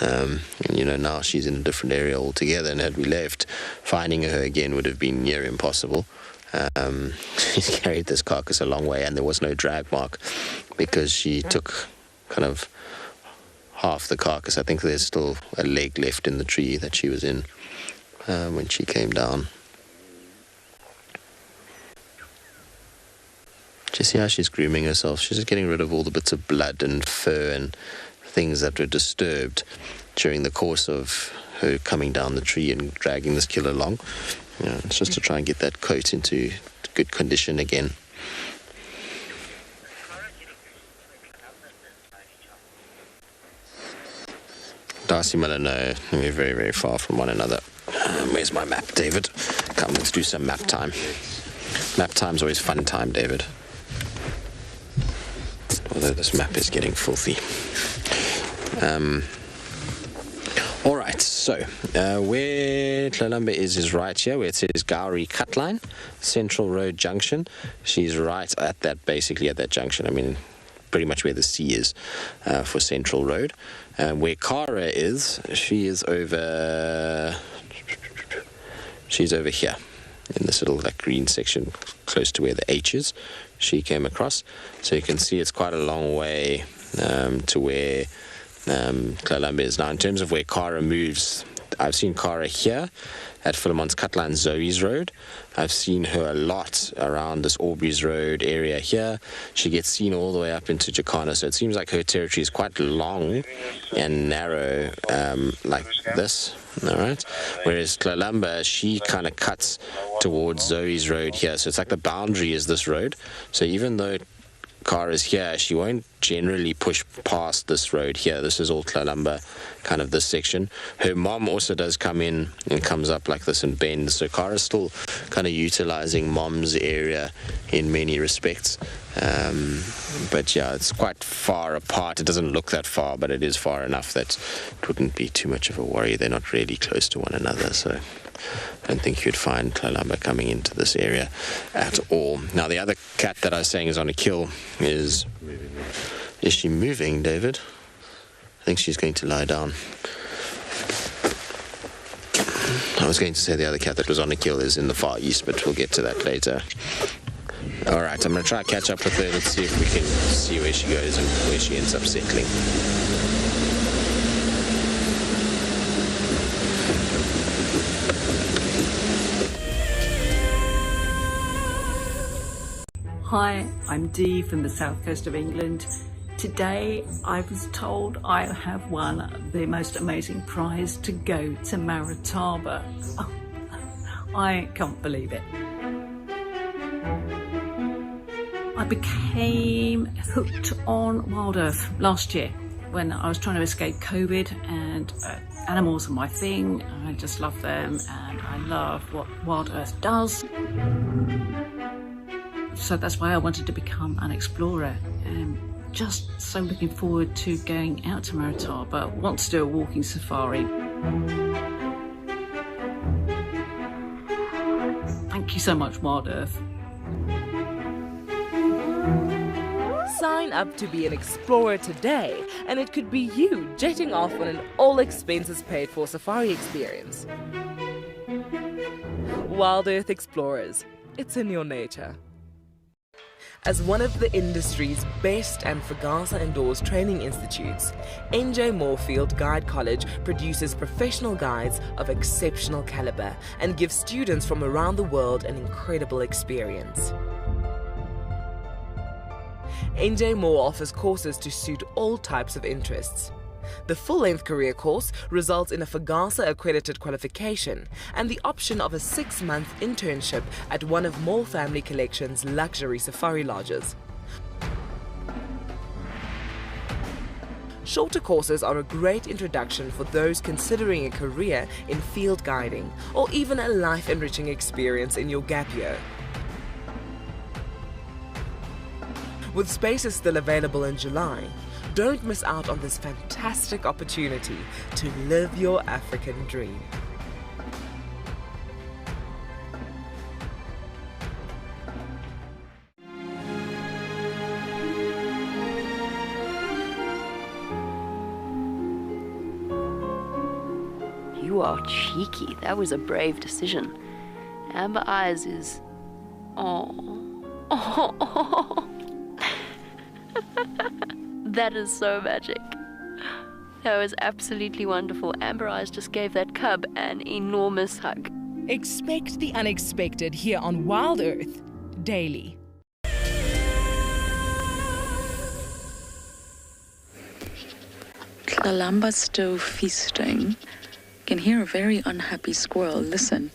And, now she's in a different area altogether, and had we left, finding her again would have been near impossible. She's carried this carcass a long way, and there was no drag mark because she took kind of half the carcass. I think there's still a leg left in the tree that she was in when she came down. Do you see how she's grooming herself? She's just getting rid of all the bits of blood and fur and things that were disturbed during the course of her coming down the tree and dragging this kill along. It's just to try and get that coat into good condition again. Similar, no. We're very, very far from one another. Where's my map, David? Come, let's do some map time. Map time's always fun time, David. Although this map is getting filthy. All right, so where Tlalamba is right here, where it says Gowrie Cut Line, Central Road Junction. She's right at that, basically at that junction. I mean, pretty much where the C is for Central Road. Where Kara is, she's over here in this little like green section close to where the H is. She came across, so you can see it's quite a long way to where Tlalamba is. Now, in terms of where Kara moves, I've seen Kara here at Philemon's Cutline Zoe's Road. I've seen her a lot around this Aubrey's Road area here. She gets seen all the way up into Jacana, so it seems like her territory is quite long and narrow, like this. All right. Whereas Tlalamba, she kind of cuts towards Zoe's Road here, so it's like the boundary is this road. So even though car is here, she won't generally push past this road here. This is all Tlalamba, kind of this section. Her mom also does come in and comes up like this and bends. So Kara's still kind of utilizing mom's area in many respects. But yeah, it's quite far apart. It doesn't look that far, but it is far enough that it wouldn't be too much of a worry. They're not really close to one another, so I don't think you'd find Tlalamba coming into this area at all. Now, the other cat that I was saying is on a kill is she moving, David? I think she's going to lie down. I was going to say the other cat that was on a kill is in the far east, but we'll get to that later. All right, I'm going to try to catch up with her. Let's see if we can see where she goes and where she ends up settling. Hi, I'm Dee from the south coast of England. Today I was told I have won the most amazing prize to go to Marataba. Oh, I can't believe it. I became hooked on WildEarth last year when I was trying to escape COVID, and animals are my thing. I just love them and I love what WildEarth does. So that's why I wanted to become an explorer. Just so looking forward to going out to Marataba. Want to do a walking safari. Thank you so much, WildEarth. Sign up to be an explorer today, and it could be you jetting off on an all-expenses-paid-for safari experience. WildEarth Explorers. It's in your nature. As one of the industry's best and Fagasa endorsed training institutes, NJ Moorfield Guide College produces professional guides of exceptional caliber and gives students from around the world an incredible experience. NJ Moore offers courses to suit all types of interests. The full-length career course results in a Fagasa accredited qualification and the option of a 6-month internship at one of Moore Family Collection's luxury safari lodges. Shorter courses are a great introduction for those considering a career in field guiding or even a life-enriching experience in your gap year. With spaces still available in July, don't miss out on this fantastic opportunity to live your African dream. You are cheeky. That was a brave decision. Amber Eyes is... Oh. That is so magic. That was absolutely wonderful. Amber Eyes just gave that cub an enormous hug. Expect the unexpected here on WildEarth daily. Tlalamba's still feasting. Can hear a very unhappy squirrel. Listen.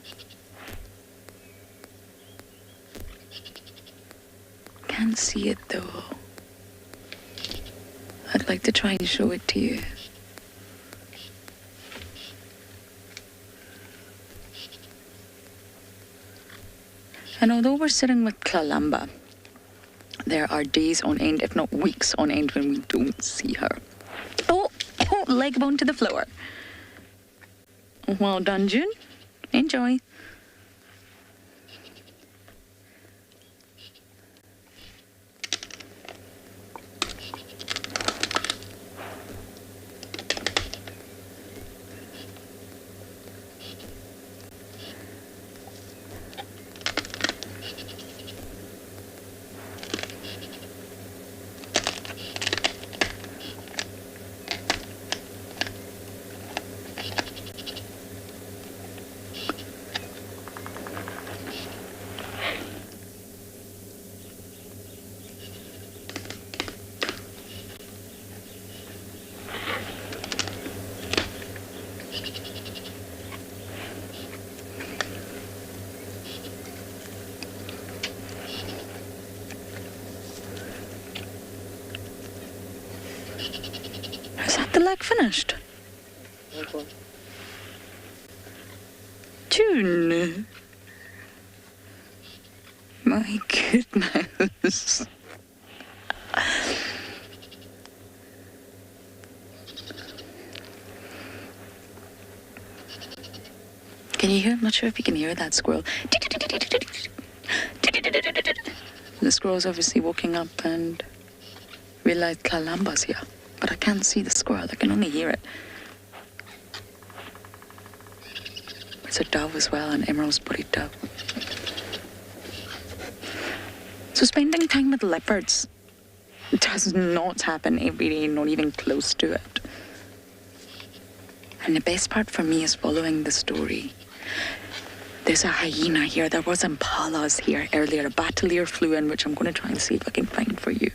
Can't see it though. I'd like to try and show it to you. And although we're sitting with Kalamba, there are days on end, if not weeks on end, when we don't see her. Oh, leg bone to the floor. Well done, June. Enjoy. Is that the leg finished? June. My goodness. Can you hear? I'm not sure if you can hear that squirrel. The squirrel's obviously waking up and realized Kalamba's here. But I can't see the squirrel, I can only hear it. It's a dove as well, an emerald-spotted dove. So spending time with leopards does not happen every day, not even close to it. And the best part for me is following the story. There's a hyena here, there was impalas here earlier, a battalier flew in, which I'm going to try and see if I can find for you.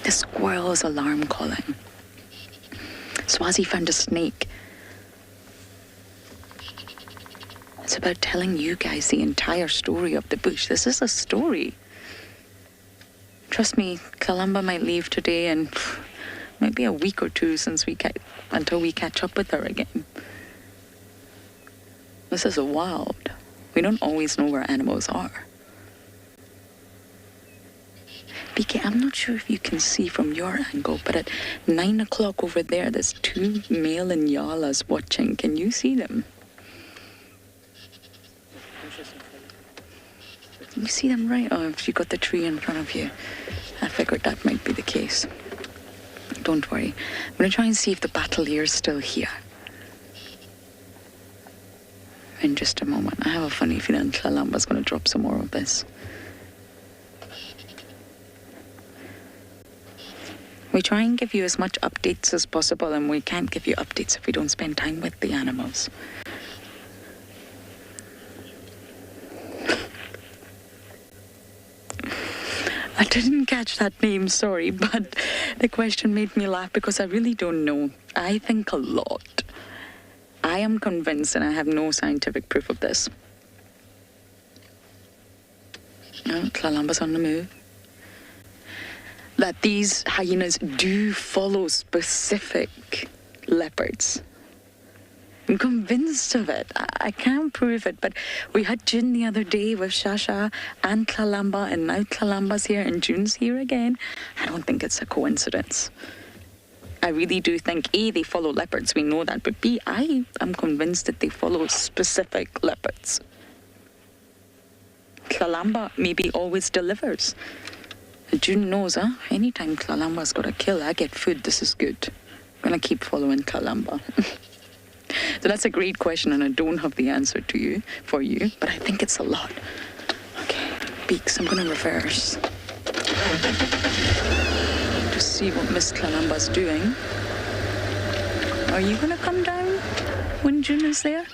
The squirrel is alarm calling. Swazi found a snake. It's about telling you guys the entire story of the bush. This is a story. Trust me, Kalamba might leave today and maybe a week or two until we catch up with her again. This is wild. We don't always know where animals are. BK, I'm not sure if you can see from your angle, but at 9 o'clock over there, there's 2 male Nyalas watching. Can you see them? Can you see them right? Oh, if you got the tree in front of you. I figured that might be the case. Don't worry. I'm going to try and see if the battalier is still here. In just a moment. I have a funny feeling Kalamba's going to drop some more of this. We try and give you as much updates as possible, and we can't give you updates if we don't spend time with the animals. I didn't catch that name, sorry, but the question made me laugh because I really don't know. I think a lot. I am convinced, and I have no scientific proof of this. No, Kalamba's on the move. That these hyenas do follow specific leopards. I'm convinced of it. I can't prove it, but we had June the other day with Shasha and Kalamba, and now Kalamba's here and June's here again. I don't think it's a coincidence. I really do think, A, they follow leopards, we know that, but B, I am convinced that they follow specific leopards. Kalamba maybe always delivers. June knows, anytime Kalamba's got a kill, I get food. This is good. I'm gonna keep following Kalamba. So that's a great question, and I don't have the answer for you, but I think it's a lot. Okay, beaks, I'm gonna reverse. To see what Miss Kalamba's doing. Are you gonna come down when June is there?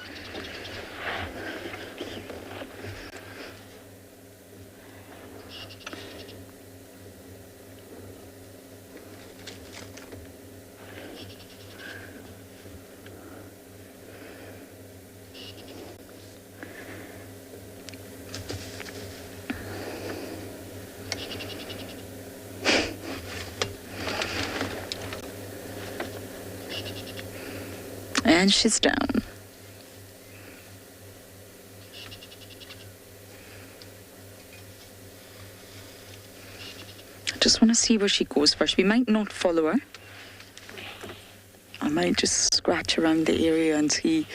And she's down. Just want to see where she goes first. We might not follow her. I might just scratch around the area and see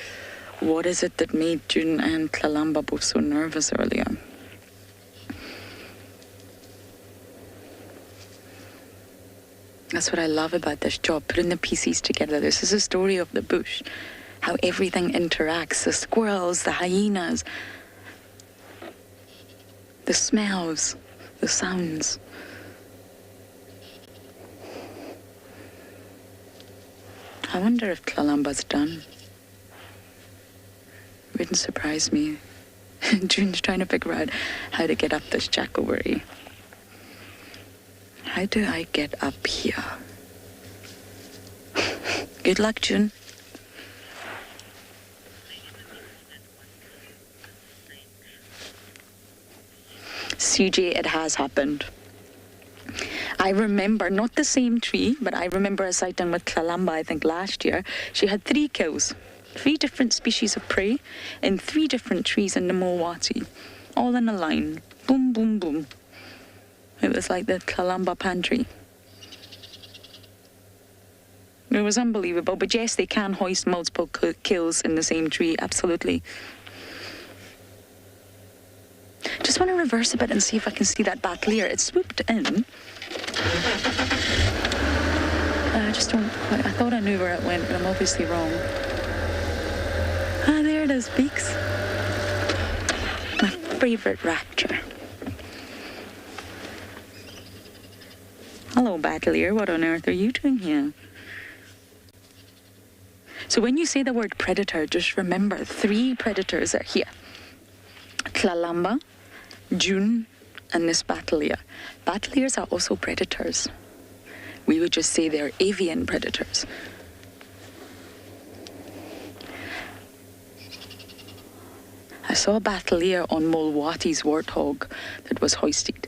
what is it that made June and Kalamba both so nervous earlier. That's what I love about this job, putting the pieces together. This is a story of the bush, how everything interacts, the squirrels, the hyenas, the smells, the sounds. I wonder if Kalamba's done. Wouldn't surprise me. June's trying to figure out how to get up this jackalberry. How do I get up here? Good luck, June. CJ, it has happened. I remember, not the same tree, but I remember a sighting with Kalamba, I think last year. She had 3 kills, 3 different species of prey in 3 different trees in the Mulwati, all in a line. Boom, boom, boom. It was like the Kalamba pantry. It was unbelievable, but yes, they can hoist multiple kills in the same tree, absolutely. Just want to reverse a bit and see if I can see that battalier. It swooped in. I just don't quite, I thought I knew where it went, but I'm obviously wrong. Ah, there it is, Beaks. My favourite rapture. Hello, battalier. What on earth are you doing here? So when you say the word predator, just remember 3 predators are here. Kalamba, June, and this battalier. Battaliers are also predators. We would just say they're avian predators. I saw a battalier on Mulwati's warthog that was hoisted.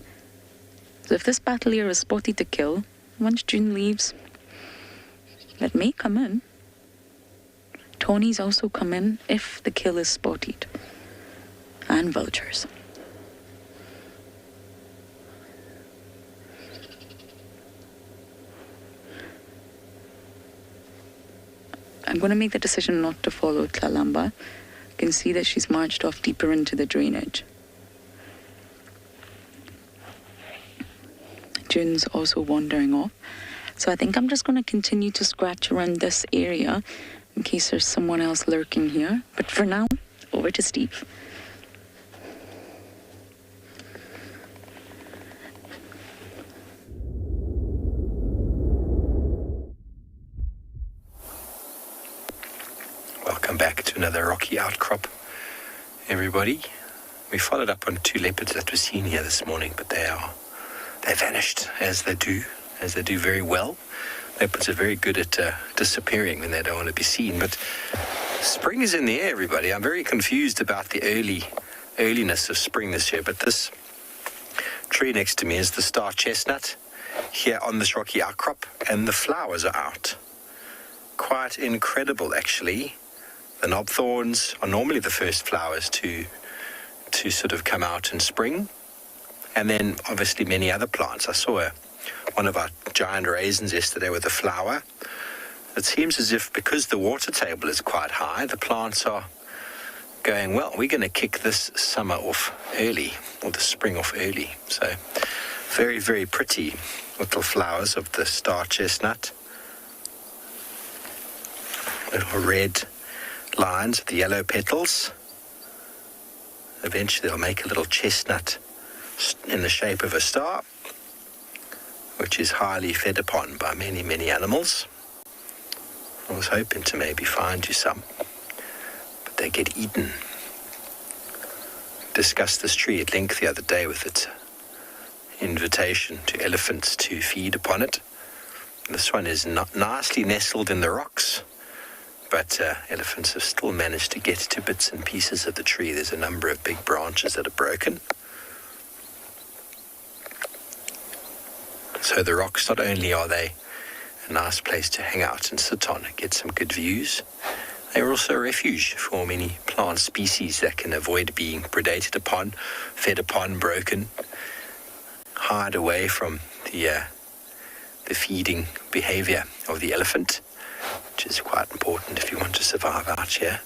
So if this battalier is spotted to kill, once June leaves, it may come in. Tawnies also come in if the kill is spotted. And vultures. I'm going to make the decision not to follow Kalamba. You can see that she's marched off deeper into the drainage. June's also wandering off. So I think I'm just going to continue to scratch around this area in case there's someone else lurking here. But for now, over to Steve. Welcome back to another rocky outcrop, everybody. We followed up on 2 leopards that were seen here this morning, but they vanished, as they do very well. Leopards are very good at disappearing when they don't want to be seen, but spring is in the air, everybody. I'm very confused about the earliness of spring this year, but this tree next to me is the star chestnut here on this rocky outcrop, and the flowers are out. Quite incredible, actually. The knobthorns are normally the first flowers to sort of come out in spring. And then obviously many other plants. I saw one of our giant raisins yesterday with a flower. It seems as if because the water table is quite high, the plants are going, well, we're going to kick this summer off early, or the spring off early. So very, very pretty little flowers of the star chestnut. Little red lines of the yellow petals. Eventually they'll make a little chestnut in the shape of a star, which is highly fed upon by many, many animals. I was hoping to maybe find you some, but they get eaten. Discussed this tree at length the other day with its invitation to elephants to feed upon it. This one is not nicely nestled in the rocks, but elephants have still managed to get to bits and pieces of the tree. There's a number of big branches that are broken. So the rocks, not only are they a nice place to hang out and sit on and get some good views, they are also a refuge for many plant species that can avoid being predated upon, fed upon, broken, hide away from the feeding behavior of the elephant, which is quite important if you want to survive out here.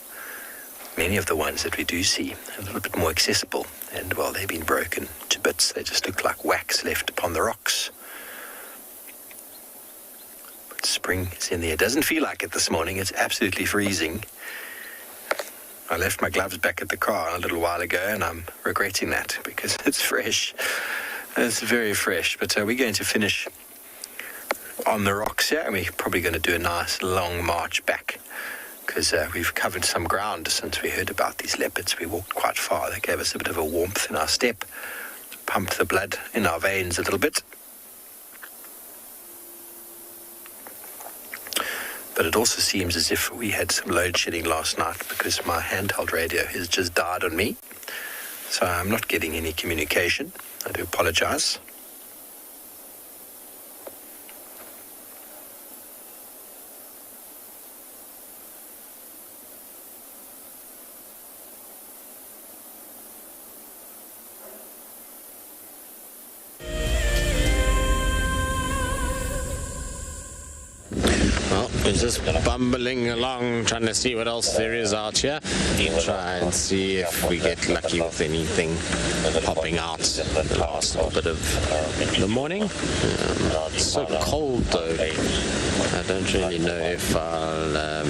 Many of the ones that we do see are a little bit more accessible, and well, they've been broken to bits. They just look like wax left upon the rocks. But spring is in there. It doesn't feel like it this morning. It's absolutely freezing. I left my gloves back at the car a little while ago, and I'm regretting that because it's fresh. It's very fresh, but we're going to finish on the rocks here, and we're probably going to do a nice long march back because we've covered some ground since we heard about these leopards. We walked quite far. They gave us a bit of a warmth in our step, pumped the blood in our veins a little bit. But it also seems as if we had some load shedding last night because my handheld radio has just died on me. So I'm not getting any communication. I do apologize. We're just bumbling along, trying to see what else there is out here. Try and see if we get lucky with anything popping out the last little bit of the morning. It's so cold though. I don't really know if I'll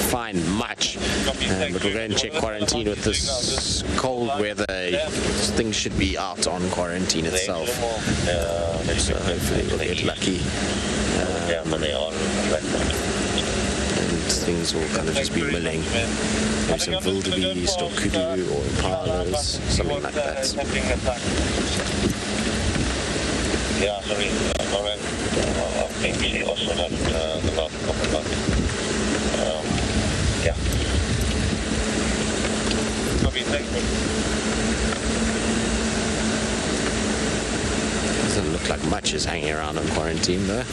find much, but we're going to check quarantine with this cold weather. Things should be out on quarantine itself, so hopefully we'll get lucky, and things will kind of just be milling. Maybe some wildebeest or kudu or impalas, something like that. Yeah, sorry, Lauren. I think she also left the last couple of months. Yeah. Copy, thanks. Doesn't look like much is hanging around on quarantine though.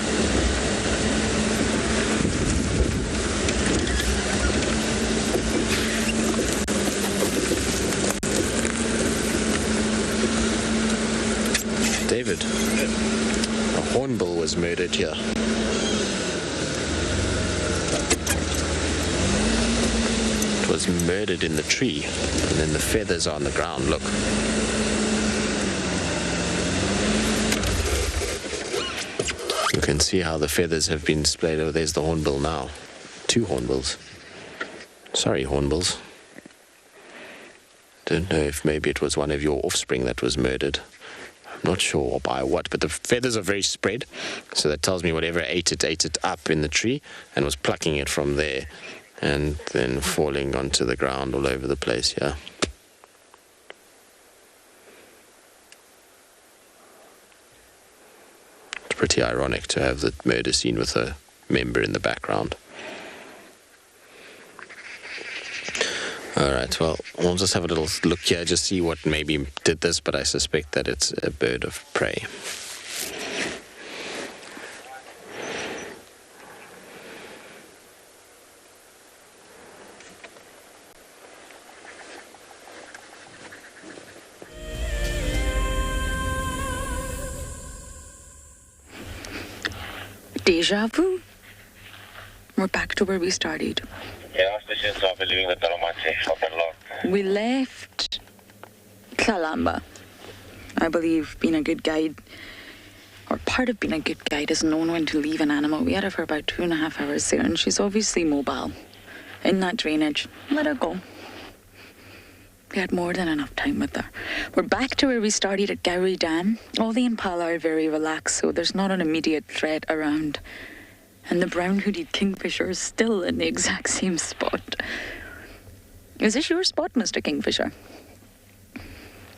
David, a hornbill was murdered here. It was murdered in the tree, and then the feathers are on the ground, look. You can see how the feathers have been splayed. Oh, there's the hornbill now. 2 hornbills. Sorry, hornbills. Don't know if maybe it was one of your offspring that was murdered. I'm not sure by what, but the feathers are very spread, so that tells me whatever ate it up in the tree and was plucking it from there and then falling onto the ground all over the place here. It's pretty ironic to have the murder scene with a member in the background. Alright, well, we'll just have a little look here, just see what maybe did this, but I suspect that it's a bird of prey. Deja vu? We're back to where we started. We left Kalamba. I believe being a good guide, or part of being a good guide, is knowing when to leave an animal. We had her for about 2.5 hours there, and she's obviously mobile. In that drainage, let her go. We had more than enough time with her. We're back to where we started at Gowrie Dam. All the impala are very relaxed, so there's not an immediate threat around. And the brown-hooded kingfisher is still in the exact same spot. Is this your spot, Mr. Kingfisher?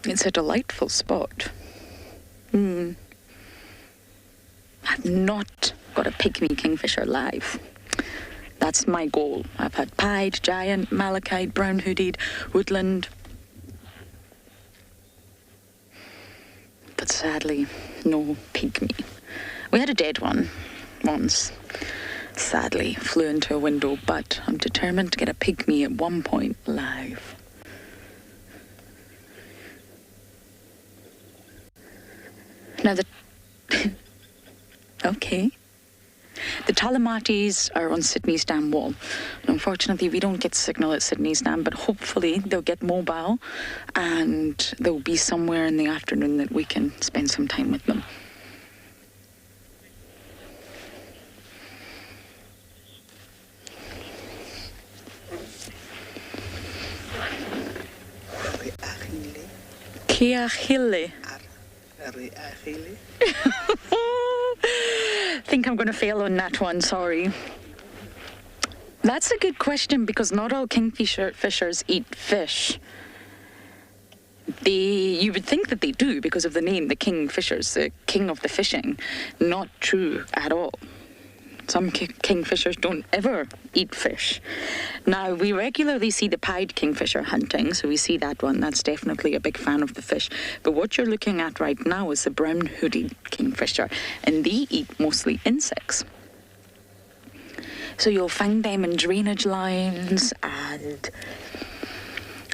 It's a delightful spot. I've not got a pygmy kingfisher live. That's my goal. I've had pied, giant, malachite, brown-hooded, woodland. But sadly, no pygmy. We had a dead one once. Sadly, flew into a window, but I'm determined to get a pygmy at one point live. Now, okay. The Talamatis are on Sydney's dam wall. Unfortunately, we don't get signal at Sydney's dam, but hopefully they'll get mobile and they'll be somewhere in the afternoon that we can spend some time with them. Keachile. I think I'm going to fail on that one, sorry. That's a good question because not all kingfishers eat fish. You would think that they do because of the name, the kingfishers, the king of the fishing. Not true at all. Some kingfishers don't ever eat fish. Now, we regularly see the pied kingfisher hunting, so we see that one. That's definitely a big fan of the fish. But what you're looking at right now is the brown-hooded kingfisher, and they eat mostly insects. So you'll find them in drainage lines and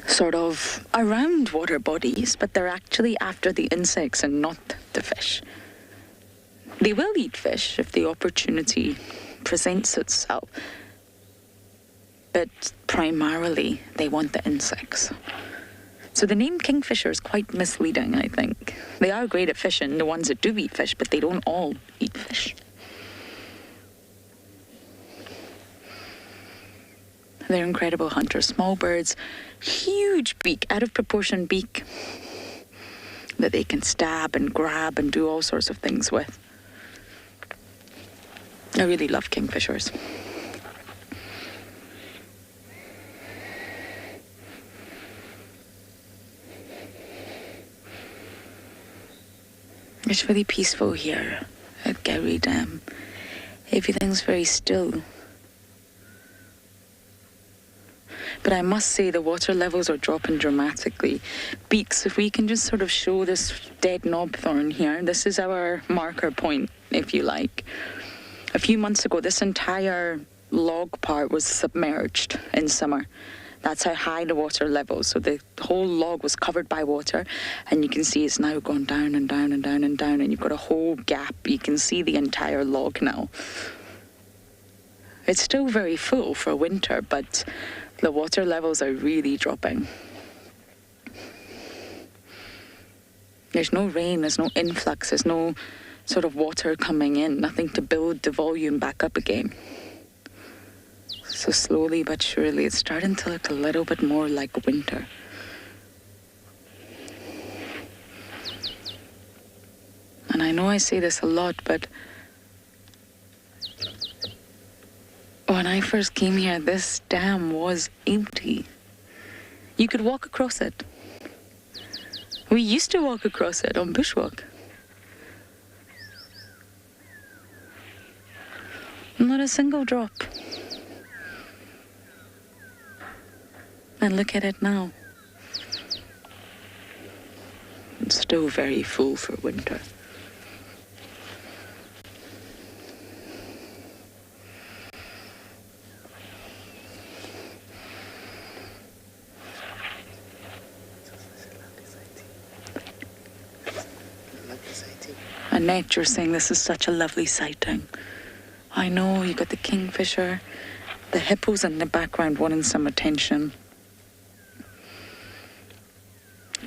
sort of around water bodies, but they're actually after the insects and not the fish. They will eat fish if the opportunity presents itself, but primarily they want the insects. So the name kingfisher is quite misleading, I think. They are great at fishing, the ones that do eat fish, but they don't all eat fish. They're incredible hunters. Small birds, huge beak, out of proportion beak, that they can stab and grab and do all sorts of things with. I really love kingfishers. It's really peaceful here at Gowrie Dam. Everything's very still. But I must say the water levels are dropping dramatically. Beaks, if we can just sort of show this dead knobthorn here, this is our marker point, if you like. A few months ago, this entire log part was submerged in summer. That's how high the water level. So the whole log was covered by water, and you can see it's now gone down and down and down and down, and you've got a whole gap. You can see the entire log now. It's still very full for winter, but the water levels are really dropping. There's no rain, there's no influx, there's no sort of water coming in, nothing to build the volume back up again. So slowly but surely it's starting to look a little bit more like winter. And I know I say this a lot, but when I first came here, this dam was empty. You could walk across it. We used to walk across it on bushwalk. Not a single drop. And look at it now. It's still very full for winter. Annette, you're saying this is such a lovely sighting. I know, you got the kingfisher, the hippos in the background wanting some attention.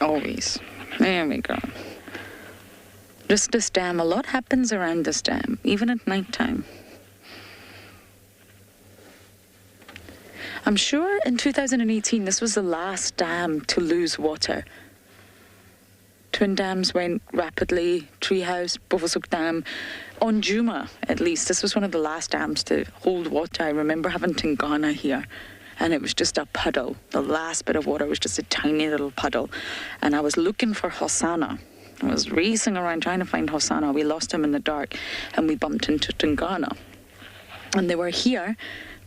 Always. There we go. Just this dam, a lot happens around this dam, even at night time. I'm sure in 2018 this was the last dam to lose water. Twin dams went rapidly, Treehouse, Bovosuk Dam. On Djuma, at least, this was one of the last dams to hold water. I remember having Tingana here, and it was just a puddle. The last bit of water was just a tiny little puddle. And I was looking for Hosanna. I was racing around trying to find Hosanna. We lost him in the dark, and we bumped into Tingana. And they were here,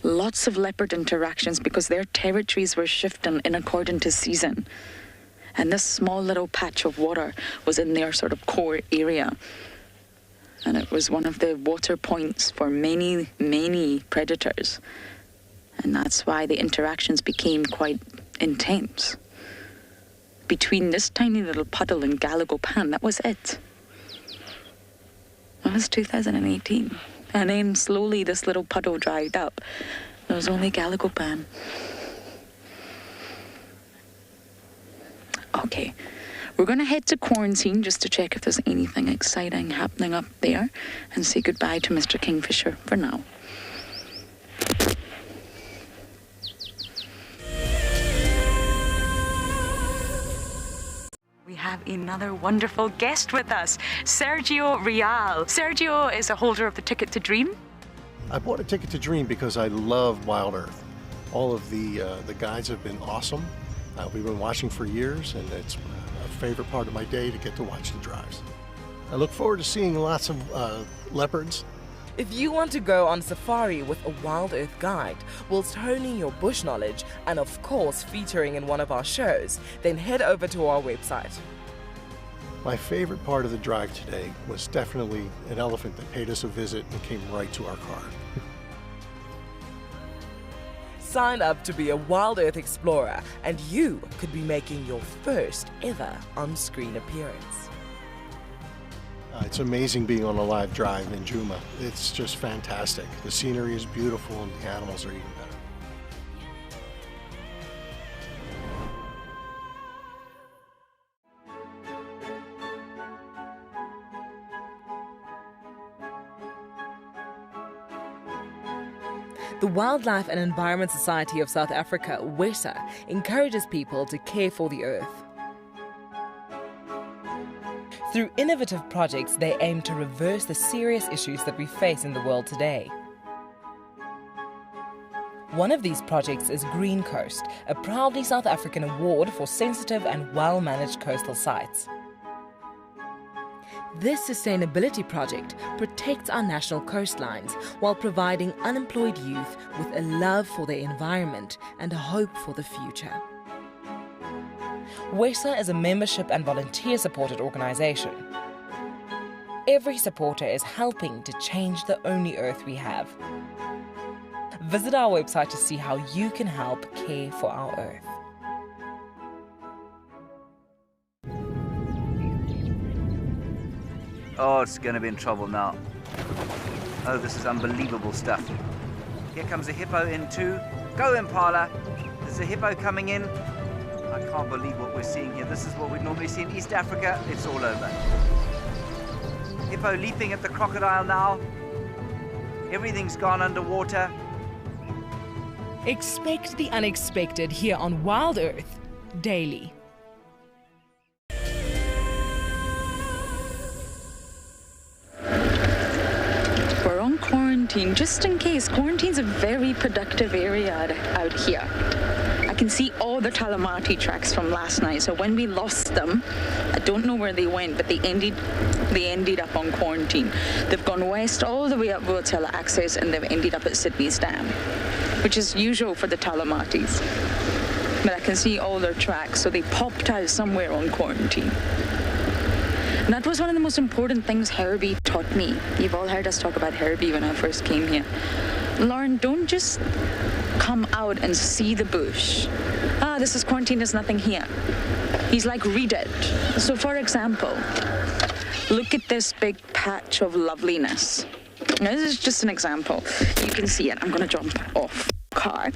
lots of leopard interactions because their territories were shifting in according to season. And this small little patch of water was in their sort of core area. And it was one of the water points for many, many predators. And that's why the interactions became quite intense. Between this tiny little puddle and Galagopan, that was it. was 2018. And then slowly this little puddle dried up. There was only Calico Pan. Okay, we're gonna head to quarantine just to check if there's anything exciting happening up there and say goodbye to Mr. Kingfisher for now. We have another wonderful guest with us, Sergio Real. Sergio is a holder of the Ticket to Dream. I bought a Ticket to Dream because I love WildEarth. All of the guides have been awesome. We've been watching for years, and it's a favorite part of my day to get to watch the drives. I look forward to seeing lots of leopards. If you want to go on safari with a WildEarth guide, whilst honing your bush knowledge and of course featuring in one of our shows, then head over to our website. My favorite part of the drive today was definitely an elephant that paid us a visit and came right to our car. Sign up to be a WildEarth explorer and you could be making your first ever on-screen appearance. It's amazing being on a live drive in Djuma. It's just fantastic. The scenery is beautiful and the animals are even better. The Wildlife and Environment Society of South Africa, WESA, encourages people to care for the earth. Through innovative projects, they aim to reverse the serious issues that we face in the world today. One of these projects is Green Coast, a proudly South African award for sensitive and well-managed coastal sites. This sustainability project protects our national coastlines while providing unemployed youth with a love for their environment and a hope for the future. WESA is a membership and volunteer-supported organisation. Every supporter is helping to change the only earth we have. Visit our website to see how you can help care for our earth. Oh, it's going to be in trouble now. Oh, this is unbelievable stuff. Here comes a hippo in too. Go, Impala. There's a hippo coming in. I can't believe what we're seeing here. This is what we'd normally see in East Africa. It's all over. Hippo leaping at the crocodile now. Everything's gone underwater. Expect the unexpected here on WildEarth daily. We're on quarantine, just in case. Quarantine's a very productive area out here. I can see all the Talamati tracks from last night, so when we lost them, I don't know where they went, but they ended up on quarantine. They've gone west all the way up Rotella Access, and they've ended up at Sydney's Dam, which is usual for the Talamatis. But I can see all their tracks, so they popped out somewhere on quarantine. And that was one of the most important things Herbie taught me. You've all heard us talk about Herbie when I first came here. Lauren, don't just come out and see the bush. Ah, this is quarantine, there's nothing here. He's like, read it. So for example, look at this big patch of loveliness. Now, this is just an example. You can see it. I'm going to jump off the car.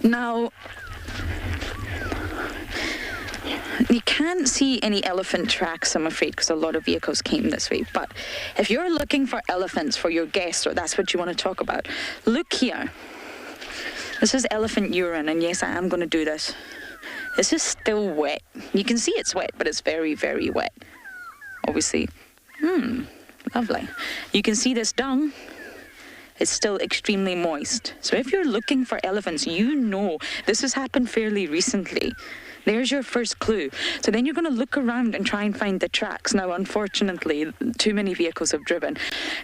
Now, you can't see any elephant tracks, I'm afraid, because a lot of vehicles came this way. But if you're looking for elephants for your guests, or that's what you want to talk about, look here. This is elephant urine, and yes, I am going to do this. This is still wet. You can see it's wet, but it's very, very wet. Obviously. Lovely. You can see this dung. It's still extremely moist. So if you're looking for elephants, you know this has happened fairly recently. There's your first clue. So then you're going to look around and try and find the tracks. Now, unfortunately, too many vehicles have driven.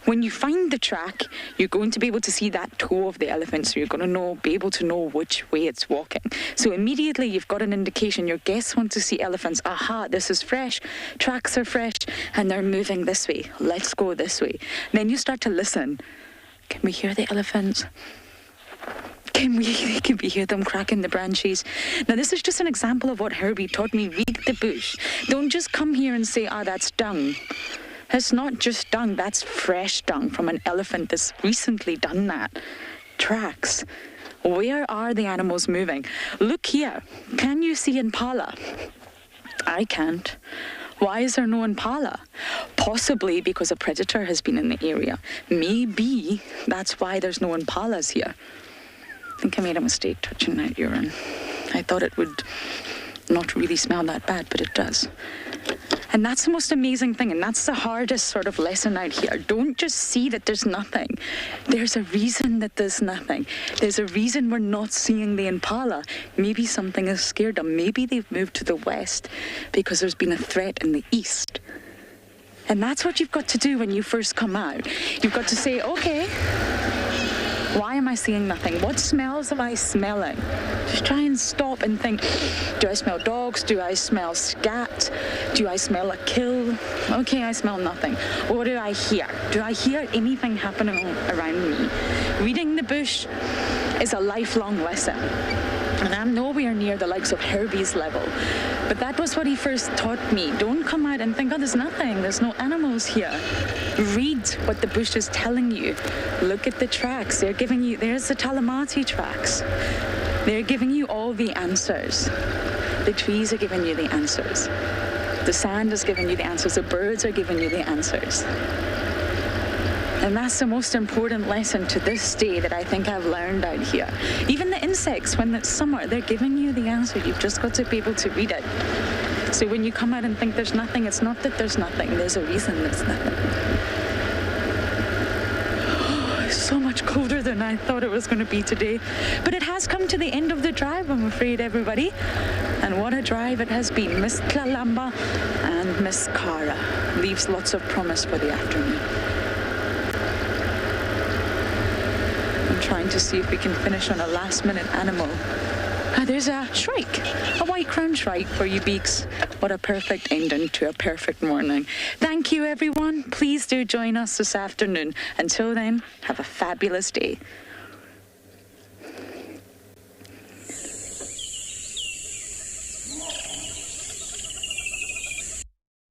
When you find the track, you're going to be able to see that toe of the elephant. So you're going to be able to know which way it's walking. So immediately you've got an indication. Your guests want to see elephants. Aha, this is fresh. Tracks are fresh and they're moving this way. Let's go this way. Then you start to listen. Can we hear the elephants? Can we hear them cracking the branches? Now, this is just an example of what Herbie taught me. Read the bush. Don't just come here and say, that's dung. It's not just dung, that's fresh dung from an elephant that's recently done that. Tracks. Where are the animals moving? Look here. Can you see impala? I can't. Why is there no impala? Possibly because a predator has been in the area. Maybe that's why there's no impalas here. I think I made a mistake touching that urine. I thought it would not really smell that bad, but it does. And that's the most amazing thing, and that's the hardest sort of lesson out here. Don't just see that there's nothing. There's a reason that there's nothing. There's a reason we're not seeing the impala. Maybe something has scared them. Maybe they've moved to the west because there's been a threat in the east. And that's what you've got to do when you first come out. You've got to say, okay, why am I seeing nothing? What smells am I smelling? Just try and stop and think, do I smell dogs? Do I smell scat? Do I smell a kill? Okay, I smell nothing. What do I hear? Do I hear anything happening around me? Reading the bush is a lifelong lesson. And I'm nowhere near the likes of Herbie's level. But that was what he first taught me. Don't come out and think, oh, there's nothing. There's no animals here. Read what the bush is telling you. Look at the tracks. They're giving you, there's the Talamati tracks. They're giving you all the answers. The trees are giving you the answers. The sand is giving you the answers. The birds are giving you the answers. And that's the most important lesson to this day that I think I've learned out here. Even the insects, when it's summer, they're giving you the answer. You've just got to be able to read it. So when you come out and think there's nothing, it's not that there's nothing. There's a reason there's nothing. It's so much colder than I thought it was going to be today. But it has come to the end of the drive, I'm afraid, everybody. And what a drive it has been. Miss Kalamba and Miss Cara. Leaves lots of promise for the afternoon. I'm trying to see if we can finish on a last-minute animal. There's a shrike, a white crowned shrike for you beaks. What a perfect ending to a perfect morning. Thank you, everyone. Please do join us this afternoon. Until then, have a fabulous day.